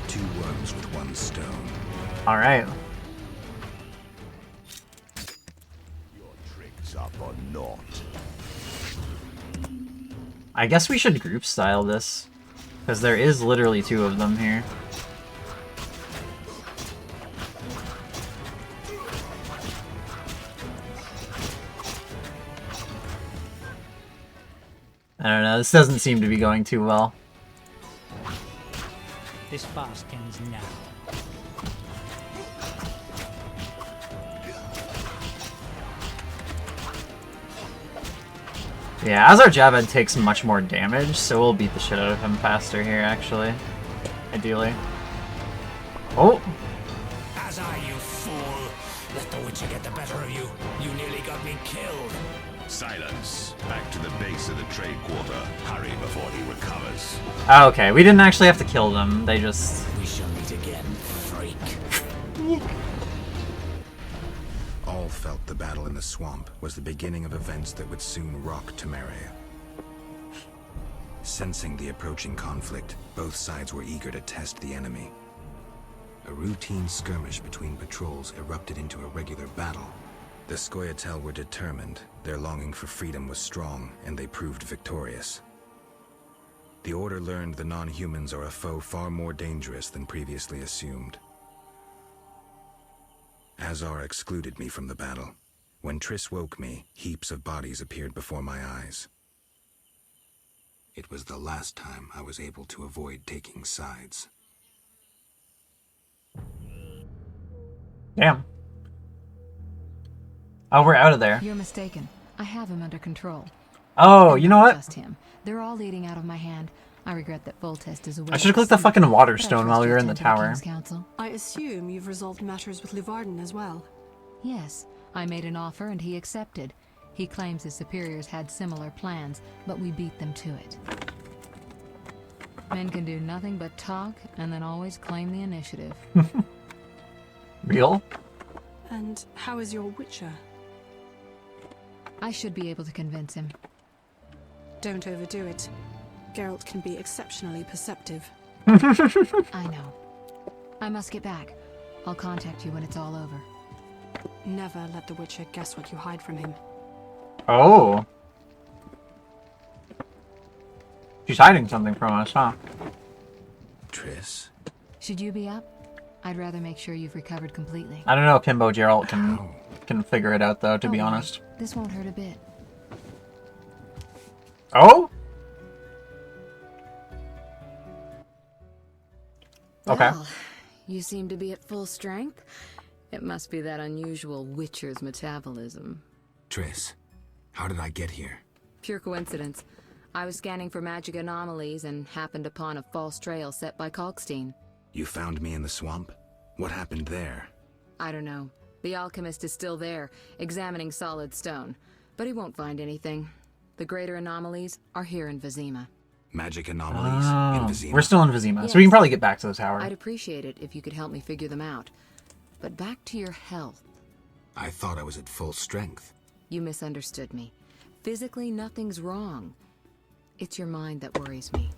S6: 2 worms with 1 stone.
S1: Alright.
S13: Your tricks are for naught.
S1: I guess we should group style this. Because there is literally 2 of them here. I don't know, this doesn't seem to be going too well.
S14: This fast ends now.
S1: Yeah, as our Javad takes much more damage, so we'll beat the shit out of him faster here, actually. Ideally. Oh!
S14: Hazard, you fool! Let the Witcher get the better of you. You nearly got me killed.
S13: Silence. Back to the base of the trade quarter. Hurry before he recovers.
S1: Oh, okay, we didn't actually have to kill them, they just...
S14: We shall meet again, freak.
S6: All felt the battle in the swamp was the beginning of events that would soon rock Temeria. Sensing the approaching conflict, both sides were eager to test the enemy. A routine skirmish between patrols erupted into a regular battle. The Scoia'tael were determined, their longing for freedom was strong, and they proved victorious. The Order learned the non-humans are a foe far more dangerous than previously assumed. Azar excluded me from the battle. When Triss woke me, heaps of bodies appeared before my eyes. It was the last time I was able to avoid taking sides.
S1: Damn. Oh, we're out of there.
S15: You're mistaken. I have him under control.
S1: Oh, you know what?
S15: Just him. They're all leading out of my hand. I regret that Voltest is away.
S1: I should have clicked the fucking water stone while we were in the tower.
S16: I assume you've resolved matters with Luvarden as well.
S15: Yes. I made an offer and he accepted. He claims his superiors had similar plans, but we beat them to it. Men can do nothing but talk and then always claim the initiative.
S1: Real?
S16: And how is your Witcher?
S15: I should be able to convince him.
S16: Don't overdo it. Geralt can be exceptionally perceptive.
S15: I know. I must get back. I'll contact you when it's all over.
S16: Never let the Witcher guess what you hide from him.
S1: Oh. She's hiding something from us, huh?
S6: Triss?
S15: Should you be up? I'd rather make sure you've recovered completely.
S1: I don't know if Himbo Geralt can figure it out, though, to be
S15: Don't worry.
S1: honest.
S15: This won't hurt a bit.
S1: Oh? Okay.
S15: Well, you seem to be at full strength. It must be that unusual Witcher's metabolism.
S6: Triss, how did I get here?
S15: Pure coincidence. I was scanning for magic anomalies and happened upon a false trail set by Kalkstein.
S6: You found me in the swamp? What happened there?
S15: I don't know. The alchemist is still there, examining solid stone. But he won't find anything. The greater anomalies are here in Vizima.
S6: Magic anomalies in Vizima?
S1: We're still in Vizima,
S15: Yes.
S1: so we can probably get back to the tower.
S15: I'd appreciate it if you could help me figure them out. But back to your health.
S6: I thought I was at full strength.
S15: You misunderstood me. Physically, nothing's wrong. It's your mind that worries me.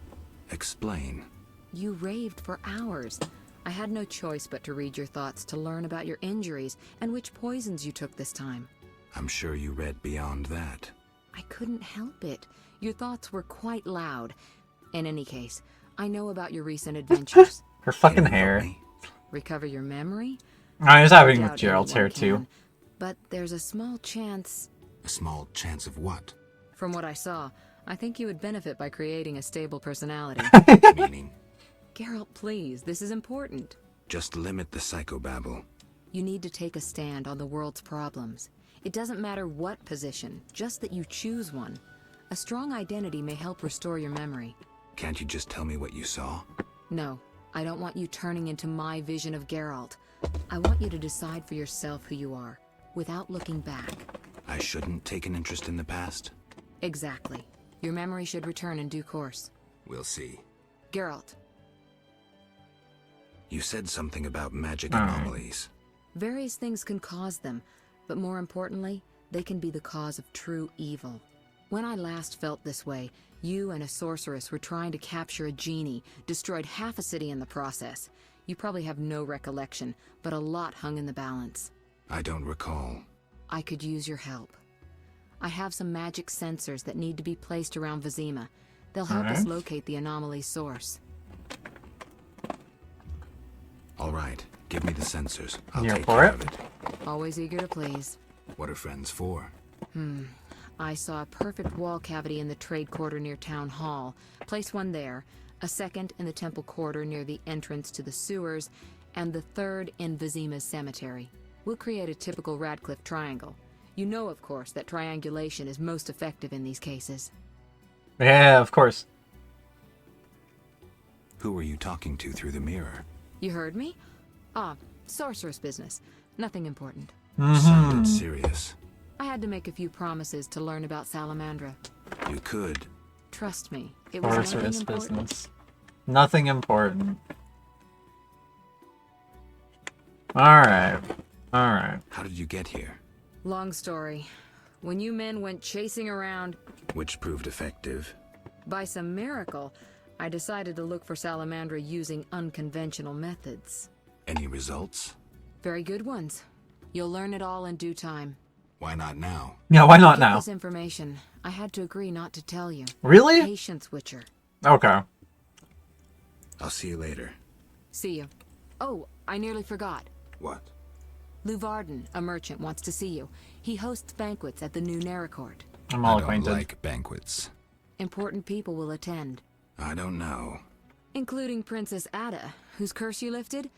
S6: Explain.
S15: You raved for hours. I had no choice but to read your thoughts to learn about your injuries and which poisons you took this time.
S6: I'm sure you read beyond that.
S15: I couldn't help it. Your thoughts were quite loud. In any case, I know about your recent adventures.
S1: Her fucking hair.
S15: Recover your memory?
S1: I was having with
S15: Doubt
S1: Gerald's hair
S15: anyone
S1: too.
S15: can, but there's a small chance.
S6: A small chance of what?
S15: From what I saw, I think you would benefit by creating a stable personality.
S6: Meaning?
S15: Geralt, please, this is important.
S6: Just limit the psychobabble.
S15: You need to take a stand on the world's problems. It doesn't matter what position, just that you choose one. A strong identity may help restore your memory.
S6: Can't you just tell me what you saw?
S15: No, I don't want you turning into my vision of Geralt. I want you to decide for yourself who you are, without looking back.
S6: I shouldn't take an interest in the past?
S15: Exactly. Your memory should return in due course.
S6: We'll see.
S15: Geralt.
S6: You said something about magic anomalies.
S15: Various things can cause them, but more importantly, they can be the cause of true evil. When I last felt this way, you and a sorceress were trying to capture a genie, destroyed half a city in the process. You probably have no recollection, but a lot hung in the balance.
S6: I don't recall.
S15: I could use your help. I have some magic sensors that need to be placed around Vizima. They'll help us locate the anomaly's source.
S6: All right, give me the sensors. I'll
S1: You're
S6: take
S1: for
S6: care
S1: it?
S6: of it.
S15: Always eager to please.
S6: What are friends for?
S15: I saw a perfect wall cavity in the trade quarter near Town Hall. Place one there, a second in the temple quarter near the entrance to the sewers, and the third in Vizima's cemetery. We'll create a typical Radcliffe triangle. You know, of course, that triangulation is most effective in these cases.
S1: Yeah, of course.
S6: Who were you talking to through the mirror?
S15: You heard me? Ah, sorceress business. Nothing important.
S6: Sounded serious.
S15: I had to make a few promises to learn about Salamandra.
S6: You could.
S15: Trust me, it was nothing
S1: Sorceress
S15: important.
S1: business. Nothing important. Alright. Alright.
S6: How did you get here?
S15: Long story. When you men went chasing around,
S6: Which proved effective.
S15: by some miracle, I decided to look for Salamandra using unconventional methods.
S6: Any results?
S15: Very good ones. You'll learn it all in due time.
S6: Why not now?
S1: Yeah, why not
S15: Get
S1: now?
S15: this information. I had to agree not to tell you.
S1: Really?
S15: Patience, Witcher.
S1: Okay.
S6: I'll see you later.
S15: See you. Oh, I nearly forgot.
S6: What?
S15: Lou Varden, a merchant, wants to see you. He hosts banquets at the new Neracourt.
S1: I'm all
S6: I don't
S1: acquainted.
S6: like banquets.
S15: Important people will attend,
S6: I don't know.
S15: including Princess Ada, whose curse you lifted.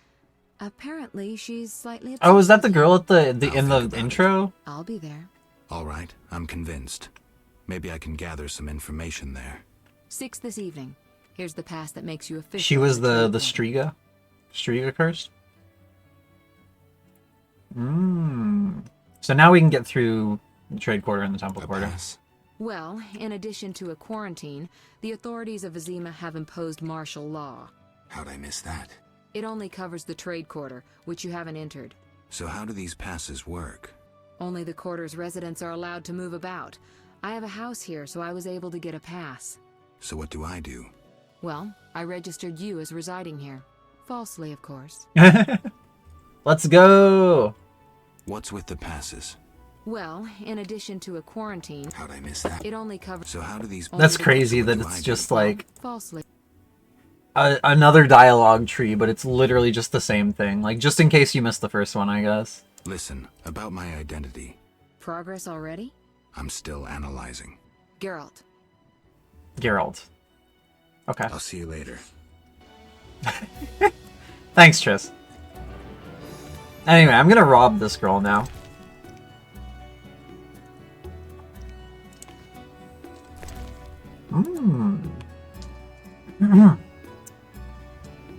S15: Apparently, she's slightly
S1: Oh, is that the
S15: with
S1: girl
S15: you.
S1: at the
S6: I'll
S1: in
S6: think
S1: the
S6: about
S1: intro?
S15: I'll be there.
S6: All right, I'm convinced. Maybe I can gather some information there.
S15: 6 this evening. Here's the pass that makes you official.
S1: She was
S15: in
S1: the
S15: trade quarter.
S1: Striga curse. So now we can get through the trade quarter and the temple
S6: A
S1: quarter.
S6: pass?
S15: Well, in addition to a quarantine, the authorities of Vizima have imposed martial law.
S6: How'd I miss that?
S15: It only covers the trade quarter, which you haven't entered.
S6: So how do these passes work?
S15: Only the quarter's residents are allowed to move about. I have a house here, so I was able to get a pass.
S6: So what do I do?
S15: Well, I registered you as residing here. Falsely, of course.
S1: Let's go.
S6: What's with the passes?
S15: Well, in addition to a quarantine,
S6: How'd I miss that?
S15: it only covers...
S6: So how do these...
S1: That's
S15: Only
S1: crazy
S6: What
S1: that
S6: do
S1: it's
S6: I
S1: just
S6: do?
S1: like
S15: Falsely.
S1: another dialogue tree, but it's literally just the same thing. Like, just in case you missed the first one, I guess.
S6: Listen, about my identity.
S15: Progress already?
S6: I'm still analyzing.
S15: Geralt.
S1: Geralt. Okay.
S6: I'll see you later.
S1: Thanks, Tris. Anyway, I'm gonna rob this girl now.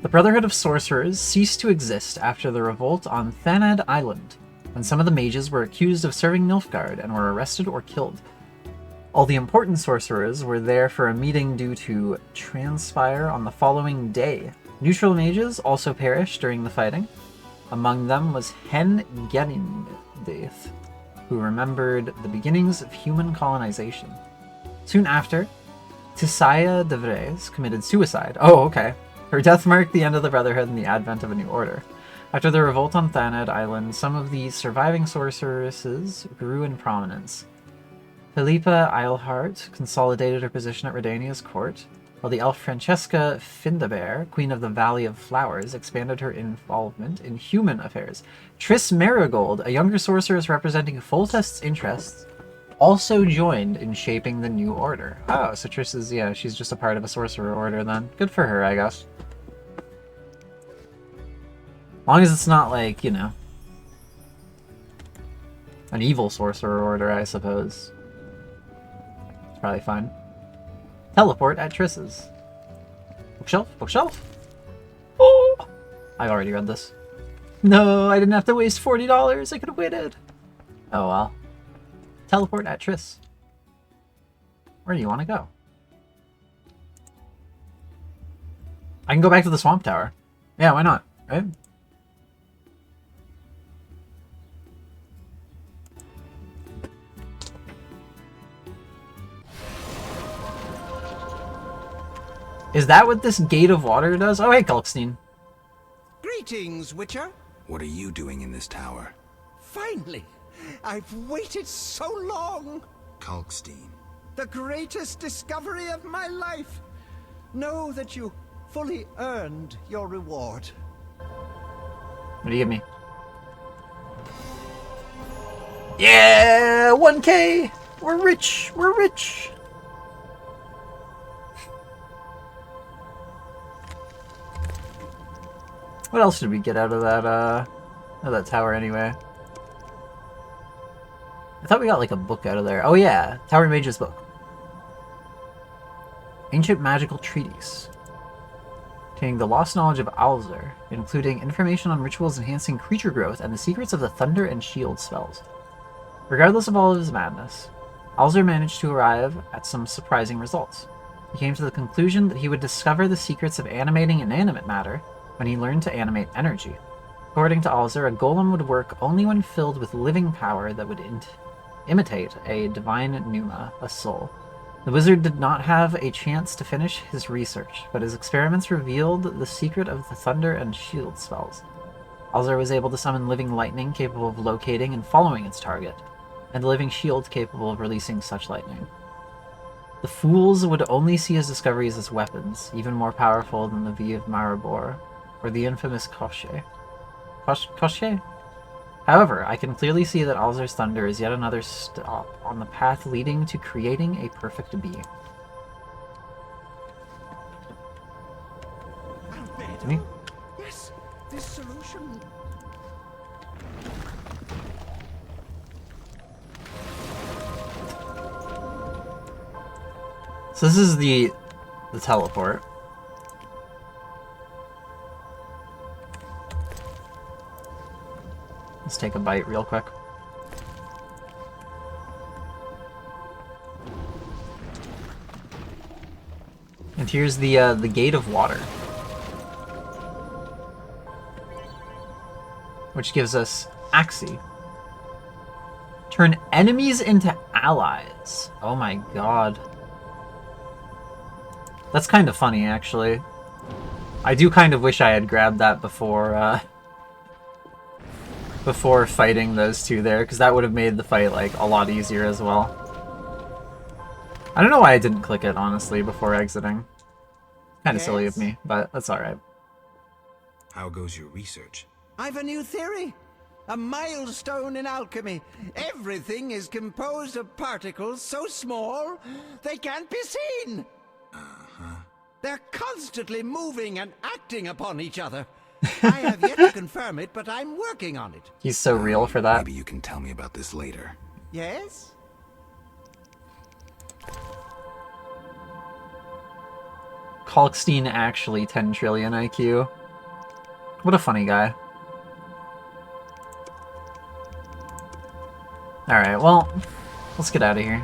S1: The Brotherhood of Sorcerers ceased to exist after the revolt on Thanad Island, when some of the mages were accused of serving Nilfgaard and were arrested or killed. All the important sorcerers were there for a meeting due to transpire on the following day. Neutral mages also perished during the fighting. Among them was Hen Genindith, who remembered the beginnings of human colonization. Soon after, Tisaya de Vries committed suicide. Oh, okay. Her death marked the end of the Brotherhood and the advent of a new order. After the revolt on Thanad Island, some of the surviving sorceresses grew in prominence. Philippa Eilhart consolidated her position at Redania's court, while the elf Francesca Findabair, Queen of the Valley of Flowers, expanded her involvement in human affairs. Triss Marigold, a younger sorceress representing Foltest's interests, also joined in shaping the new order. Oh, so Triss is, yeah, she's just a part of a sorcerer order then. Good for her, I guess. As long as it's not like, you know, an evil sorcerer order, I suppose. It's probably fine. Teleport at Triss's. Bookshelf? Bookshelf? Oh! I already read this. No, I didn't have to waste $40. I could have waited. Oh well. Teleport at Triss. Where do you want to go? I can go back to the Swamp Tower. Yeah, why not? Right? Is that what this gate of water does? Oh, hey, Kalkstein.
S7: Greetings, Witcher.
S6: What are you doing in this tower?
S7: Finally! I've waited so long!
S6: Kalkstein.
S7: The greatest discovery of my life! Know that you fully earned your reward.
S1: What do you give me? Yeah! 1K! We're rich! We're rich! What else did we get out of that tower anyway? I thought we got like a book out of there. Oh yeah, Tower Mage's book. Ancient Magical Treatise. Containing the lost knowledge of Alzur, including information on rituals enhancing creature growth and the secrets of the Thunder and Shield spells. Regardless of all of his madness, Alzur managed to arrive at some surprising results. He came to the conclusion that he would discover the secrets of animating inanimate matter when he learned to animate energy. According to Alzur, a golem would work only when filled with living power that would imitate a divine pneuma, a soul. The wizard did not have a chance to finish his research, but his experiments revealed the secret of the Thunder and Shield spells. Alzur was able to summon living lightning capable of locating and following its target, and a living shield capable of releasing such lightning. The fools would only see his discoveries as weapons, even more powerful than the V of Maribor, or the infamous Koshé. Koshé? However, I can clearly see that Alzur's Thunder is yet another stop on the path leading to creating a perfect being. Me?
S7: Yes, this solution.
S1: So this is the teleport. Let's take a bite real quick. And here's the Gate of Water, which gives us Axii. Turn enemies into allies. Oh my god. That's kind of funny, actually. I do kind of wish I had grabbed that before fighting those two there, because that would have made the fight like a lot easier as well. I don't know why I didn't click it, honestly, before exiting. Kind of silly of me, but that's alright.
S6: How goes your research?
S7: I've a new theory. A milestone in alchemy. Everything is composed of particles so small they can't be seen. They're constantly moving and acting upon each other. I have yet to confirm it, but I'm working on it.
S1: He's so real for that.
S6: Maybe you can tell me about this later.
S7: Yes?
S1: Kalkstein actually 10 trillion IQ. What a funny guy. Alright, well, let's get out of here.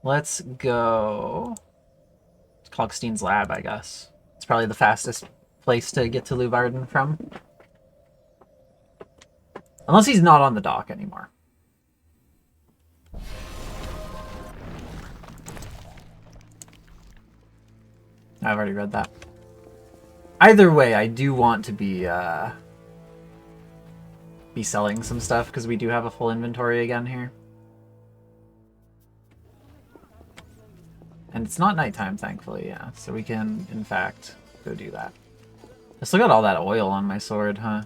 S1: Let's go to Kalkstein's lab, I guess. It's probably the fastest place to get to Luvarden from. Unless he's not on the dock anymore. I've already read that. Either way, I do want to be selling some stuff because we do have a full inventory again here. And it's not nighttime, thankfully, yeah. So we can, in fact, go do that. I still got all that oil on my sword, huh?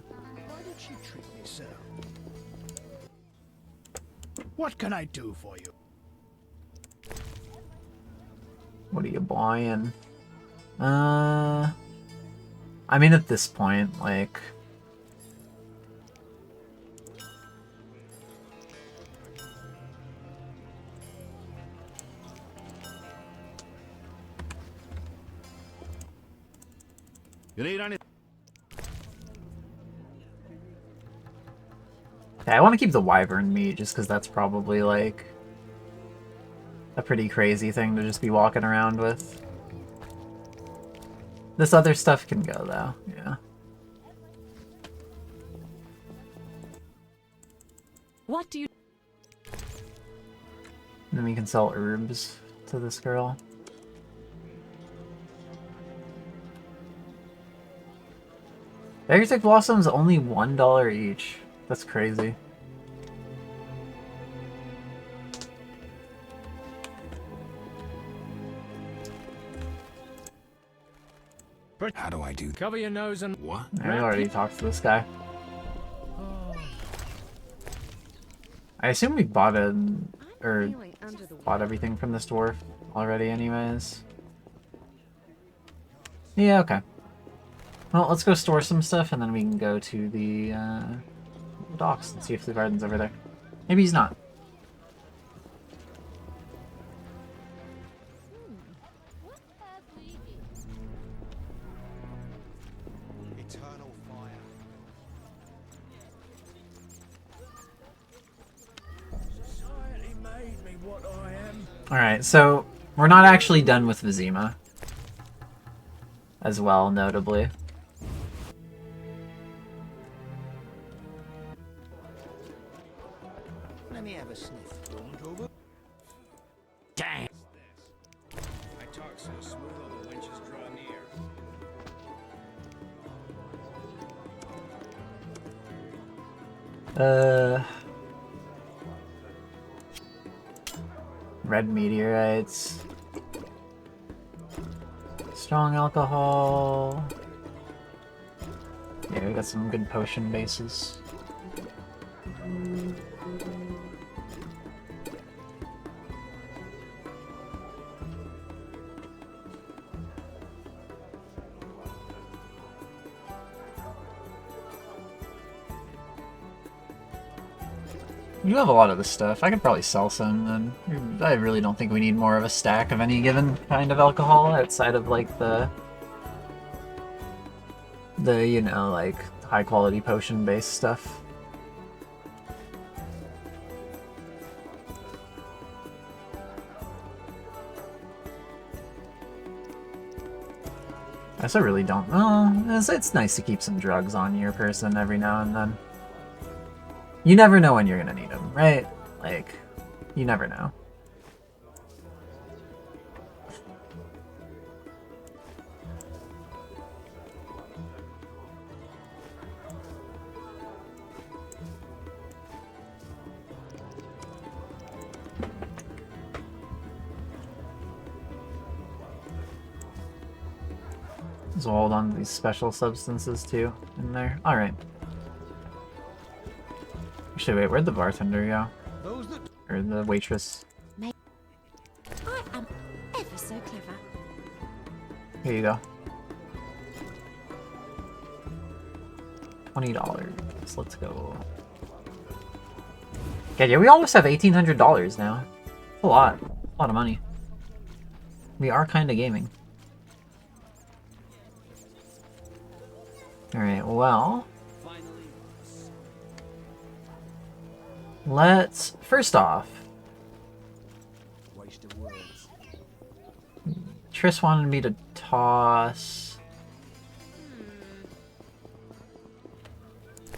S8: Why did she treat me so? What can I do for you?
S1: What are you buying? I mean, at this point, like...
S2: You need any?
S1: Yeah, I want to keep the wyvern meat just because that's probably like a pretty crazy thing to just be walking around with. This other stuff can go though, yeah.
S15: What do you...
S1: And then we can sell herbs to this girl. Agritech Blossoms only $1 each. That's crazy.
S6: How do I do that?
S10: Cover your nose and...
S6: What?
S1: I already talked to this guy. I assume we bought it, or bought everything from this dwarf already anyways. Yeah, okay. Well, let's go store some stuff and then we can go to the docks and see if the garden's over there. Maybe he's not. Alright, so we're not actually done with Vizima. As well, notably.
S10: Let me have a sniff. Dang! I talk so smooth all the wenches draw near.
S1: Red meteorites. Strong alcohol. Yeah, we got some good potion bases. You have a lot of this stuff. I could probably sell some, then. I really don't think we need more of a stack of any given kind of alcohol outside of, like, the you know, like, high-quality potion-based stuff. I guess I really don't know. It's nice to keep some drugs on your person every now and then. You never know when you're gonna need them, right? Like, you never know. So hold on to these special substances too in there. Alright. Actually, wait, where'd the bartender go? Or the waitress?
S4: I am ever so clever.
S1: Here you go. $20. Let's go. Yeah, we almost have $1,800 now. That's a lot. A lot of money. We are kind of gaming. Alright, well... Let's... First off... Triss wanted me to toss...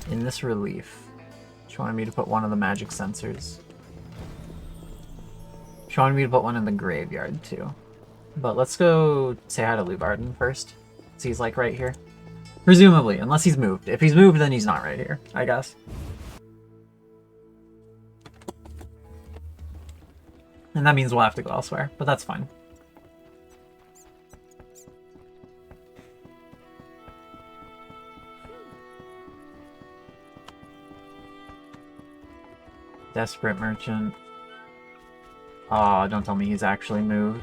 S1: in this relief. She wanted me to put one of the magic sensors. She wanted me to put one in the graveyard, too. But let's go say hi to Lubarden first. See, he's like right here. Presumably, unless he's moved. If he's moved, then he's not right here, I guess. And that means we'll have to go elsewhere, but that's fine. Desperate merchant. Aw, don't tell me he's actually moved.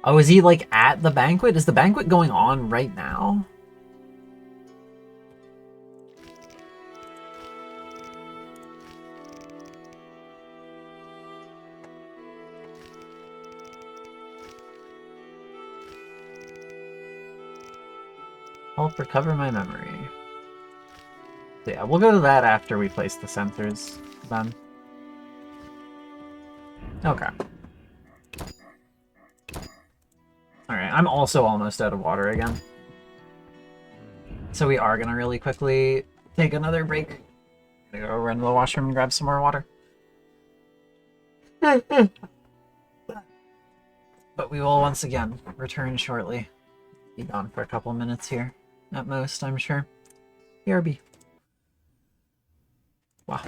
S1: Oh, is he, like, at the banquet? Is the banquet going on right now? Help recover my memory. So yeah, we'll go to that after we place the sensors, then. Okay. Alright, I'm also almost out of water again. So we are gonna really quickly take another break. Gonna go run to the washroom and grab some more water. But we will once again return shortly. Be gone for a couple minutes here, at most, I'm sure. BRB. Wow.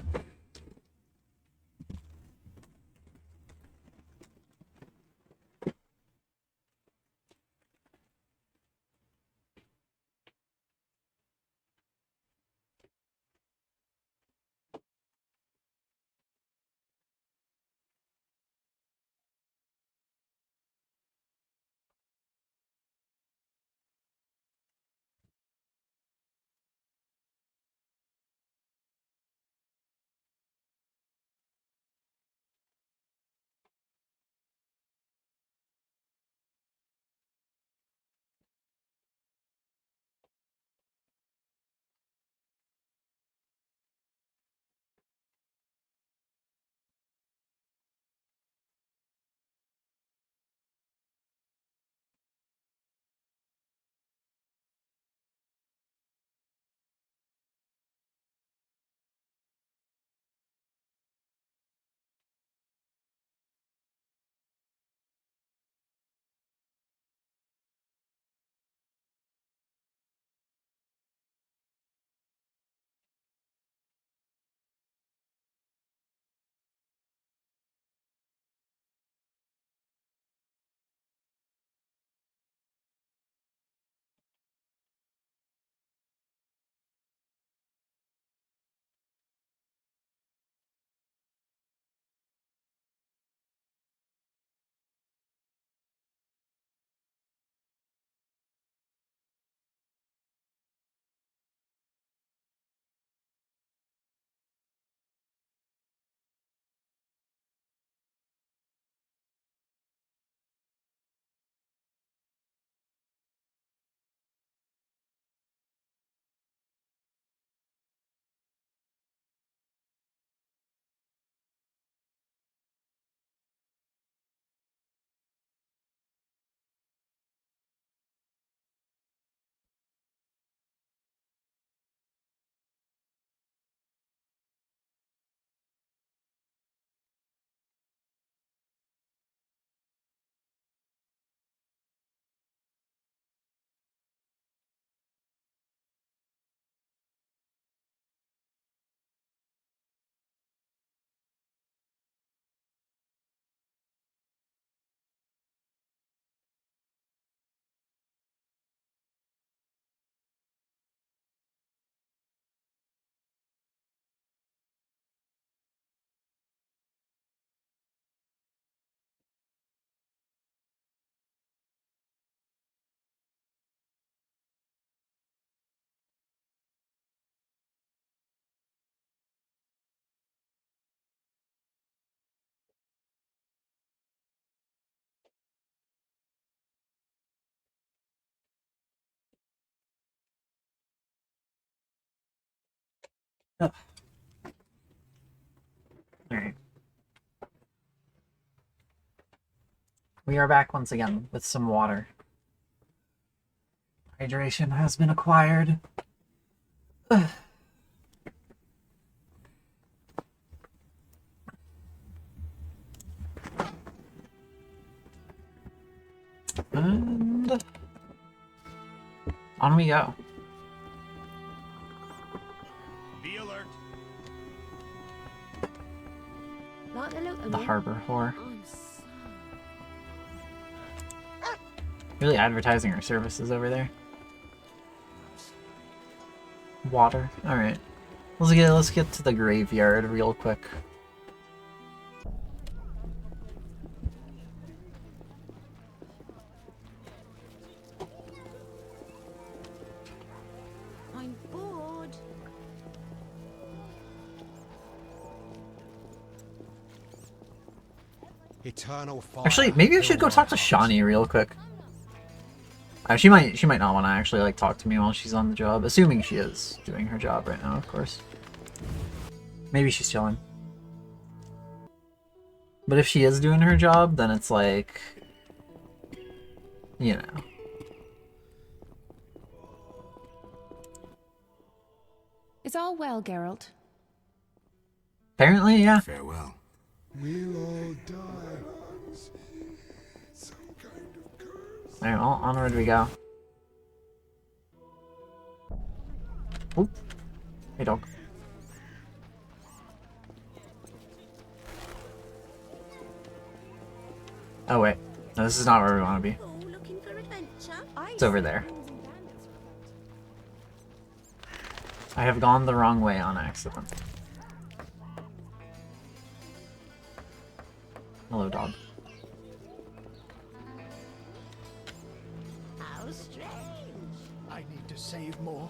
S1: Oh. Alright. We are back once again with some water. Hydration has been acquired. And on we go.
S8: Be alert.
S4: Like the look of
S1: The
S4: you.
S1: harbor whore.
S4: I'm so...
S1: Really advertising her services over there. Water. All right. Let's get to the graveyard real quick.
S4: I'm bored.
S5: Eternal fire.
S1: Actually, maybe I should go talk to Shawnee real quick. She might not want to actually like talk to me while she's on the job, assuming she is doing her job right now, of course. Maybe she's chilling. But if she is doing her job, then it's like, you know.
S16: Is all well, Geralt?
S1: Apparently, yeah.
S6: Farewell.
S5: We'll all die. Some kind of curse.
S1: Alright, well, onward we go. Oop. Hey, dog. Oh, wait. No, this is not where we want to be.
S4: Oh, looking for adventure?
S1: It's over there. I have gone the wrong way on accident. Hello, dog.
S3: How strange.
S8: I need to save more.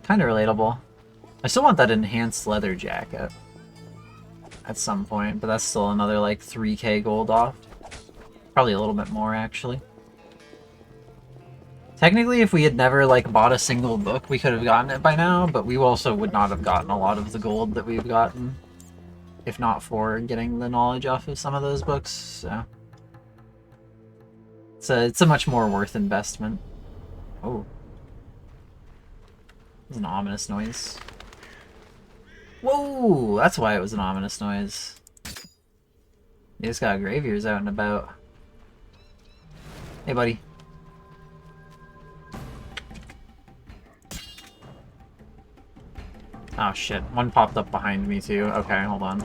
S1: Kind of relatable. I still want that enhanced leather jacket at some point, but that's still another like 3k gold off. Probably a little bit more, actually. Technically, if we had never like bought a single book, we could have gotten it by now, but we also would not have gotten a lot of the gold that we've gotten if not for getting the knowledge off of some of those books, so it's a much more worth investment. Oh. It's an ominous noise. Whoa! That's why it was an ominous noise. You just got graveyears out and about. Hey, buddy. Oh shit, one popped up behind me too. Okay, hold on.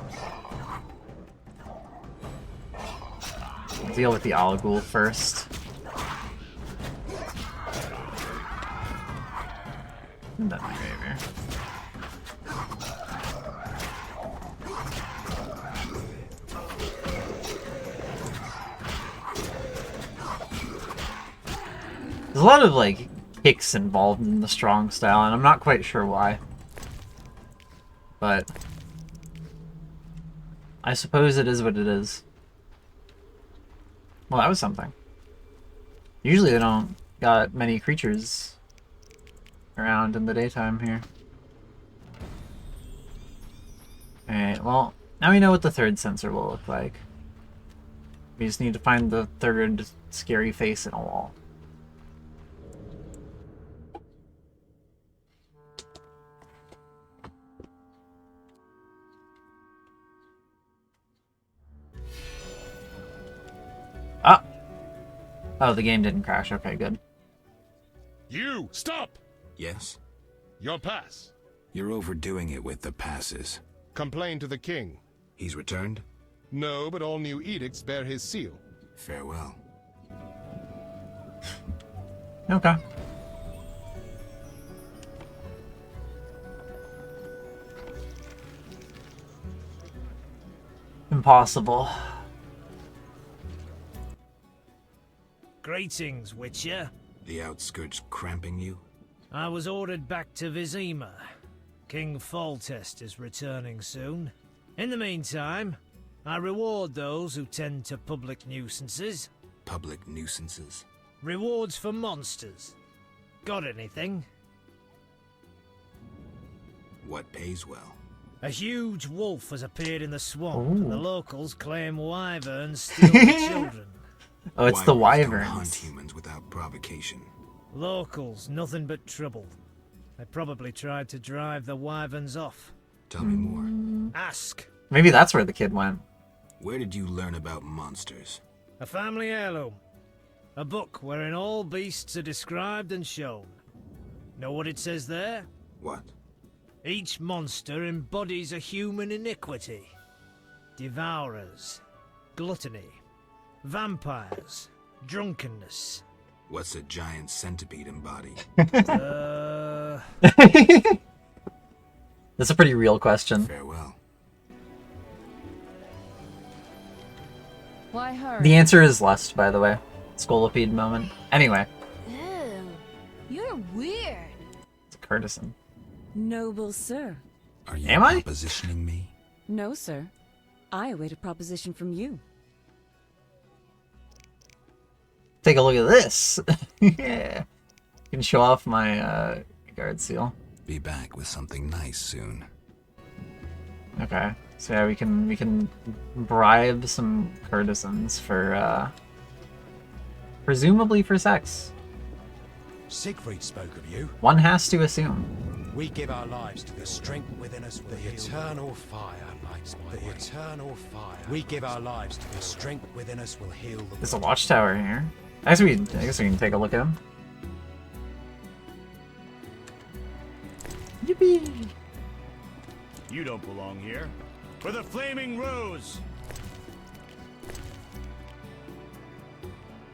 S1: I'll deal with the Alagul first. And then the graveyear. There's a lot of like kicks involved in the strong style, and I'm not quite sure why. But I suppose it is what it is. Well, that was something. Usually they don't got many creatures around in the daytime here. Alright, well, now we know what the third sensor will look like. We just need to find the third scary face in a wall. Ah! Oh, the game didn't crash. Okay, good.
S8: You, stop!
S6: Yes?
S8: Your pass.
S6: You're overdoing it with the passes.
S8: Complain to the king.
S6: He's returned?
S8: No, but all new edicts bear his seal.
S6: Farewell.
S1: Okay. Impossible.
S14: Greetings, Witcher.
S6: The outskirts cramping you?
S14: I was ordered back to Vizima. King Foltest is returning soon. In the meantime, I reward those who tend to public nuisances.
S6: Public nuisances?
S14: Rewards for monsters. Got anything?
S6: What pays well?
S14: A huge wolf has appeared in the swamp,
S1: Ooh.
S14: and the locals claim wyverns steal the children.
S1: Oh, it's the
S6: Wyverns don't
S1: wyverns.
S6: hunt humans without provocation.
S14: Locals, nothing but trouble. They probably tried to drive the wyverns off.
S6: Tell me more.
S14: Ask.
S1: Maybe that's where the kid went.
S6: Where did you learn about monsters?
S14: A family heirloom. A book wherein all beasts are described and shown. Know what it says there?
S6: What?
S14: Each monster embodies a human iniquity. Devourers, gluttony, vampires, drunkenness.
S6: What's a giant centipede embody?
S1: That's a pretty real question.
S6: Farewell.
S15: Why hurry?
S1: The answer is lust, by the way. Scolipede moment. Anyway,
S4: Ew, you're weird.
S1: it's a courtesan.
S16: Noble sir.
S6: Are you
S1: Am I?
S6: propositioning me?
S16: No, sir. I await a proposition from you.
S1: Take a look at this. Yeah. You can show off my guard seal.
S6: Be back with something nice soon.
S1: Okay. So yeah, we can bribe some courtesans for presumably for sex.
S5: Siegfried spoke of you.
S1: One has to assume.
S5: We give our lives to the strength within us, the eternal fire lights my way. The eternal fire. We give our lives to the strength within us will heal the
S1: There's a watchtower here. I guess we can take a look at him. Yippee!
S8: You don't belong here. For the Flaming Rose!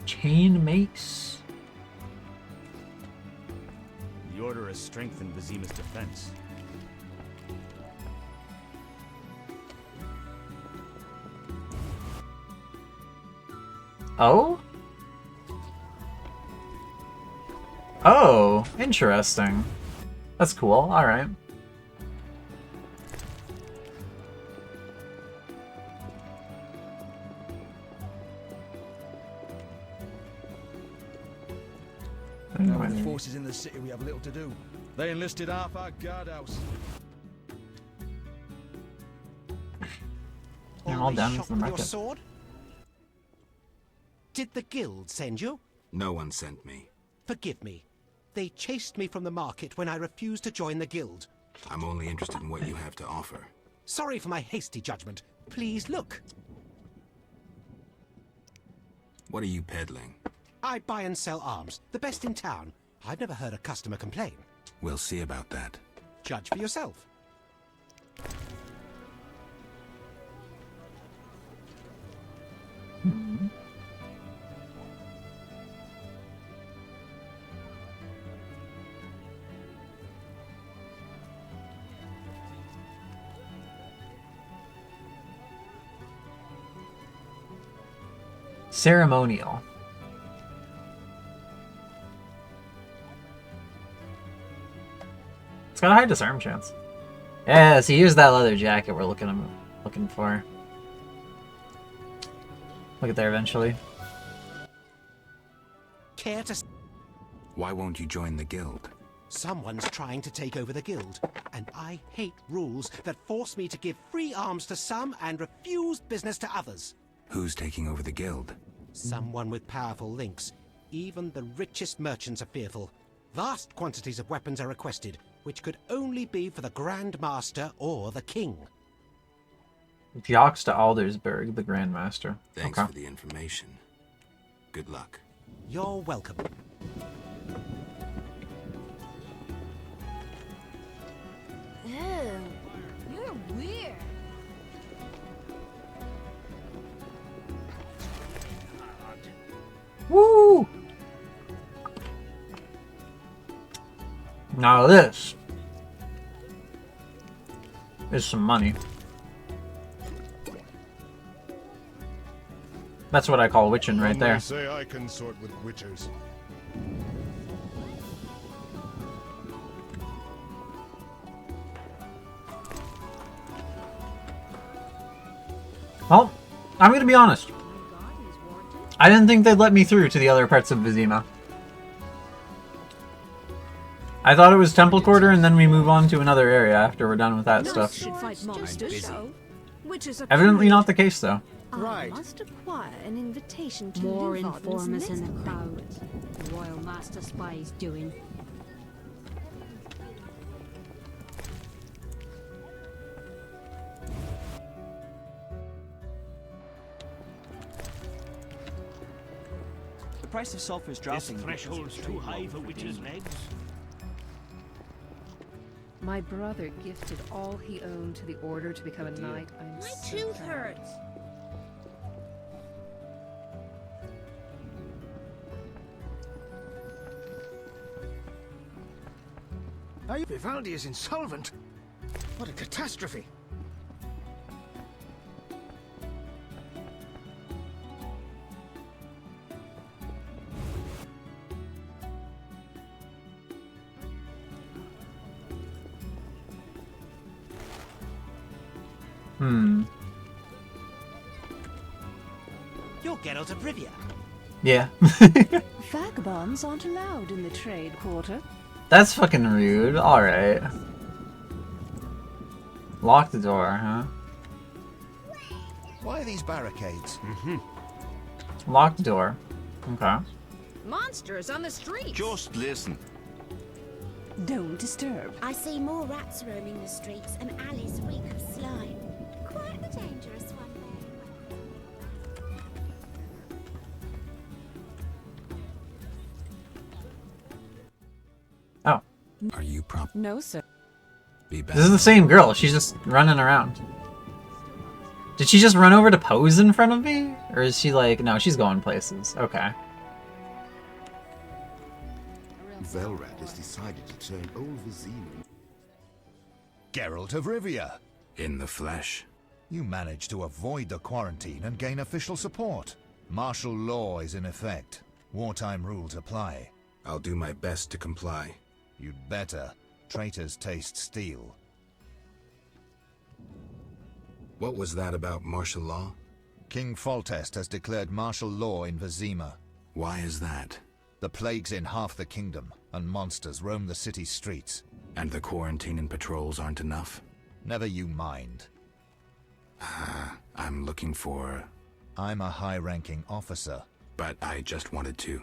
S1: Chain mace.
S8: The Order has strengthened Vizima's defense.
S1: Oh? Oh, interesting. That's cool, alright.
S17: Now with the forces in the city, we have little to do. They enlisted half our guardhouse.
S1: They're all down into the
S5: Your
S1: market.
S5: sword? Did the guild send you?
S6: No one sent me.
S5: Forgive me. They chased me from the market when I refused to join the guild.
S6: I'm only interested in what you have to offer.
S5: Sorry for my hasty judgment. Please look.
S6: What are you peddling?
S5: I buy and sell arms, the best in town. I've never heard a customer complain.
S6: We'll see about that.
S5: Judge for yourself.
S1: Ceremonial. It's got a high disarm chance. Yeah, so here's that leather jacket we're looking for. Look at there eventually.
S5: Care to...
S6: Why won't you join the guild?
S5: Someone's trying to take over the guild, and I hate rules that force me to give free arms to some and refuse business to others.
S6: Who's taking over the guild?
S5: Someone with powerful links. Even the richest merchants are fearful. Vast quantities of weapons are requested, which could only be for the Grand Master or the King.
S1: Jocks to Aldersberg, the Grand Master.
S6: Thanks
S1: Okay.
S6: for the information. Good luck.
S5: You're welcome.
S4: Ew, you're weird.
S1: Woo! Now this is some money. That's what I call witching right there.
S17: Say I consort with witchers.
S1: Well, I'm gonna be honest. I didn't think they'd let me through to the other parts of Vizima. I thought it was Temple Quarter and then we move on to another area after we're done with that stuff.
S16: Should fight monsters, so. Witches are
S1: Evidently not the case though.
S16: I must acquire an invitation to
S3: More
S16: Luvarden's
S3: informers in
S16: next
S3: the crowd. The Royal Master Spy's doing.
S12: The price of sulfur is
S8: This
S12: dropping.
S8: threshold's too high for witches' legs.
S18: My brother gifted all he owned to the order to become a knight. I'm
S4: My
S18: so
S4: tooth
S18: proud.
S4: hurts.
S8: Vivaldi is insolvent. What a catastrophe.
S12: You're Geralt of Rivia.
S1: Yeah.
S16: Vagabonds aren't allowed in the trade quarter.
S1: That's fucking rude. Alright. Lock the door, huh?
S17: Why are these barricades?
S1: Lock the door. Okay.
S4: Monsters on the streets.
S13: Just listen.
S16: Don't disturb.
S4: I see more rats roaming the streets and alleys reek of slime. Quite the dangerous one there.
S1: Oh.
S6: Are you
S16: No, sir.
S6: Be back.
S1: This is the same girl. She's just running around. Did she just run over to pose in front of me? Or is she like... No, she's going places. Okay.
S19: Velrad has decided to turn old Vizima.
S17: Geralt of Rivia.
S6: In the flesh.
S17: You managed to avoid the quarantine and gain official support. Martial law is in effect. Wartime rules apply.
S6: I'll do my best to comply.
S17: You'd better. Traitors taste steel.
S6: What was that about martial law?
S17: King Foltest has declared martial law in Vizima.
S6: Why is that?
S17: The plague's in half the kingdom, and monsters roam the city's streets.
S6: And the quarantine and patrols aren't enough?
S17: Never you mind.
S6: I'm looking for...
S17: I'm a high-ranking officer.
S6: But I just wanted to.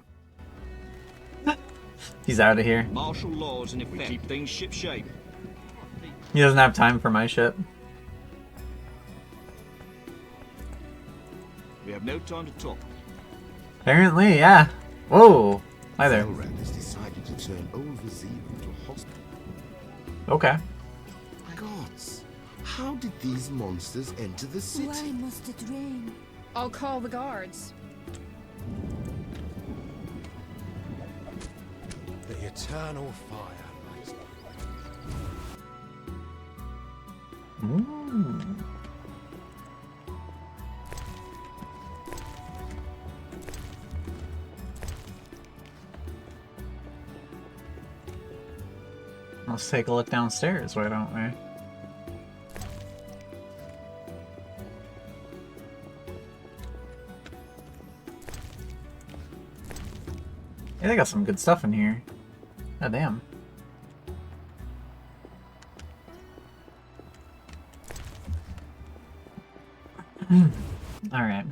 S1: He's out of here.
S12: Martial laws in effect. Keep things shipshape.
S1: He doesn't have time for my ship.
S12: We have no time to talk.
S1: Apparently, yeah. Whoa. Hi there.
S19: Velrad has decided to turn old Vizima into a hospital.
S1: Okay.
S19: Gods, how did these monsters enter the city?
S4: Why must it rain?
S18: I'll call the guards.
S5: The eternal fire.
S1: Let's take a look downstairs, why don't we? Yeah, they got some good stuff in here. God damn. Alright.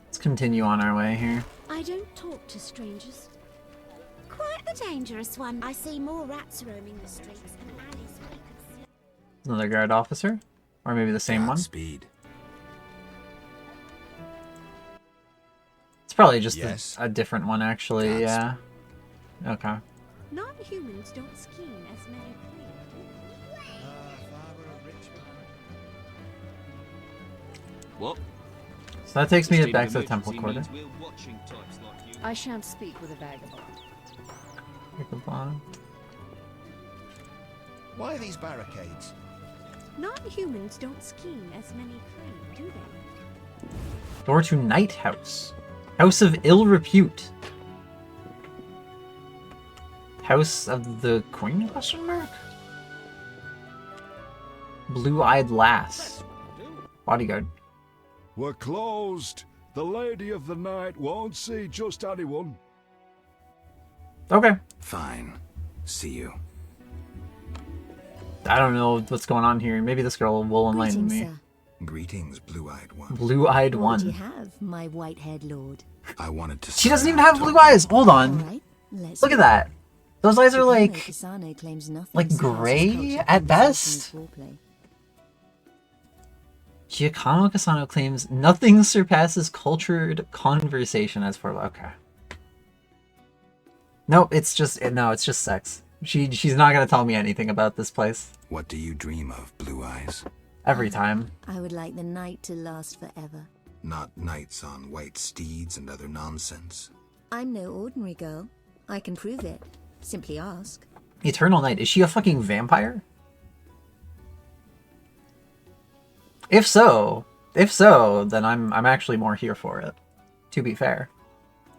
S1: Let's continue on our way here.
S4: I don't talk to strangers. Quite the dangerous one. I see more rats roaming the streets and alleys reek of slime.
S1: Another guard officer? Or maybe the same one?
S6: Speed.
S1: It's probably just
S17: Yes.
S1: a different one, actually, yeah. Okay.
S4: Non-humans don't scheme as many please.
S12: What?
S1: So that takes me
S12: State of
S1: back to the temple
S12: emergency
S1: quarter.
S12: means we're watching types like you.
S18: I shan't speak with a vagabond.
S1: Vagabond.
S17: Why these barricades?
S4: Non-humans don't scheme as many claim, do they?
S1: Door to Night House. House of Ill Repute. House of the Queen? Question mark? Blue-eyed lass. Bodyguard.
S8: We're closed. The Lady of the Night won't see just anyone.
S1: Okay.
S6: Fine. See you.
S1: I don't know what's going on here. Maybe this girl will enlighten me.
S4: Sir.
S6: Greetings, blue-eyed one.
S1: Blue-eyed
S4: What do you
S1: one.
S4: have, my white-haired lord?
S6: I wanted to.
S1: She doesn't even have blue eyes. Hold on.
S4: Let's
S1: Look at
S4: go.
S1: that. Those eyes are
S4: Shikano
S1: like
S4: Kisano claims nothing
S1: like
S4: surpasses
S1: gray
S4: culture,
S1: at best.
S4: conversation, and foreplay.
S1: Giacomo Cassano claims nothing surpasses cultured conversation as for okay. Nope, it's just sex. She's not gonna tell me anything about this place.
S6: What do you dream of, Blue Eyes?
S1: Every time.
S4: I would like the night to last forever.
S6: Not knights on white steeds and other nonsense.
S4: I'm no ordinary girl. I can prove it. Simply ask.
S1: Eternal Night. Is she a fucking vampire? If so, then I'm actually more here for it. To be fair.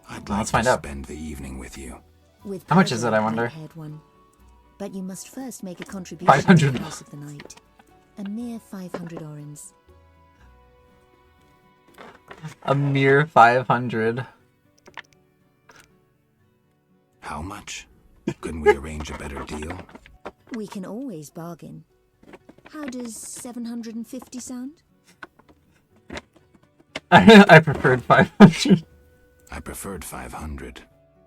S6: I'd
S1: Well,
S6: like
S1: let's find
S6: to
S1: out.
S6: spend the evening with you.
S4: With
S1: How much is
S4: pleasure,
S1: it, I wonder?
S4: white-haired one. But you must first make a contribution
S1: 500.
S4: to the House of the Night. A mere 500 orens.
S1: A mere 500.
S6: How much? Couldn't we arrange a better deal?
S4: We can always bargain. How does 750 sound?
S1: I preferred 500.
S6: I preferred 500.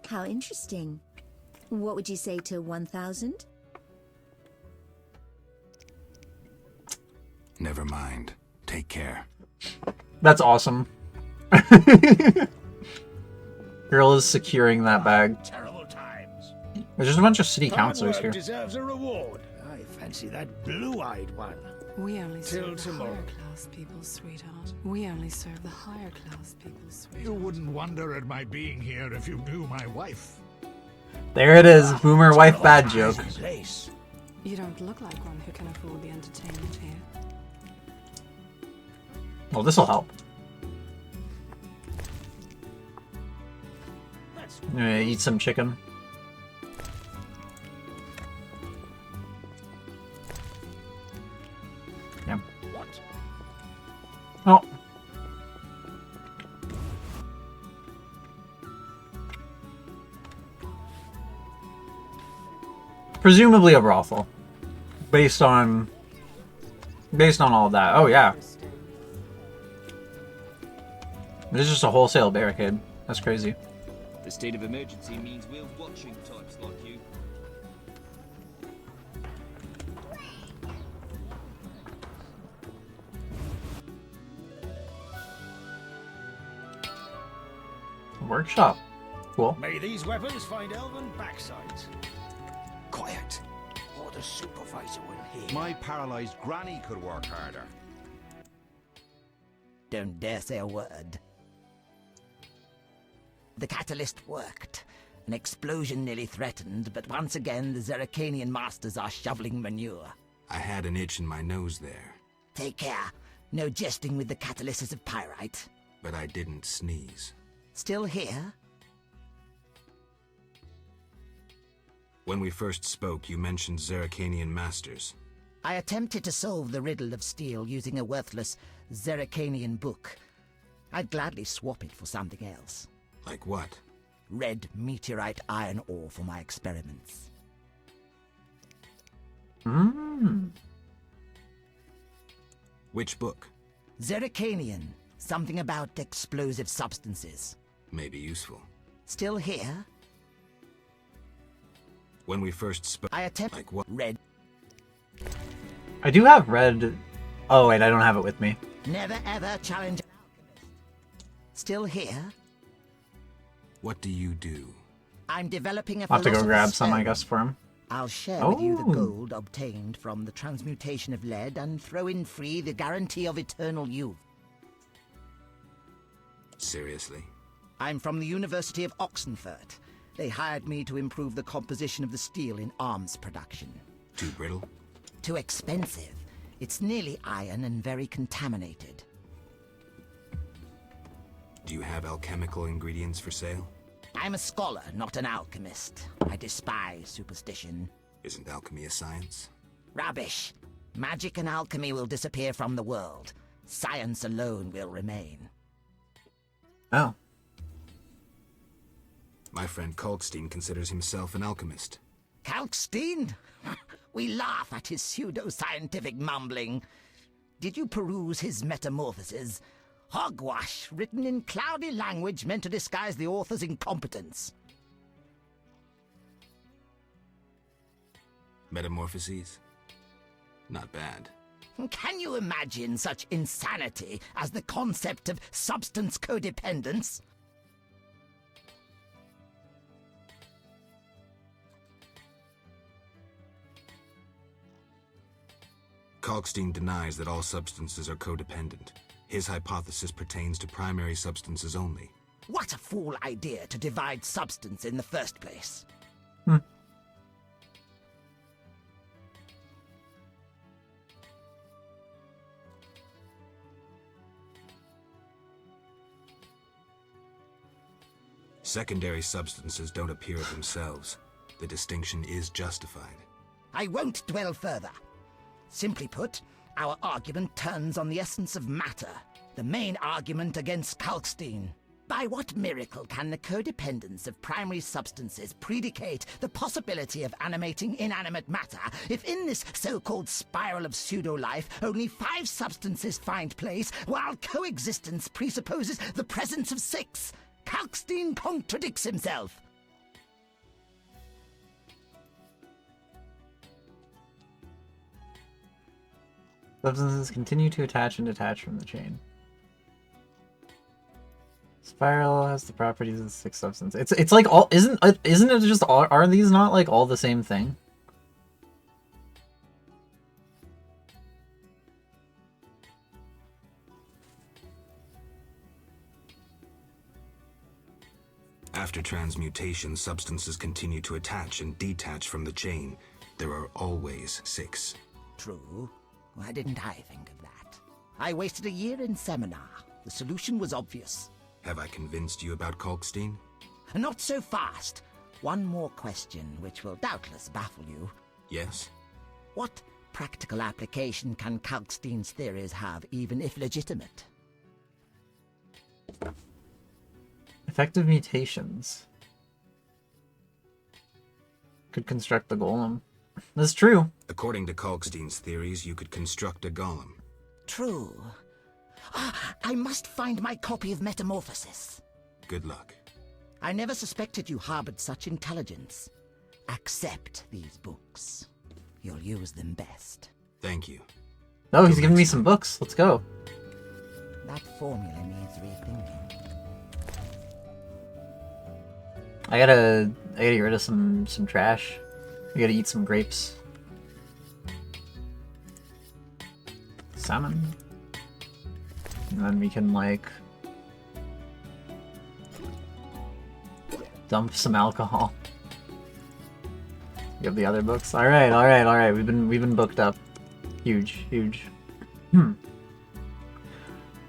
S4: How interesting. What would you say to 1,000?
S6: Never mind. Take care.
S1: That's awesome. Girl is securing that bag.
S10: Terrible times.
S1: There's just a bunch of city councilors here.
S10: Deserves a reward. I fancy that blue-eyed one.
S16: We only
S10: Till
S16: serve the
S10: tomorrow.
S16: higher class people, sweetheart. We only serve the higher class people, sweetheart.
S8: You wouldn't wonder at my being here if you knew my wife.
S1: There it is. Boomer wife bad joke.
S10: Place.
S16: You don't look like one who can afford the entertainment here.
S1: Well, this'll help. Eat some chicken. Yeah.
S10: What?
S1: Oh. Presumably a brothel. Based on all of that. Oh yeah. This is just a wholesale barricade. That's crazy.
S12: The state of emergency means we're watching types like you.
S1: Workshop. Cool.
S10: May these weapons find elven backsides.
S17: Quiet.
S10: Or the supervisor will hear.
S17: My paralyzed granny could work harder.
S20: Don't dare say a word. The catalyst worked. An explosion nearly threatened, but once again the Zeracanian masters are shoveling manure.
S6: I had an itch in my nose there,
S20: Take care. No jesting with the catalysis of pyrite.
S6: but I didn't sneeze.
S20: Still here?
S6: When we first spoke, you mentioned Zeracanian masters.
S20: I attempted to solve the riddle of steel using a worthless Zeracanian book. I'd gladly swap it for something else.
S6: Like what?
S20: Red meteorite iron ore for my experiments.
S6: Which book?
S20: Zeracanian. Something about explosive substances.
S6: May be useful.
S20: Still here?
S6: When we first spoke,
S20: I attempt
S6: like what?
S20: Red.
S1: I do have red. Oh wait, I don't have it with me.
S20: Never ever challenge an alchemist. Still here?
S6: What do you do?
S20: I'm developing a
S1: I'll have to go
S20: philosopher's
S1: grab some, I
S20: stone.
S1: guess, for him.
S20: I'll share with you the
S1: Oh.
S20: gold obtained from the transmutation of lead and throw in free the guarantee of eternal youth.
S6: Seriously?
S20: I'm from the University of Oxenfurt. They hired me to improve the composition of the steel in arms production.
S6: Too brittle?
S20: Too expensive. It's nearly iron and very contaminated.
S6: Do you have alchemical ingredients for sale?
S20: I'm a scholar, not an alchemist. I despise superstition.
S6: Isn't alchemy a science?
S20: Rubbish. Magic and alchemy will disappear from the world. Science alone will remain.
S1: Oh.
S6: My friend Kalkstein considers himself an alchemist.
S20: Kalkstein? We laugh at his pseudo-scientific mumbling. Did you peruse his metamorphoses? Hogwash, written in cloudy language meant to disguise the author's incompetence.
S6: Metamorphoses? Not bad.
S20: Can you imagine such insanity as the concept of substance codependence?
S6: Kalkstein denies that all substances are codependent. His hypothesis pertains to primary substances only.
S20: What a fool idea to divide substance in the first place.
S6: Secondary substances don't appear of themselves. The distinction is justified.
S20: I won't dwell further. Simply put, our argument turns on the essence of matter, the main argument against Kalkstein. By what miracle can the codependence of primary substances predicate the possibility of animating inanimate matter if in this so-called spiral of pseudo-life only 5 substances find place while coexistence presupposes the presence of 6? Kalkstein contradicts himself.
S1: Substances continue to attach and detach from the chain. Spiral has the properties of 6 substances. It's like all isn't it just all, are these not like all the same thing?
S6: After transmutation, substances continue to attach and detach from the chain. There are always 6.
S20: True. Why didn't I think of that? I wasted a year in seminar. The solution was obvious.
S6: Have I convinced you about Kalkstein?
S20: Not so fast. One more question, which will doubtless baffle you.
S6: Yes?
S20: What practical application can Kalkstein's theories have, even if legitimate?
S1: Effective mutations. Could construct the golem. That's true.
S6: According to Kalkstein's theories, you could construct a golem.
S20: True. I must find my copy of Metamorphosis.
S6: Good luck.
S20: I never suspected you harbored such intelligence. Accept these books. You'll use them best.
S6: Thank you.
S1: Oh, he's giving me some books. Let's go.
S20: That formula needs rethinking.
S1: I gotta get rid of some trash. I gotta eat some grapes. Salmon. And then we can, like, dump some alcohol. You have the other books? Alright. We've been booked up. Huge.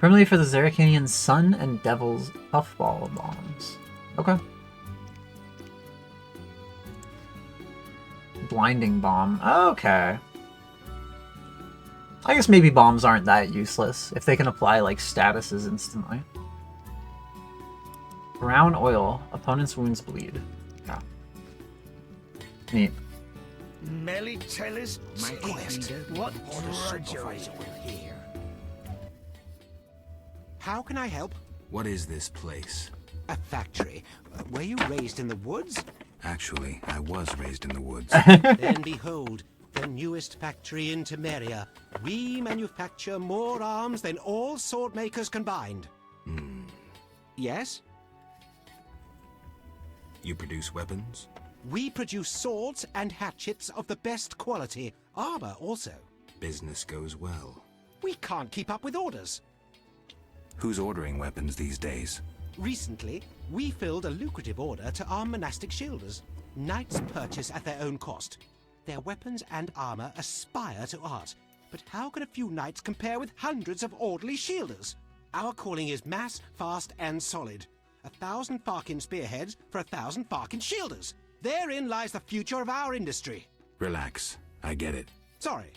S1: Primarily for the Zerrikanian Sun and Devil's Puffball bombs. Okay. Blinding bomb. Okay. I guess maybe bombs aren't that useless if they can apply like statuses instantly. Brown oil. Opponent's wounds bleed. Yeah. Neat.
S10: Melitelis, my quest. What drudgery here?
S5: How can I help?
S6: What is this place?
S5: A factory. Were you raised in the woods?
S6: Actually, I was raised in the woods.
S5: Then behold, the newest factory in Temeria. We manufacture more arms than all sword makers combined. Yes?
S6: You produce weapons?
S5: We produce swords and hatchets of the best quality. Armor also.
S6: Business goes well.
S5: We can't keep up with orders.
S6: Who's ordering weapons these days?
S5: Recently, we filled a lucrative order to arm monastic shielders. Knights purchase at their own cost. Their weapons and armor aspire to art. But how can a few knights compare with hundreds of orderly shielders? Our calling is mass, fast, and solid. 1,000 Farkin spearheads for 1,000 Farkin shielders. Therein lies the future of our industry.
S6: Relax. I get it.
S5: Sorry.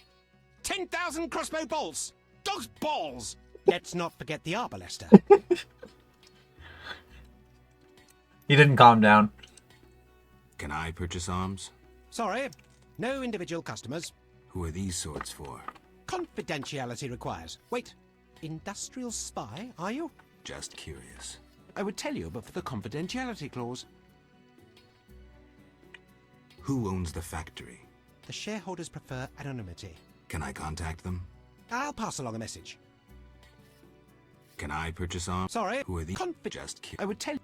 S5: 10,000 crossbow bolts! Dog's balls! Let's not forget the arbalester.
S1: He didn't calm down.
S6: Can I purchase arms?
S5: Sorry.
S21: No individual customers.
S6: Who are these swords for?
S21: Confidentiality requires. Wait, industrial spy, are you?
S6: Just curious.
S21: I would tell you, but for the confidentiality clause.
S6: Who owns the factory?
S21: The shareholders prefer anonymity.
S6: Can I contact them?
S21: I'll pass along a message.
S6: Can I purchase arms?
S21: Sorry.
S6: Who are these? Just curious.
S21: I would tell you.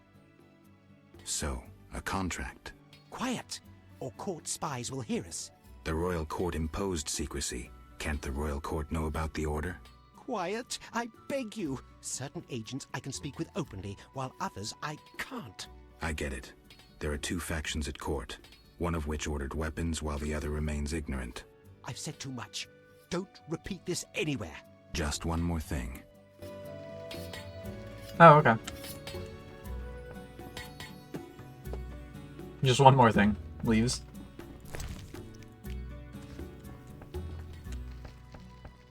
S6: So, a contract.
S21: Quiet, or court spies will hear us.
S6: The royal court imposed secrecy. Can't the royal court know about the order?
S21: Quiet, I beg you. Certain agents I can speak with openly, while others I can't.
S6: I get it. There are two factions at court, one of which ordered weapons while the other remains ignorant.
S21: I've said too much. Don't repeat this anywhere.
S6: Just one more thing.
S1: Oh, okay. Just one more thing. Leaves.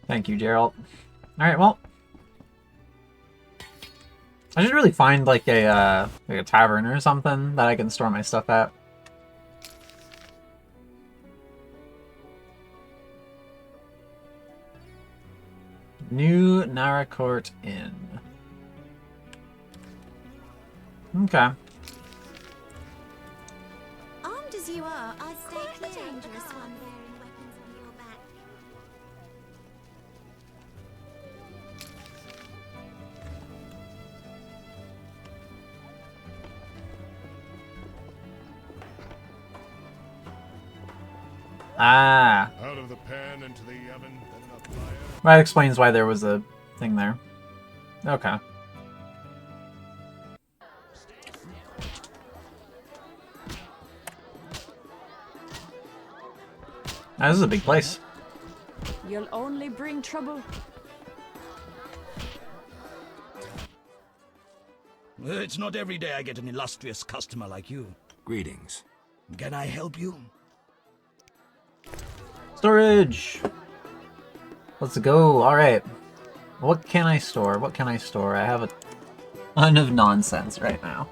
S1: Thank you, Gerald. Alright, well. I should really find like a tavern or something that I can store my stuff at. New Naracourt Inn. Okay.
S4: Armed as you are, I'd stay clear. Dangerous one bearing weapons on your back.
S1: Ah.
S8: Out of the pan into the oven, then enough fire.
S1: That explains why there was a thing there. Okay. Now, this is a big place.
S18: You'll only bring trouble.
S10: It's not every day I get an illustrious customer like you.
S6: Greetings.
S10: Can I help you?
S1: Storage! Let's go. Alright. What can I store? What can I store? I have a ton of nonsense right now.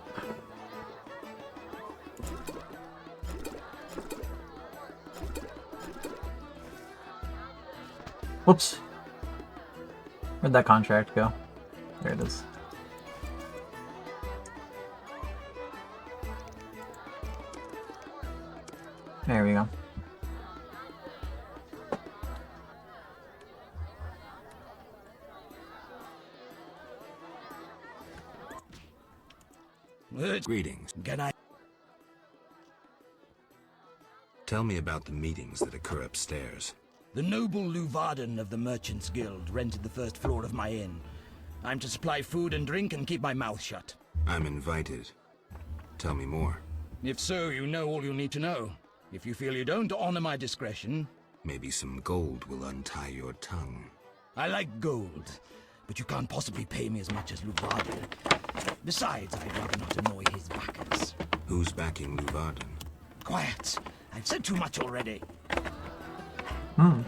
S1: Whoops. Where'd that contract go? There it is. There we go.
S6: Greetings.
S10: Can I?
S6: Tell me about the meetings that occur upstairs.
S10: The noble Luvarden of the Merchants Guild rented the first floor of my inn. I'm to supply food and drink and keep my mouth shut.
S6: I'm invited. Tell me more.
S10: If so, you know all you need to know. If you feel you don't honor my discretion...
S6: Maybe some gold will untie your tongue.
S10: I like gold, but you can't possibly pay me as much as Luvarden. Besides, I'd rather not annoy his backers.
S6: Who's backing Luvarden?
S10: Quiet! I've said too much already.
S1: Hmm.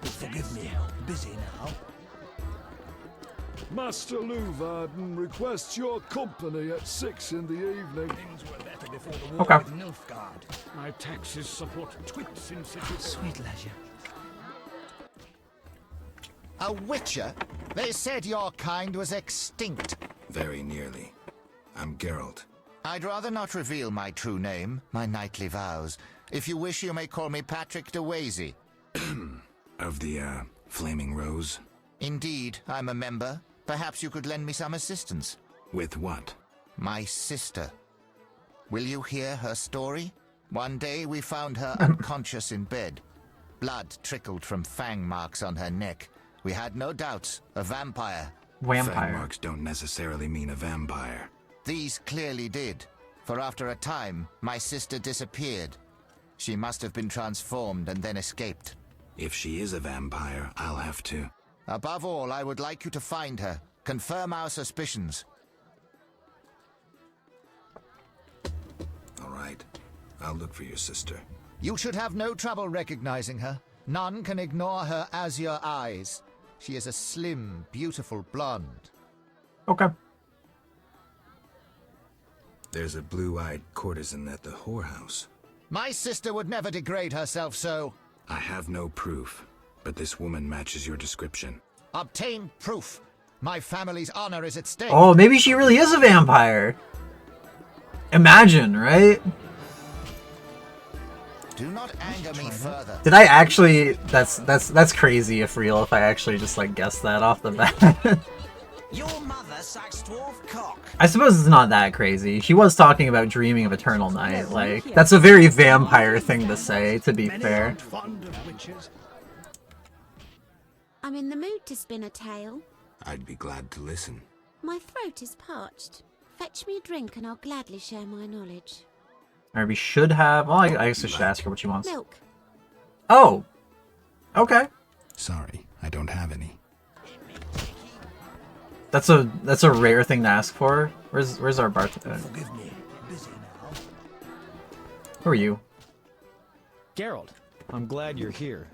S10: Forgive me. Busy now.
S8: Master Luvarden requests your company at 6 in the evening.
S10: Things were better before the war
S1: Okay.
S10: with Nilfgaard.
S8: My taxes support twits in cities.
S10: Sweet leisure.
S17: A witcher? They said your kind was extinct.
S6: Very nearly. I'm Geralt.
S17: I'd rather not reveal my true name, my knightly vows. If you wish, you may call me Patrick de Wazy.
S6: Of the, Flaming Rose?
S17: Indeed, I'm a member. Perhaps you could lend me some assistance.
S6: With what?
S17: My sister. Will you hear her story? One day we found her unconscious in bed. Blood trickled from fang marks on her neck. We had no doubts. A vampire.
S6: Fang marks don't necessarily mean a vampire.
S17: These clearly did. For after a time, my sister disappeared. She must have been transformed and then escaped.
S6: If she is a vampire, I'll have to...
S17: Above all, I would like you to find her. Confirm our suspicions.
S6: All right. I'll look for your sister.
S17: You should have no trouble recognizing her. None can ignore her azure eyes. She is a slim, beautiful blonde.
S1: Okay.
S6: There's a blue-eyed courtesan at the whorehouse.
S17: My sister would never degrade herself so.
S6: I have no proof, but this woman matches your description.
S17: Obtain proof. My family's honor is at stake.
S1: Oh, maybe she really is a vampire. Imagine, right?
S17: Do not anger me further.
S1: Did I actually? That's crazy if real. If I actually just like guessed that off the bat.
S7: Your mother sucks dwarf cock.
S1: I suppose it's not that crazy. She was talking about dreaming of eternal night. Like, that's a very vampire thing to say, to be fair.
S4: I'm in the mood to spin a tale.
S6: I'd be glad to listen.
S4: My throat is parched. Fetch me a drink and I'll gladly share my knowledge.
S1: Or we should have... Well, I guess I should ask her what she wants.
S4: Milk.
S1: Oh! Okay.
S6: Sorry, I don't have any.
S1: That's a rare thing to ask for. Where's our bartender?
S10: Forgive me. Busy now.
S1: Who are you?
S9: Geralt, I'm glad you're here.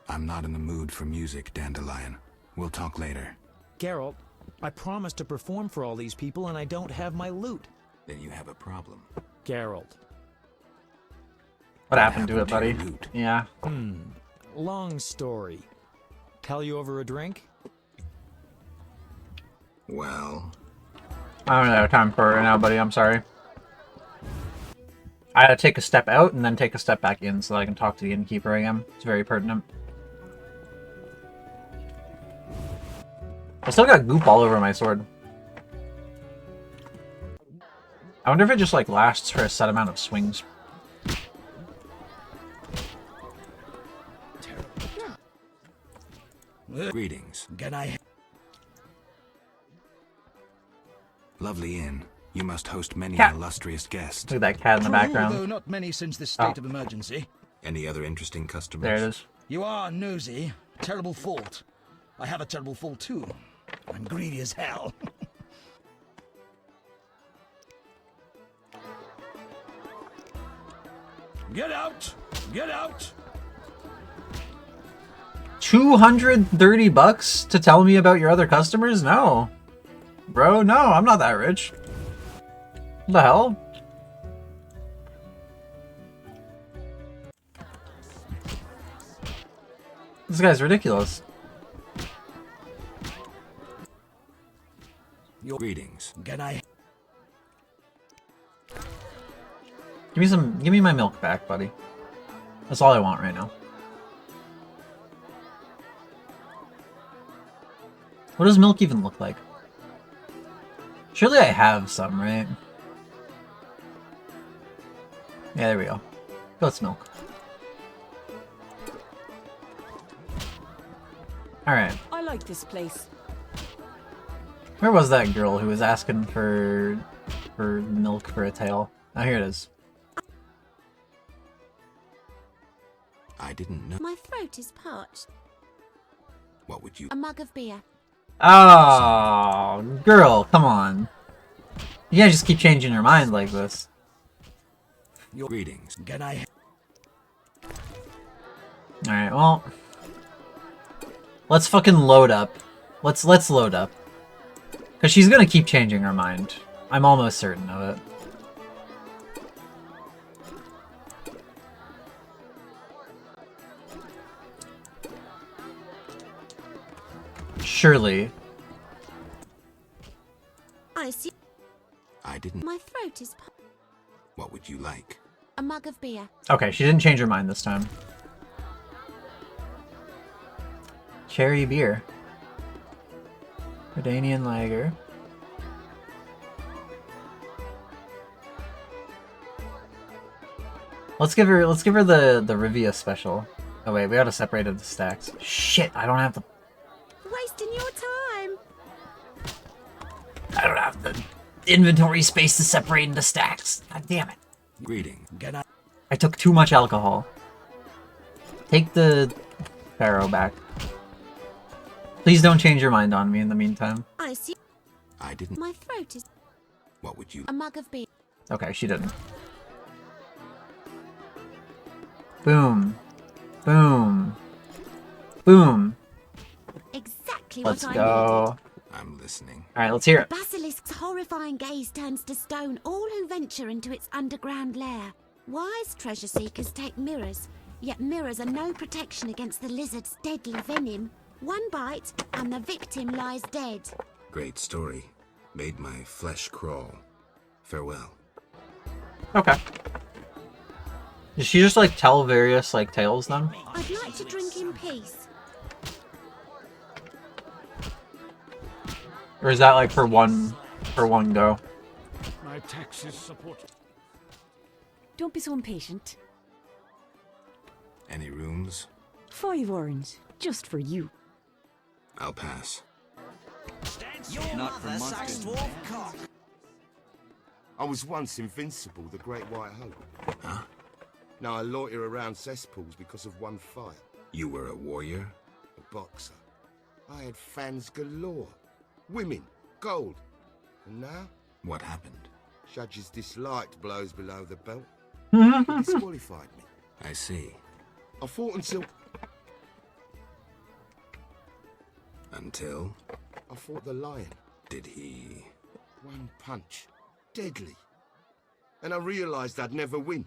S6: I'm not in the mood for music, Dandelion. We'll talk later.
S9: Geralt, I promised to perform for all these people and I don't have my loot.
S6: Then you have a problem.
S9: Geralt.
S1: What happened to it, buddy? Yeah.
S9: Long story. Tell you over a drink?
S6: Well...
S1: I don't have time for it right now, buddy. I'm sorry. I had to take a step out and then take a step back in so that I can talk to the innkeeper again. It's very pertinent. I still got goop all over my sword. I wonder if it just like lasts for a set amount of swings.
S6: Greetings.
S10: Can I...
S6: Lovely inn. You must host many
S1: Cat.
S6: illustrious guests.
S1: Look at that cat in the background.
S10: Though not many since this state of emergency.
S6: Any other interesting customers?
S1: There it is.
S10: You are nosy. Terrible fault. I have a terrible fault too. I'm greedy as hell. Get out! Get out!
S1: 230 bucks to tell me about your other customers? No. Bro, no, I'm not that rich. What the hell? This guy's ridiculous.
S6: Your greetings.
S10: Can I...
S1: Give me my milk back, buddy. That's all I want right now. What does milk even look like? Surely I have some, right? Yeah, there we go. Goat's milk. Alright.
S22: I like this place.
S1: Where was that girl who was asking for milk for a tail? Oh, here it is.
S6: I didn't know.
S4: My throat is parched.
S6: What would you...
S4: A mug of beer.
S1: Oh, girl, come on. You can't just keep changing your mind like this.
S6: Your greetings.
S10: Can I...
S1: Alright, well... Let's fucking load up. Let's load up. Because she's gonna keep changing her mind. I'm almost certain of it. Surely.
S4: I see.
S6: I didn't...
S4: My throat is parched.
S6: What would you like?
S4: A mug of beer.
S1: Okay, she didn't change her mind this time. Cherry beer. Redanian lager. Let's give her the Rivia special. Oh wait, we gotta separate it into stacks. Shit, I don't have the
S4: Wasting your time.
S1: I don't have the inventory space to separate into stacks. God damn it.
S6: Greeting.
S1: I took too much alcohol. Take the Pharaoh back. Please don't change your mind on me in the meantime.
S4: I see.
S6: I didn't...
S4: My throat is...
S6: What would you...
S4: A mug of beer.
S1: Okay, she didn't. Boom. Boom. Boom.
S4: Exactly
S1: Let's
S4: what I
S1: go.
S6: I'm listening.
S1: Alright, let's hear it.
S4: The basilisk's horrifying gaze turns to stone all who venture into its underground lair. Wise treasure seekers take mirrors, yet mirrors are no protection against the lizard's deadly venom. One bite, and the victim lies dead.
S6: Great story. Made my flesh crawl. Farewell.
S1: Okay. Did she just like tell various like tales then?
S4: I'd like to drink in peace.
S1: Or is that like for one go?
S8: My taxes support.
S11: Don't be so impatient.
S6: Any rooms?
S11: 5 orange, just for you.
S6: I'll pass.
S10: Not for monsters.
S19: I was once invincible, the Great White Hope.
S6: Huh?
S19: Now I loiter around cesspools because of one fight.
S6: You were a warrior?
S19: A boxer. I had fans galore. Women, gold. And now?
S6: What happened?
S19: Judges disliked blows below the belt. He disqualified me.
S6: I see.
S19: I fought until...
S6: Until?
S19: I fought the lion.
S6: Did he...
S19: One punch. Deadly. And I realised I'd never win.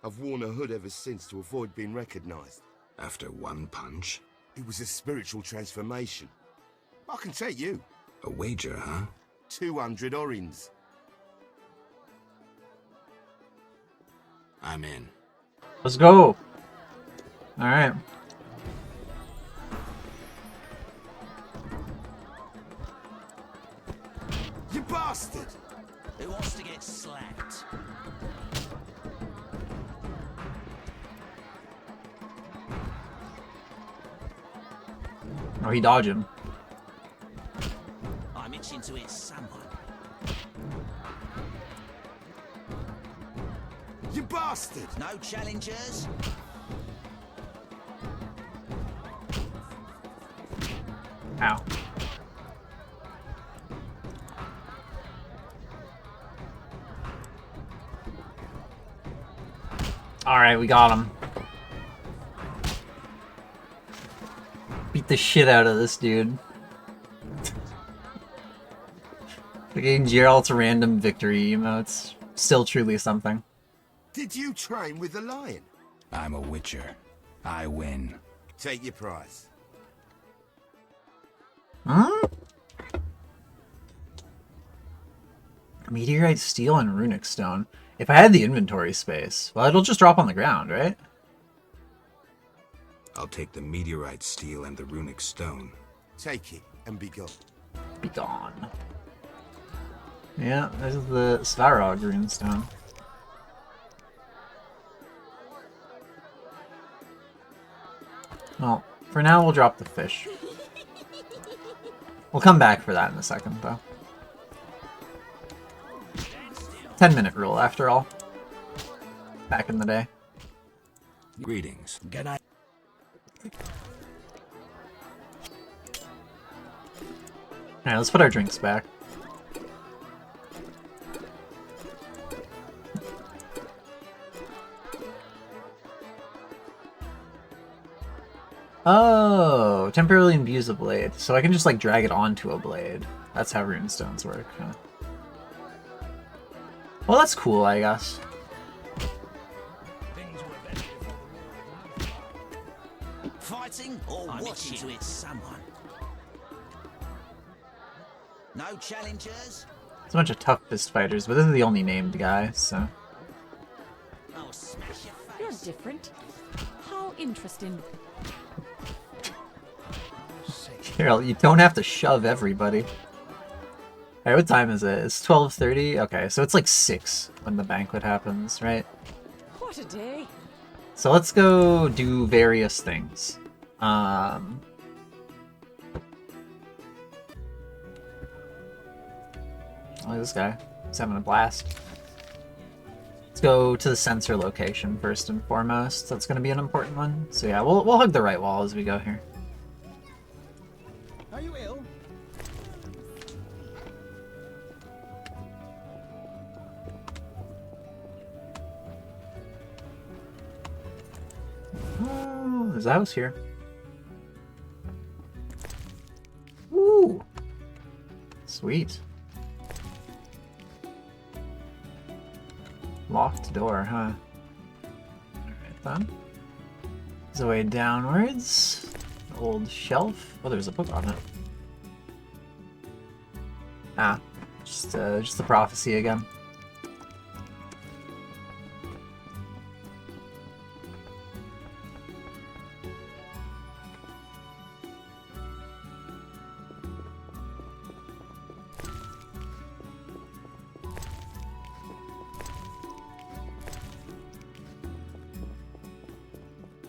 S19: I've worn a hood ever since to avoid being recognised.
S6: After one punch?
S19: It was a spiritual transformation. I can take you.
S6: A wager, huh?
S19: 200 orins.
S6: I'm in.
S1: Let's go. Alright.
S19: You bastard!
S10: Who wants to get slapped?
S1: Oh, he dodged him.
S10: I'm itching to hit someone.
S19: You bastard!
S10: No challengers?
S1: Ow. Alright, we got him. Beat the shit out of this dude. Getting Gerald's random victory emotes. Still truly something.
S19: Did you train with the lion?
S6: I'm a witcher. I win.
S19: Take your prize.
S1: Huh? Meteorite steel and runic stone. If I had the inventory space, well, it'll just drop on the ground, right?
S6: I'll take the meteorite steel and the runic stone.
S19: Take it and be gone.
S1: Be gone. Yeah, this is the Svarog runestone. Well, for now we'll drop the fish. We'll come back for that in a second, though. 10-minute rule, after all. Back in the day.
S6: Greetings.
S10: Good night.
S1: Alright, let's put our drinks back. Oh, temporarily imbues a blade. So I can just like drag it onto a blade. That's how runestones work. Huh? Well, that's cool, I guess.
S10: Fighting or watching to hit someone? No challengers?
S1: It's a bunch of tough fist fighters, but this is the only named guy, so...
S10: Oh, smash your face.
S11: You're different. How interesting.
S1: Here, you don't have to shove everybody. Alright, what time is it? It's 12:30? Okay, so it's like 6 when the banquet happens, right?
S11: What a day.
S1: So let's go do various things. Look at this guy. He's having a blast. Let's go to the sensor location first and foremost. That's going to be an important one. So yeah, we'll hug the right wall as we go here.
S7: Are you ill?
S1: Oh, there's a house here. Woo! Sweet. Locked door, huh? Alright then. There's a way downwards. Old shelf. Oh, there's a book on it. Ah, just the prophecy again.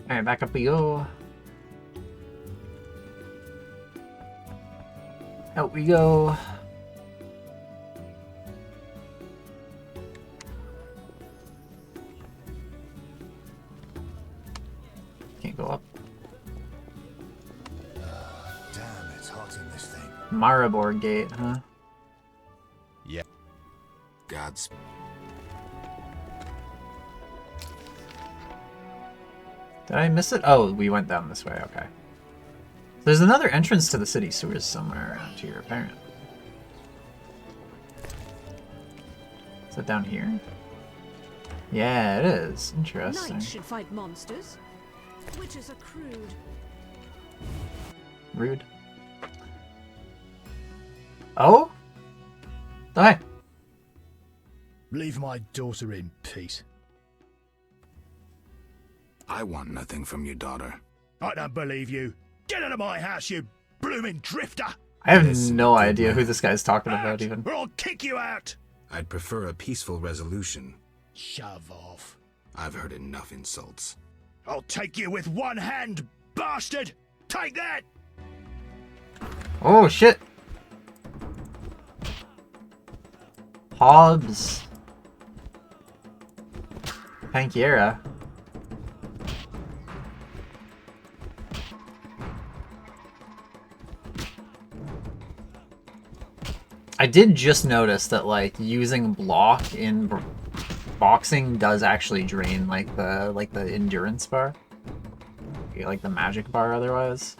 S1: Alright, back up we go. Out we go. Can't go up.
S17: Damn, it's hot in this thing.
S1: Maribor Gate, huh?
S6: Yeah. God's.
S1: Did I miss it? Oh, we went down this way, okay. There's another entrance to the city sewers somewhere around here, apparently. Is that down here? Yeah, it is. Interesting.
S11: Knights should fight monsters. Witches are crude.
S1: Rude. Oh? Die.
S10: Leave my daughter in peace.
S6: I want nothing from your daughter.
S10: I don't believe you. Get out of my house, you blooming drifter!
S1: I have no idea who this guy's talking about, even.
S10: Or I'll kick you out!
S6: I'd prefer a peaceful resolution.
S10: Shove off.
S6: I've heard enough insults.
S10: I'll take you with one hand, bastard! Take that!
S1: Oh, shit! Hobbs. Pankiera. I did just notice that, like, using block in boxing does actually drain, like the endurance bar, like the magic bar. Otherwise,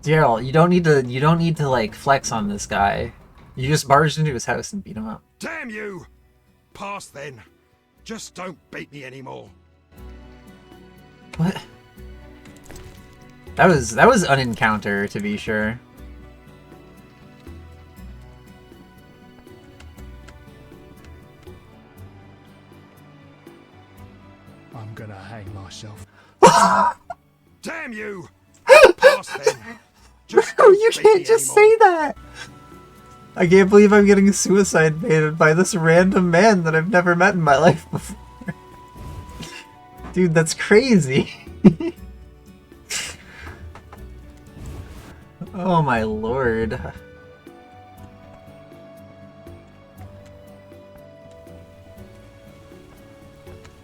S1: Daryl, you don't need to like flex on this guy. You just barged into his house and beat him up.
S8: Damn you! Pass then. Just don't beat me anymore.
S1: What? That was an encounter, to be sure.
S10: I'm gonna hang myself.
S8: Damn you! Pass then. Just
S1: No, you can't just say that! I can't believe I'm getting suicide baited by this random man that I've never met in my life before. Dude, that's crazy. Oh my lord.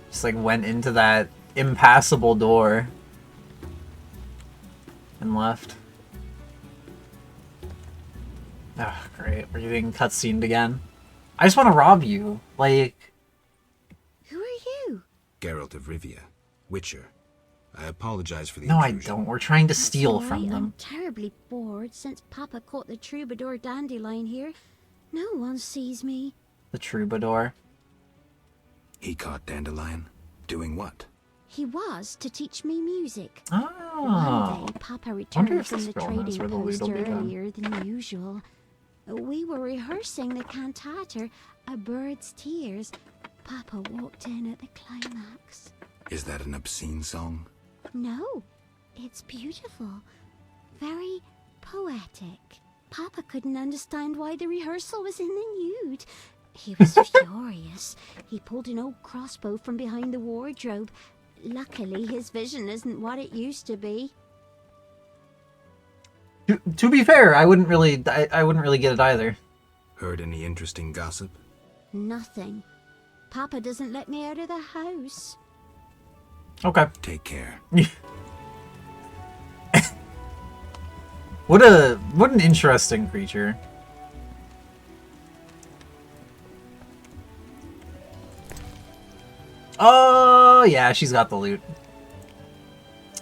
S1: Just like went into that impassable door and left. Ah, great. We're getting cutscened again. I just want to rob you. Like...
S4: Who are you?
S6: Geralt of Rivia, Witcher. I apologize for the
S1: No, I
S6: intrusion.
S1: don't. We're trying to steal
S3: Sorry,
S1: from them.
S3: I'm terribly bored since Papa caught the troubadour dandelion here. No one sees me.
S1: The troubadour.
S6: He caught Dandelion? Doing what?
S3: He was to teach me music.
S1: Oh.
S3: One day, Papa
S1: Wonder
S3: returned
S1: if
S3: from
S1: this
S3: the
S1: girl knows
S3: trading
S1: where the loot
S3: post
S1: will be done.
S3: earlier than usual. We were rehearsing the cantata, A Bird's Tears. Papa walked in at the climax.
S6: Is that an obscene song?
S3: No, it's beautiful. Very poetic. Papa couldn't understand why the rehearsal was in the nude. He was furious. He pulled an old crossbow from behind the wardrobe. Luckily, his vision isn't what it used to be.
S1: To be fair, I wouldn't really get it either.
S6: Heard any interesting gossip?
S3: Nothing. Papa doesn't let me out of the house.
S1: Okay.
S6: Take care.
S1: What an interesting creature. Oh yeah, she's got the loot.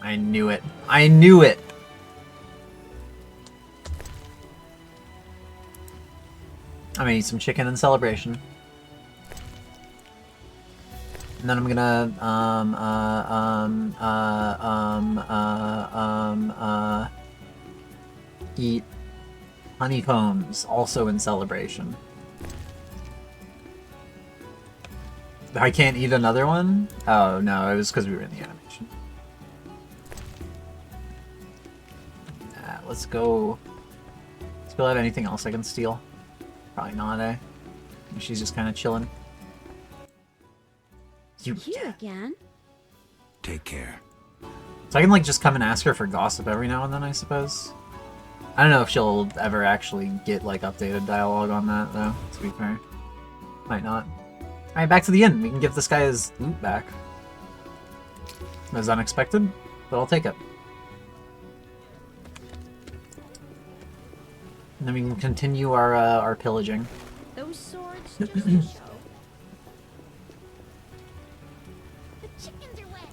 S1: I knew it. I knew it. I'm gonna eat some chicken in celebration. And then I'm gonna, eat honeycombs, also in celebration. I can't eat another one? Oh, no, it was because we were in the animation. Let's go... Let's go at anything else I can steal. Probably not, eh? She's just kind of chilling.
S3: You again?
S6: Take care.
S1: So I can, like, just come and ask her for gossip every now and then, I suppose. I don't know if she'll ever actually get, like, updated dialogue on that, though, to be fair. Might not. Alright, back to the inn. We can give this guy his loot back. It was unexpected, but I'll take it. And then we can continue our pillaging.
S3: Those swords just to show. The chickens are wet.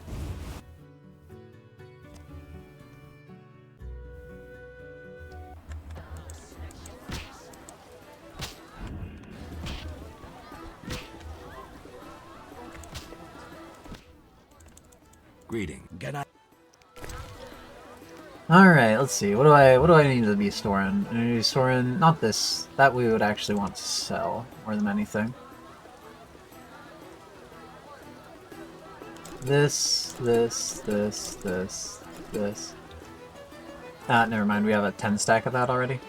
S6: Greeting.
S10: Good night.
S1: Alright, let's see. What do I need to be storing? I need to be storing not this. That we would actually want to sell more than anything. This. Never mind, we have a 10 stack of that already.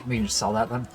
S1: We can just sell that then.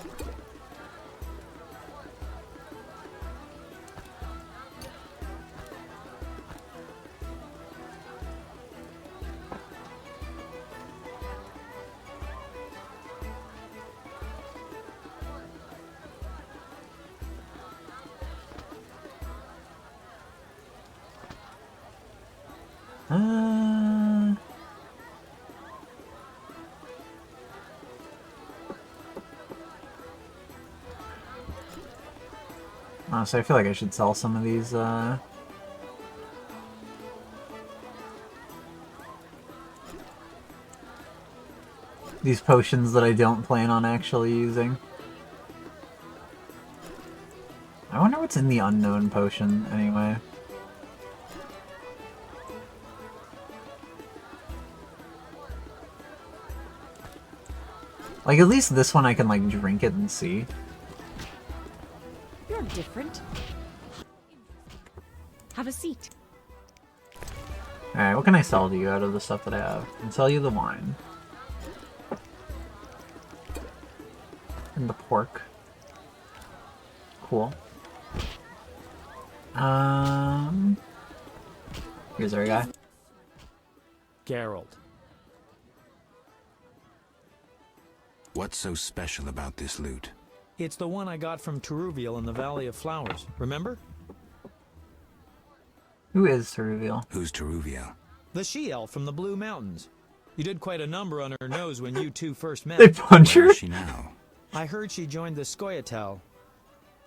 S1: Honestly, I feel like I should sell some of these potions that I don't plan on actually using. I wonder what's in the unknown potion, anyway. Like, at least this one I can, like, drink it and see.
S11: You're different. Have a seat.
S1: Alright, what can I sell to you out of the stuff that I have? I can sell you the wine. And the pork. Cool. Here's our guy.
S9: Geralt.
S6: What's so special about this loot?
S9: It's the one I got from Teruviel in the Valley of Flowers. Remember?
S1: Who is Teruviel?
S6: Who's Teruviel?
S9: The she-elf from the Blue Mountains. You did quite a number on her nose when you two first met.
S1: They punch her?
S6: Where is she now?
S9: I heard she joined the Scoia'tael.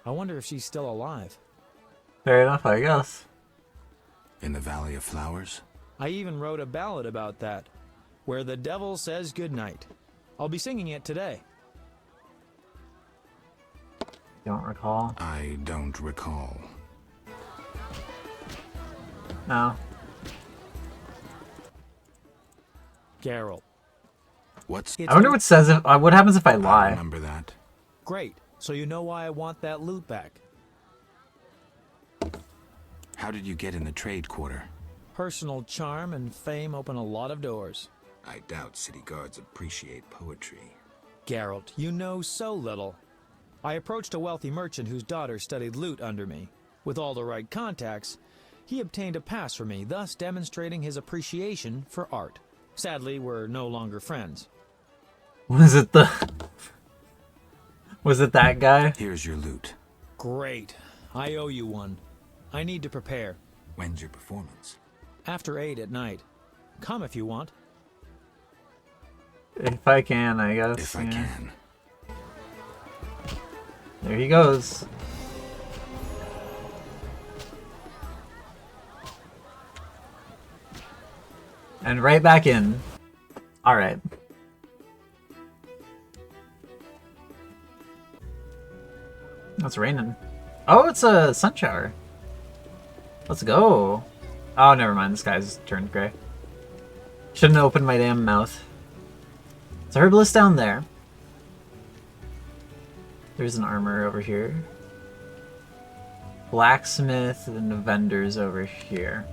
S9: I wonder if she's still alive.
S1: Fair enough, I guess.
S6: In the Valley of Flowers?
S9: I even wrote a ballad about that, where the devil says goodnight. I'll be singing it today.
S1: Don't recall.
S6: I don't recall.
S1: No.
S9: Geralt.
S6: What's...
S1: I wonder what says if what happens if I lie.
S6: I remember that.
S9: Great. So you know why I want that loot back.
S6: How did you get in the trade quarter?
S9: Personal charm and fame open a lot of doors.
S6: I doubt city guards appreciate poetry.
S9: Geralt, you know so little. I approached a wealthy merchant whose daughter studied lute under me. With all the right contacts, he obtained a pass for me, thus demonstrating his appreciation for art. Sadly, we're no longer friends.
S1: Was it that guy?
S6: Here's your loot.
S9: Great. I owe you one. I need to prepare.
S6: When's your performance?
S9: After 8 at night. Come if you want.
S1: If I can, I guess.
S6: If I can.
S1: There he goes. And right back in. Alright. It's raining. Oh, it's a sun shower. Let's go. Oh, never mind. The sky's turned gray. Shouldn't have opened my damn mouth. It's a herbalist down there. There's an armor over here. Blacksmith and the vendors over here.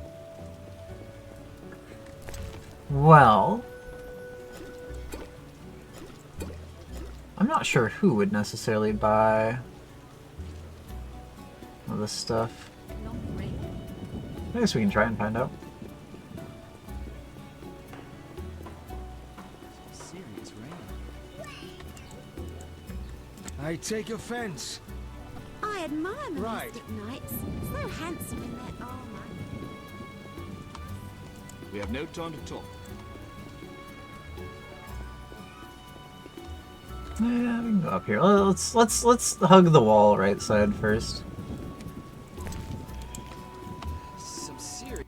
S1: Well, I'm not sure who would necessarily buy all this stuff. I guess we can try and find out.
S12: Serious rain.
S8: I take offense.
S4: I admire monastic knights. So handsome in their armor.
S12: We have no time to talk.
S1: Yeah, we can go up here. Let's hug the wall right side first.
S12: Some serious.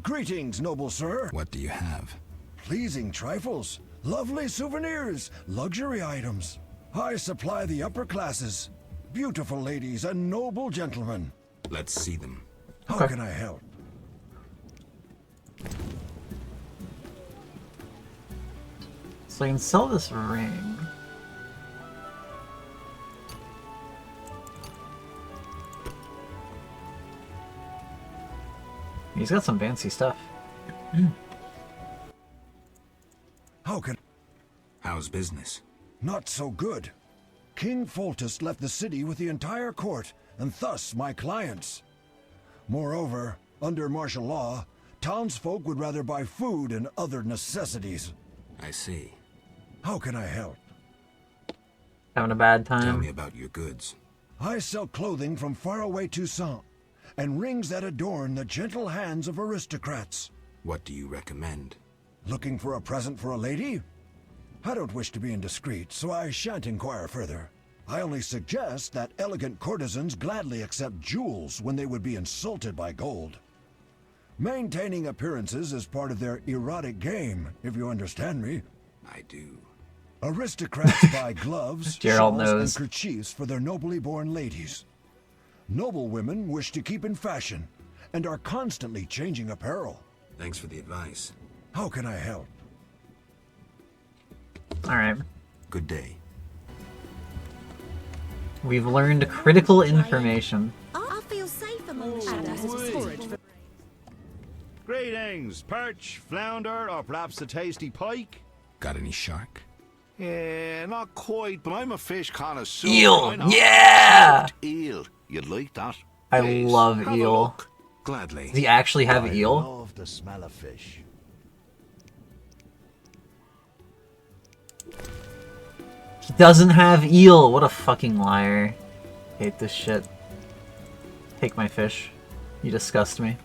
S2: Greetings, noble sir.
S6: What do you have?
S2: Pleasing trifles, lovely souvenirs, luxury items. I supply the upper classes. Beautiful ladies and noble gentlemen.
S6: Let's see them.
S2: How can I help?
S1: So I can sell this ring. He's got some fancy stuff.
S6: How's business?
S2: Not so good. King Foltest left the city with the entire court, and thus my clients. Moreover, under martial law, townsfolk would rather buy food and other necessities.
S6: I see.
S2: How can I help?
S1: Having a bad time?
S6: Tell me about your goods.
S2: I sell clothing from faraway Toussaint, and rings that adorn the gentle hands of aristocrats.
S6: What do you recommend?
S2: Looking for a present for a lady? I don't wish to be indiscreet, so I shan't inquire further. I only suggest that elegant courtesans gladly accept jewels when they would be insulted by gold. Maintaining appearances is part of their erotic game, if you understand me.
S6: I do.
S2: Aristocrats buy gloves,
S1: Gerald
S2: shawls,
S1: knows.
S2: and kerchiefs for their nobly born ladies. Noble women wish to keep in fashion, and are constantly changing apparel.
S6: Thanks for the advice.
S2: How can I help?
S1: Alright.
S6: Good day.
S1: We've learned critical information.
S4: I feel safe among the
S22: Greetings, perch, flounder, or perhaps a tasty pike?
S6: Got any shark?
S22: Yeah, not quite, but I'm a fish connoisseur.
S1: Eel!
S22: I know.
S1: Yeah!
S22: Smoked eel. You'd like that?
S1: I
S22: Please,
S1: love
S22: have a
S1: eel.
S22: look.
S6: Gladly.
S1: Does he actually have
S2: I
S1: eel?
S2: love the smell of fish.
S1: He doesn't have eel! What a fucking liar. Hate this shit. Take my fish. You disgust me.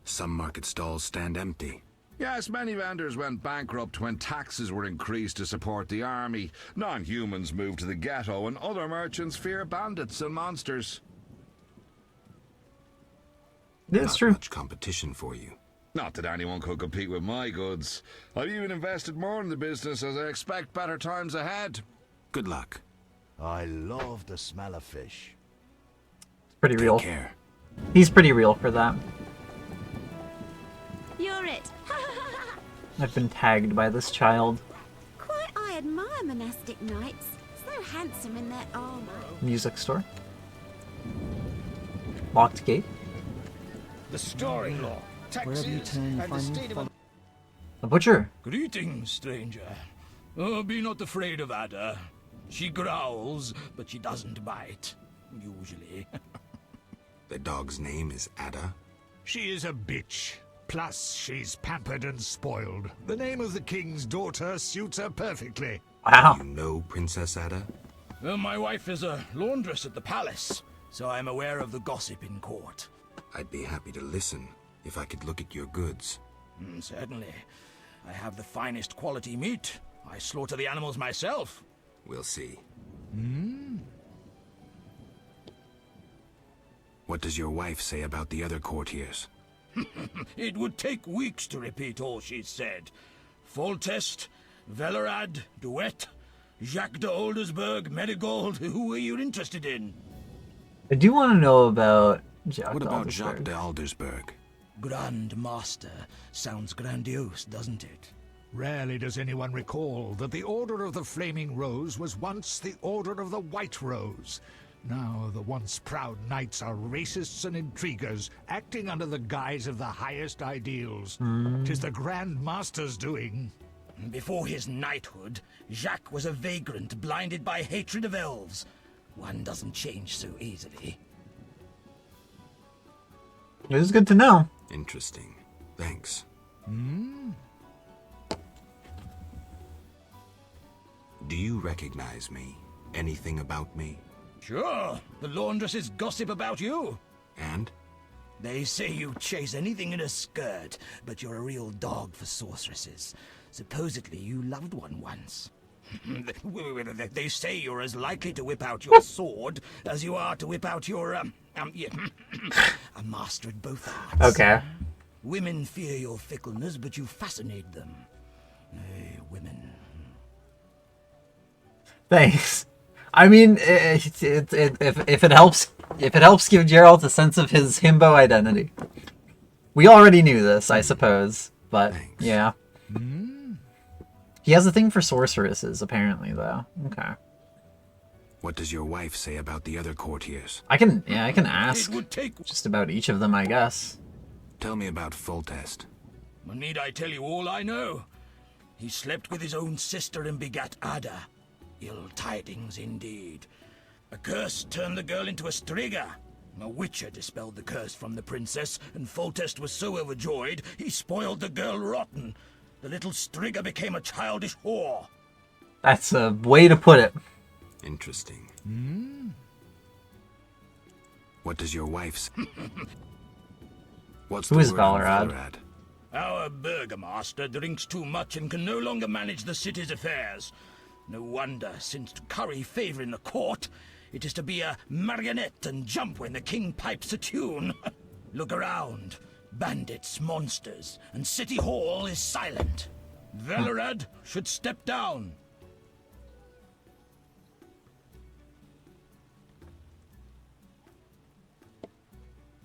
S6: Some market stalls stand empty.
S8: Yes, many vendors went bankrupt when taxes were increased to support the army. Non-humans moved to the ghetto, and other merchants fear bandits and monsters.
S1: It's true.
S6: Much competition for you.
S8: Not that anyone could compete with my goods. I've even invested more in the business as I expect better times ahead.
S6: Good luck.
S2: I love the smell of fish.
S1: Pretty real.
S6: Take care.
S1: He's pretty real for that.
S4: You're it.
S1: I've been tagged by this child.
S4: Quite I admire monastic knights. So handsome in their armor.
S1: Music store. Locked gate.
S10: The storing law, taxes, and the state of...
S1: A butcher.
S10: Greetings, stranger. Oh, be not afraid of Ada. She growls, but she doesn't bite. Usually.
S6: The dog's name is Ada?
S23: She is a bitch. Plus, she's pampered and spoiled. The name of the king's daughter suits her perfectly.
S1: Wow.
S6: You know Princess Ada?
S10: Well, my wife is a laundress at the palace, so I'm aware of the gossip in court.
S6: I'd be happy to listen if I could look at your goods.
S10: Certainly. I have the finest quality meat. I slaughter the animals myself.
S6: We'll see.
S10: Hmm?
S6: What does your wife say about the other courtiers?
S10: It would take weeks to repeat all she said. Foltest, Velerad, Duet. Jacques de Oldersburg, Marigold, who are you interested in?
S1: I do want to know about Jacques
S6: What
S1: de
S6: about
S1: Aldersberg.
S6: Jacques de Aldersburg?
S10: Grand Master. Sounds grandiose, doesn't it?
S23: Rarely does anyone recall that the Order of the Flaming Rose was once the Order of the White Rose. Now the once proud knights are racists and intriguers, acting under the guise of the highest ideals. 'Tis the Grand Master's doing.
S10: Before his knighthood, Jacques was a vagrant blinded by hatred of elves. One doesn't change so easily.
S1: It is good to know.
S6: Interesting. Thanks. Do you recognize me? Anything about me?
S10: Sure, the laundresses gossip about you.
S6: And?
S10: They say you chase anything in a skirt, but you're a real dog for sorceresses. Supposedly you loved one once. They say you're as likely to whip out your sword as you are to whip out your, yeah, a master at both arts.
S1: Okay.
S10: Women fear your fickleness, but you fascinate them. Women.
S1: Thanks. I mean, if it helps give Geralt a sense of his himbo identity. We already knew this, I suppose, but yeah. He has a thing for sorceresses, apparently, though. Okay.
S6: What does your wife say about the other courtiers?
S1: I can ask just about each of them, I guess.
S6: Tell me about Foltest.
S10: Need I tell you all I know? He slept with his own sister and begat Ada. Ill tidings indeed. A curse turned the girl into a Striga. A witcher dispelled the curse from the princess, and Foltest was so overjoyed he spoiled the girl rotten. The little Striga became a childish whore.
S1: That's a way to put it.
S6: Interesting. What does your wife say? What's
S1: Who
S6: the
S1: is
S6: word on
S1: Valorad?
S6: Valorad?
S10: Our burgomaster drinks too much and can no longer manage the city's affairs. No wonder, since to curry favor in the court, it is to be a marionette and jump when the king pipes a tune. Look around. Bandits, monsters, and City Hall is silent. Valorad should step down.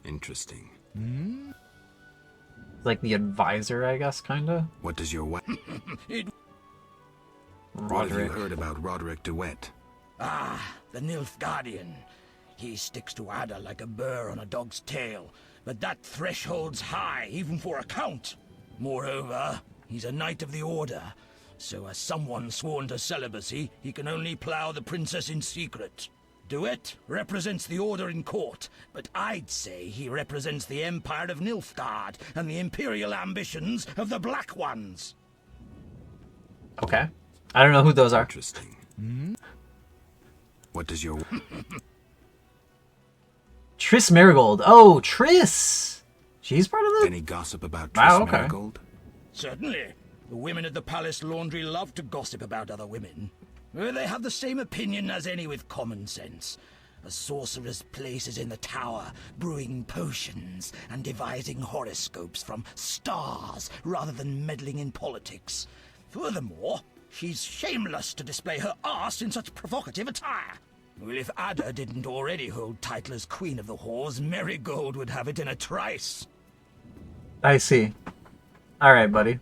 S6: Interesting.
S1: Like the advisor, I guess, kinda.
S6: What does your wife... What have you
S1: Roderick.
S6: heard about Roderick DeWitt?
S10: Ah, the Nilfgaardian. He sticks to Ada like a burr on a dog's tail, but that threshold's high, even for a count. Moreover, he's a knight of the Order, so as someone sworn to celibacy, he can only plough the princess in secret. DeWitt represents the Order in court, but I'd say he represents the Empire of Nilfgaard and the imperial ambitions of the Black Ones.
S1: Okay. I don't know who those are.
S6: Interesting. What does your...
S1: Triss Marigold. Oh, Triss! She's part of the...
S6: Any gossip about Triss
S1: Wow, okay.
S6: Marigold?
S10: Certainly. The women at the Palace Laundry love to gossip about other women. They have the same opinion as any with common sense. A sorcerer's place is in the tower, brewing potions and devising horoscopes from stars rather than meddling in politics. Furthermore, she's shameless to display her arse in such provocative attire. Well, if Ada didn't already hold title as Queen of the Whores, Marigold would have it in a trice.
S1: I see. Alright, buddy.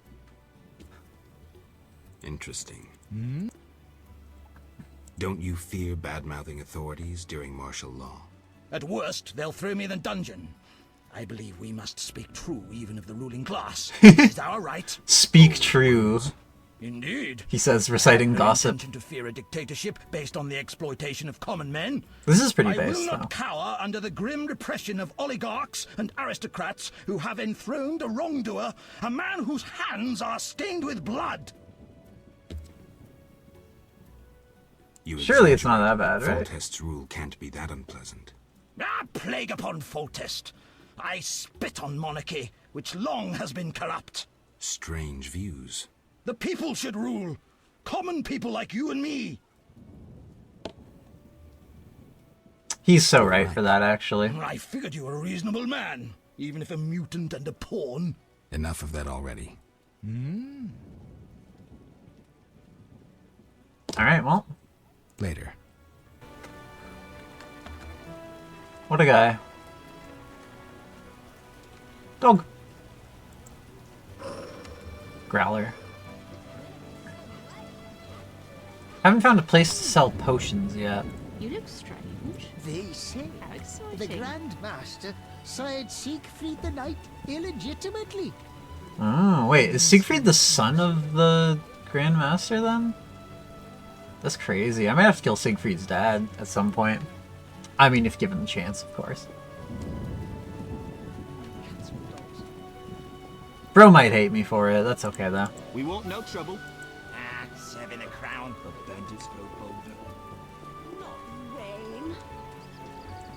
S6: Interesting. Don't you fear bad-mouthing authorities during martial law?
S10: At worst, they'll throw me in the dungeon. I believe we must speak true, even of the ruling class. It's our right.
S1: Speak true.
S10: Indeed.
S1: He says, reciting
S10: No
S1: gossip.
S10: intention to fear a dictatorship based on the exploitation of common men.
S1: This is pretty
S10: I
S1: based,
S10: will not
S1: though.
S10: cower under the grim repression of oligarchs and aristocrats who have enthroned a wrongdoer, a man whose hands are stained with blood.
S6: You
S1: Surely it's not that bad, right?
S6: Foltest's rule can't be that unpleasant.
S10: Ah, plague upon Foltest. I spit on monarchy, which long has been corrupt.
S6: Strange views.
S10: The people should rule. Common people like you and me.
S1: He's so right for that, actually.
S10: I figured you were a reasonable man, even if a mutant and a pawn.
S6: Enough of that already.
S1: Alright, well.
S6: Later.
S1: What a guy. Dog. Growler. Haven't found a place to sell potions yet.
S13: You look strange.
S14: They say
S13: How
S14: the
S13: exciting.
S14: Grand Master sired Siegfried the Knight illegitimately.
S1: Oh, wait, is Siegfried the son of the Grand Master then? That's crazy. I might have to kill Siegfried's dad at some point. I mean, if given the chance, of course. Bro might hate me for it. That's okay, though.
S12: We want no trouble.
S10: Ah, serving a crown.
S12: The bandits grow bolder.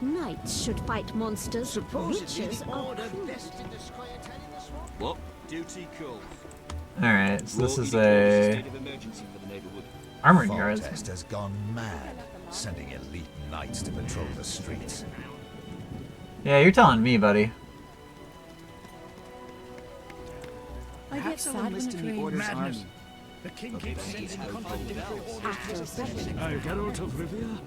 S3: Knights should fight monsters.
S10: Supposedly
S3: Witches
S10: the
S3: are
S10: order
S3: cruel.
S10: vested the Squire in the swamp.
S12: What? Duty calls.
S1: Alright, so this is
S12: a
S1: a
S12: state of emergency for the neighborhood.
S1: armored guard.
S15: Test has gone mad, sending elite knights to patrol the streets.
S1: Yeah, you're telling me, buddy.
S18: I get
S10: Perhaps
S18: sad
S10: someone
S18: when it
S10: listed the
S18: rains.
S10: order's
S18: Madness.
S10: army.
S18: The king
S10: But
S18: keeps
S10: they
S18: sending
S10: have
S18: contradictory
S10: bells.
S18: orders to his
S23: Geralt of Rivia?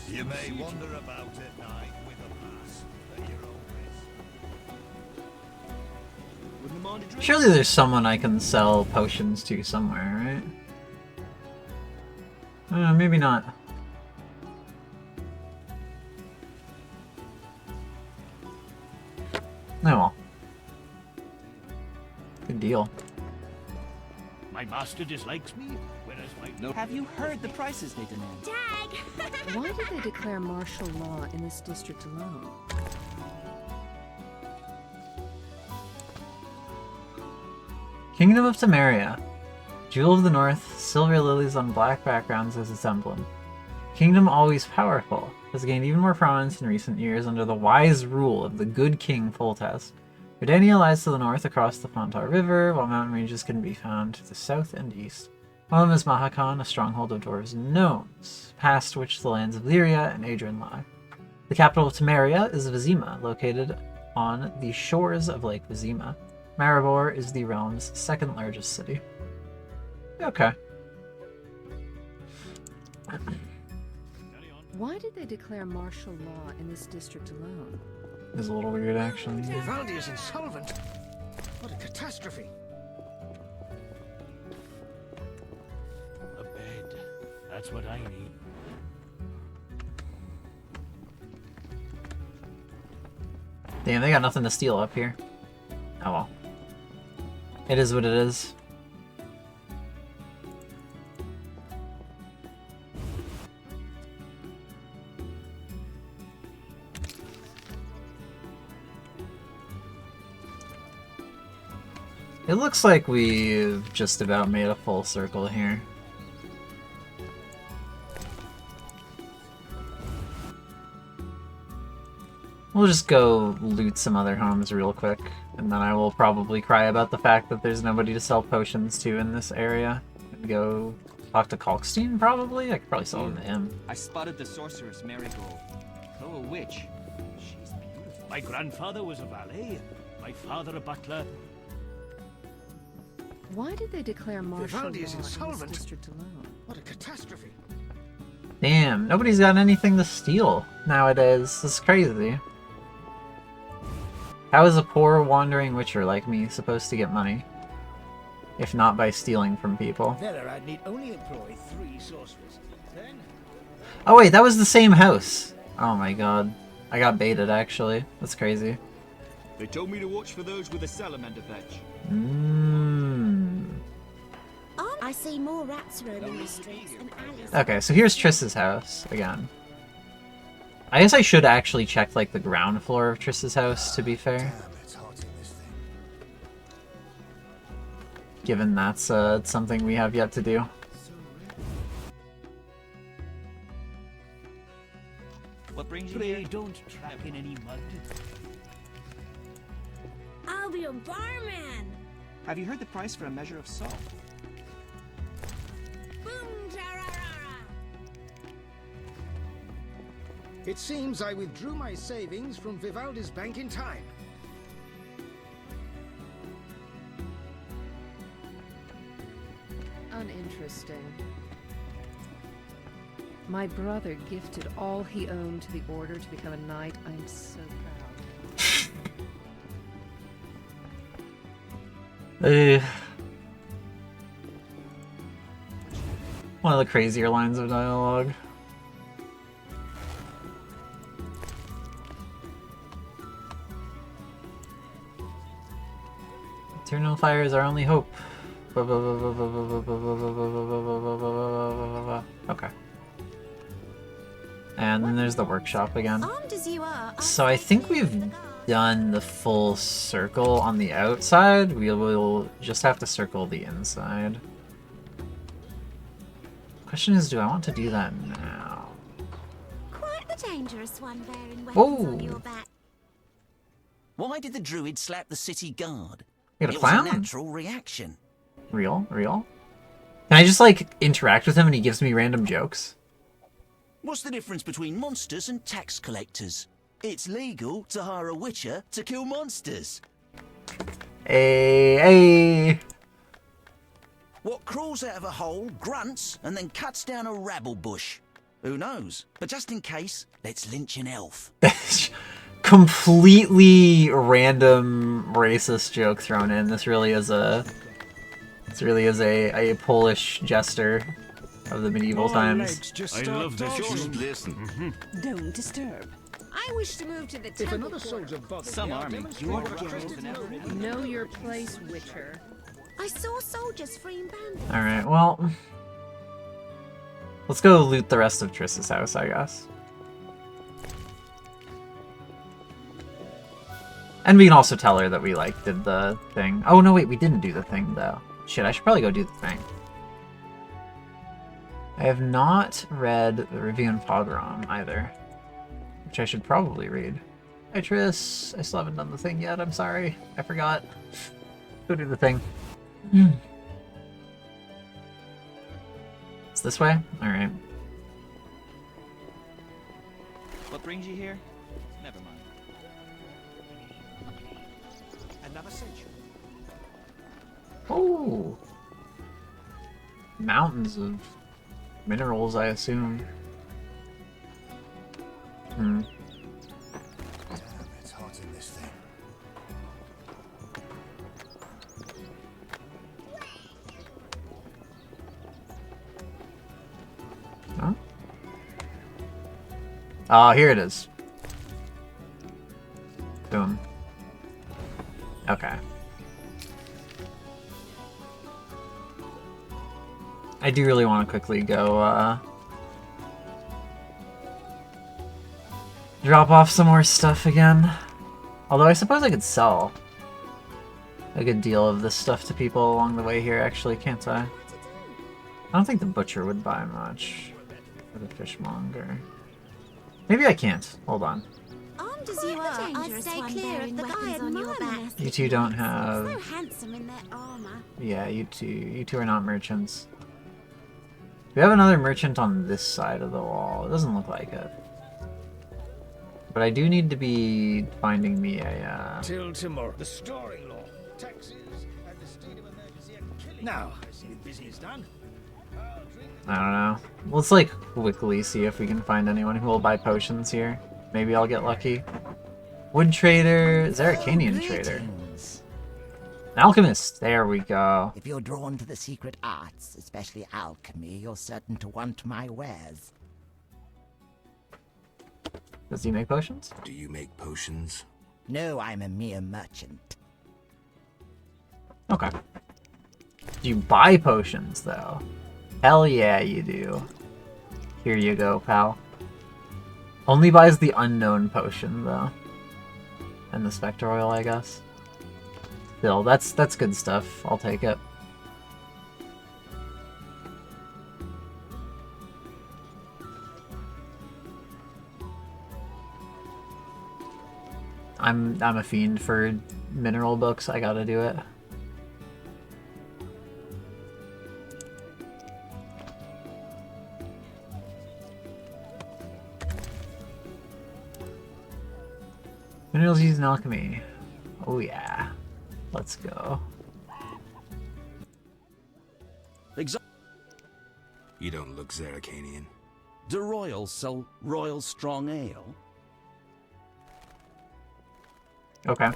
S15: You may wander about at night with a mask at your own risk.
S12: Wouldn't mind a drink?
S1: Surely there's someone I can sell potions to somewhere, right? Maybe not. Oh well. Good deal.
S23: My master dislikes me, whereas my...
S12: No.
S10: Have you heard the prices they demand?
S18: Why did they declare martial law in this district alone?
S1: Kingdom of Temeria. Jewel of the North, silver lilies on black backgrounds as its emblem. Kingdom always powerful, has gained even more prominence in recent years under the wise rule of the good king Foltest. Redania lies to the north across the Fontar River, while mountain ranges can be found to the south and east. One of them is Mahakan, a stronghold of dwarves and gnomes, past which the lands of Lyria and Adrian lie. The capital of Temeria is Vizima, located on the shores of Lake Vizima. Maribor is the realm's second largest city. Okay.
S18: Why did they declare martial law in this district alone?
S1: Is a little weird, actually.
S14: Vivaldi is insolvent. What a catastrophe.
S23: A bed. That's what I need.
S1: Damn, they got nothing to steal up here. Oh well. It is what it is. It looks like we've just about made a full circle here. We'll just go loot some other homes real quick, and then I will probably cry about the fact that there's nobody to sell potions to in this area. And go talk to Kalkstein, probably? I could probably sell them to him.
S12: I spotted the sorceress Marigold. Though a witch, she's beautiful.
S23: My grandfather was a valet, my father a butler.
S18: Why did they declare martial law
S14: Vivaldi is
S18: in this
S14: insolvent.
S18: district alone?
S14: What a catastrophe.
S1: Damn, nobody's got anything to steal nowadays. This is crazy. How is a poor wandering witcher like me supposed to get money? If not by stealing from people.
S14: There, I'd need only employ 3 sorcerers. Then...
S1: Oh wait, that was the same house! Oh my god. I got baited, actually. That's crazy.
S12: They told me to watch for those with a salamander patch.
S4: I see more rats roaming the streets and alleys.
S1: Okay, so here's Triss's house, again. I guess I should actually check, like, the ground floor of Triss's house, to be fair. Given that's something we have yet to do.
S12: What brings you
S23: Pray
S12: here?
S23: don't trap in any mud.
S11: I'll be a barman.
S10: Have you heard the price for a measure of salt?
S11: Boom, tararara.
S14: It seems I withdrew my savings from Vivaldi's bank in time.
S18: Uninteresting. My brother gifted all he owned to the Order to become a knight. I'm so proud.
S1: One of the crazier lines of dialogue. Eternal fire is our only hope. Okay. And then there's the workshop again. So I think we've done the full circle on the outside. We will just have to circle the inside. Question is, do I want to do that now?
S4: Quite the dangerous one bearing weapons
S1: Whoa.
S4: on your back.
S13: Why did the druid slap the city guard?
S1: You got a
S13: It was
S1: clown?
S13: a natural reaction.
S1: Real? Can I just, like, interact with him and he gives me random jokes?
S13: What's the difference between monsters and tax collectors? It's legal to hire a witcher to kill monsters.
S1: Hey.
S13: What crawls out of a hole, grunts, and then cuts down a rabble bush? Who knows? But just in case, let's lynch an elf.
S1: Completely random racist joke thrown in. This really is a Polish jester of the medieval times.
S15: I love this. Just listen.
S11: Don't disturb. I wish to move to the
S14: If
S11: temple
S14: another soldier bothers
S12: Some
S14: me, I'll
S12: army.
S14: demonstrate
S18: Know your place, Witcher.
S4: I saw soldiers freeing bandits.
S1: Alright, well... let's go loot the rest of Triss's house, I guess. And we can also tell her that we, like, did the thing. Oh, no, wait, we didn't do the thing, though. Shit, I should probably go do the thing. I have not read the Review and Pogrom either, which I should probably read. Hi, Triss. I still haven't done the thing yet. I'm sorry. I forgot. Go do the thing. It's this way? Alright.
S12: What brings you here? Never mind.
S21: Another century.
S1: Oh! Mountains of minerals, I assume.
S2: Damn, it's hot in this thing.
S1: Huh? Oh, here it is. Boom. Okay. I do really want to quickly go, drop off some more stuff again. Although I suppose I could sell a good deal of this stuff to people along the way here, actually, can't I? I don't think the butcher would buy much. Or the fishmonger. Maybe I can't. Hold on.
S4: Armed as you are, I'd stay clear of the guy on your back.
S1: You two don't have...
S4: So handsome in their armor.
S1: Yeah, you two are not merchants. We have another merchant on this side of the wall. It doesn't look like it. But I do need to be finding me a,
S14: Till tomorrow. The storing law, taxes, and the state of emergency are killing. Now, I see the business done.
S1: I don't know. Let's, like, quickly see if we can find anyone who will buy potions here. Maybe I'll get lucky. Wood trader, Zaracanian trader. Alchemist, there we go.
S17: If you're drawn to the secret arts, especially alchemy, you're certain to want my wares.
S1: Does he make potions?
S6: Do you make potions?
S17: No, I'm a mere merchant.
S1: Okay. Do you buy potions, though? Hell yeah, you do. Here you go, pal. Only buys the unknown potion, though. And the Spectre Oil, I guess. Still, that's good stuff. I'll take it. I'm a fiend for mineral books. I gotta do it. Minerals used in alchemy. Oh yeah. Let's go.
S6: You don't look Zaracanian.
S5: Do royals sell royal strong ale?
S1: Okay.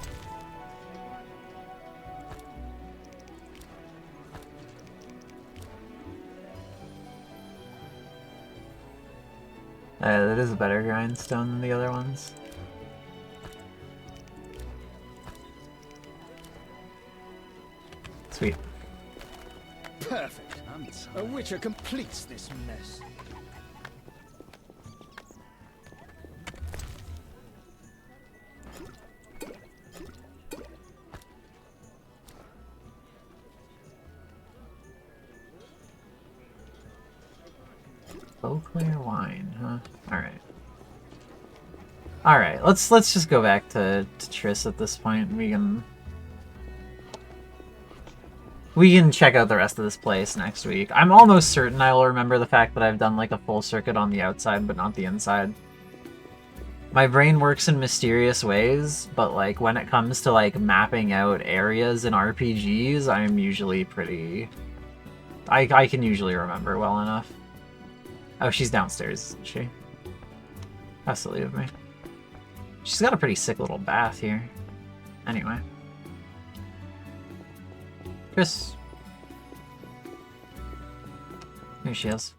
S1: That is a better grindstone than the other ones. Sweet.
S14: Perfect. A witcher completes this mess.
S1: Beauclair wine, huh? Alright. Alright, let's just go back to Triss at this point. We can check out the rest of this place next week. I'm almost certain I will remember the fact that I've done like a full circuit on the outside, but not the inside. My brain works in mysterious ways, but like when it comes to like mapping out areas in RPGs, I'm usually pretty... I can usually remember well enough. Oh, she's downstairs, isn't she? How silly of me. She's got a pretty sick little bath here. Anyway. Chris. Here she is.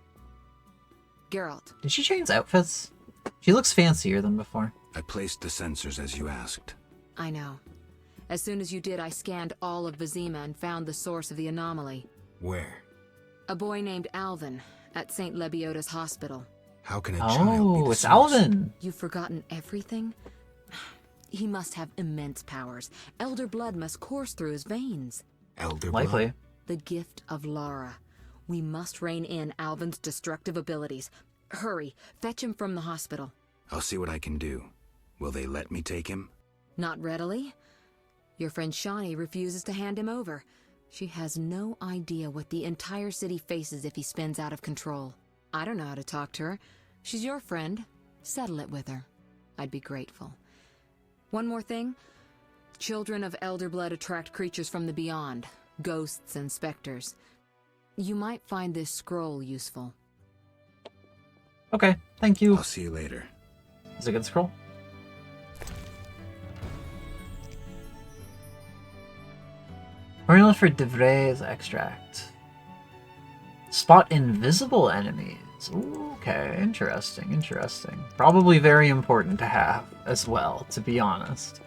S18: Geralt.
S1: Did she change outfits? She looks fancier than before.
S6: I placed the sensors as you asked.
S18: I know. As soon as you did, I scanned all of Vizima and found the source of the anomaly.
S6: Where?
S18: A boy named Alvin at St. Lebioda's hospital.
S6: How can a child be the
S1: it's
S6: source?
S1: Alvin!
S18: You've forgotten everything? He must have immense powers. Elder blood must course through his veins.
S6: Elder
S1: Likely.
S6: blood?
S18: The gift of Lara. We must rein in Alvin's destructive abilities. Hurry, fetch him from the hospital.
S6: I'll see what I can do. Will they let me take him?
S18: Not readily. Your friend Shawnee refuses to hand him over. She has no idea what the entire city faces if he spins out of control. I don't know how to talk to her. She's your friend. Settle it with her. I'd be grateful. One more thing. Children of Elder Blood attract creatures from the beyond. Ghosts and specters. You might find this scroll useful.
S1: Okay, thank you.
S6: I'll see you later.
S1: Is it a good scroll? Formula for Devray's extract. Spot invisible enemies. Ooh, okay, interesting, interesting. Probably very important to have as well, to be honest.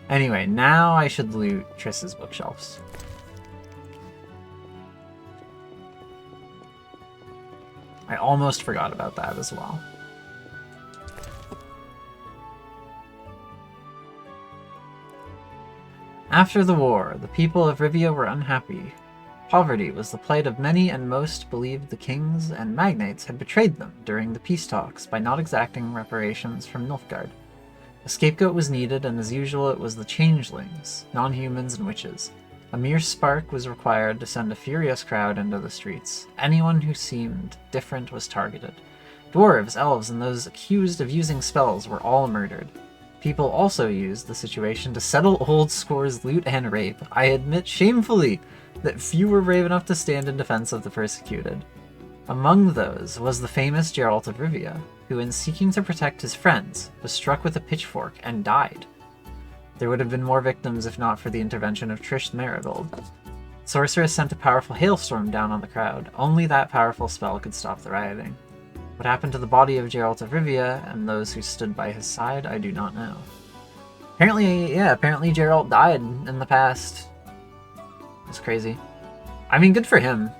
S1: Anyway, now I should loot Triss's bookshelves. I almost forgot about that as well. After the war, the people of Rivia were unhappy. Poverty was the plight of many, and most believed the kings and magnates had betrayed them during the peace talks by not exacting reparations from Nilfgaard. A scapegoat was needed, and as usual it was the changelings, non-humans and witches. A mere spark was required to send a furious crowd into the streets. Anyone who seemed different was targeted. Dwarves, elves, and those accused of using spells were all murdered. People also used the situation to settle old scores, loot, and rape. I admit shamefully that few were brave enough to stand in defense of the persecuted. Among those was the famous Geralt of Rivia, who in seeking to protect his friends, was struck with a pitchfork and died. There would have been more victims if not for the intervention of Trish Marigold. Sorceress sent a powerful hailstorm down on the crowd. Only that powerful spell could stop the rioting. What happened to the body of Geralt of Rivia and those who stood by his side, I do not know. Apparently Geralt died in the past. It's crazy. I mean, good for him.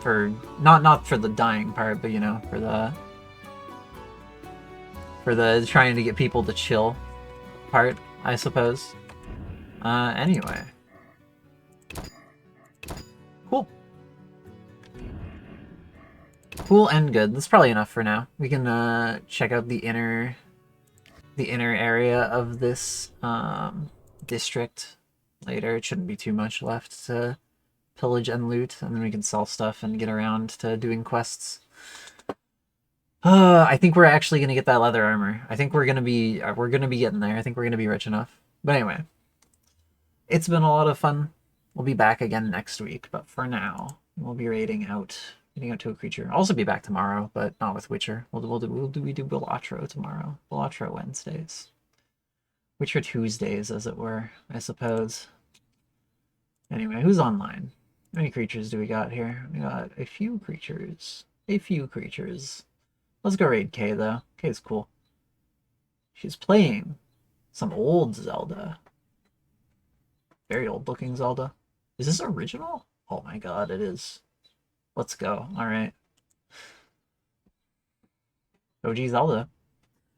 S1: For not for the dying part, but you know, for the trying to get people to chill part, I suppose. Anyway. Cool. Cool and good. That's probably enough for now. We can check out the inner area of this district later. It shouldn't be too much left to pillage and loot, and then we can sell stuff and get around to doing quests. I think we're actually gonna get that leather armor. I think we're gonna be getting there. I think we're gonna be rich enough. But anyway, it's been a lot of fun. We'll be back again next week, but for now, we'll be raiding out Getting out to a creature. I'll also be back tomorrow, but not with Witcher. We do Belatro tomorrow. Belatro Wednesdays. Witcher Tuesdays, as it were, I suppose. Anyway, who's online? How many creatures do we got here? We got a few creatures. A few creatures. Let's go raid Kay, though. Kay's cool. She's playing some old Zelda. Very old-looking Zelda. Is this original? Oh my god, it is. Let's go. Alright. OG Zelda.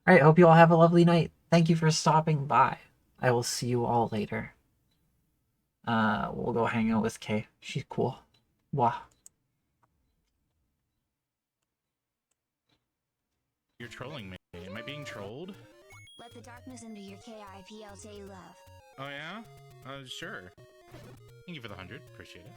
S1: Alright, hope you all have a lovely night. Thank you for stopping by. I will see you all later. We'll go hang out with Kay. She's cool. Wow.
S16: You're trolling me. Am I being trolled?
S19: Let the darkness into your KIP, I'll say love.
S16: Oh yeah? Sure. Thank you for the 100. Appreciate it.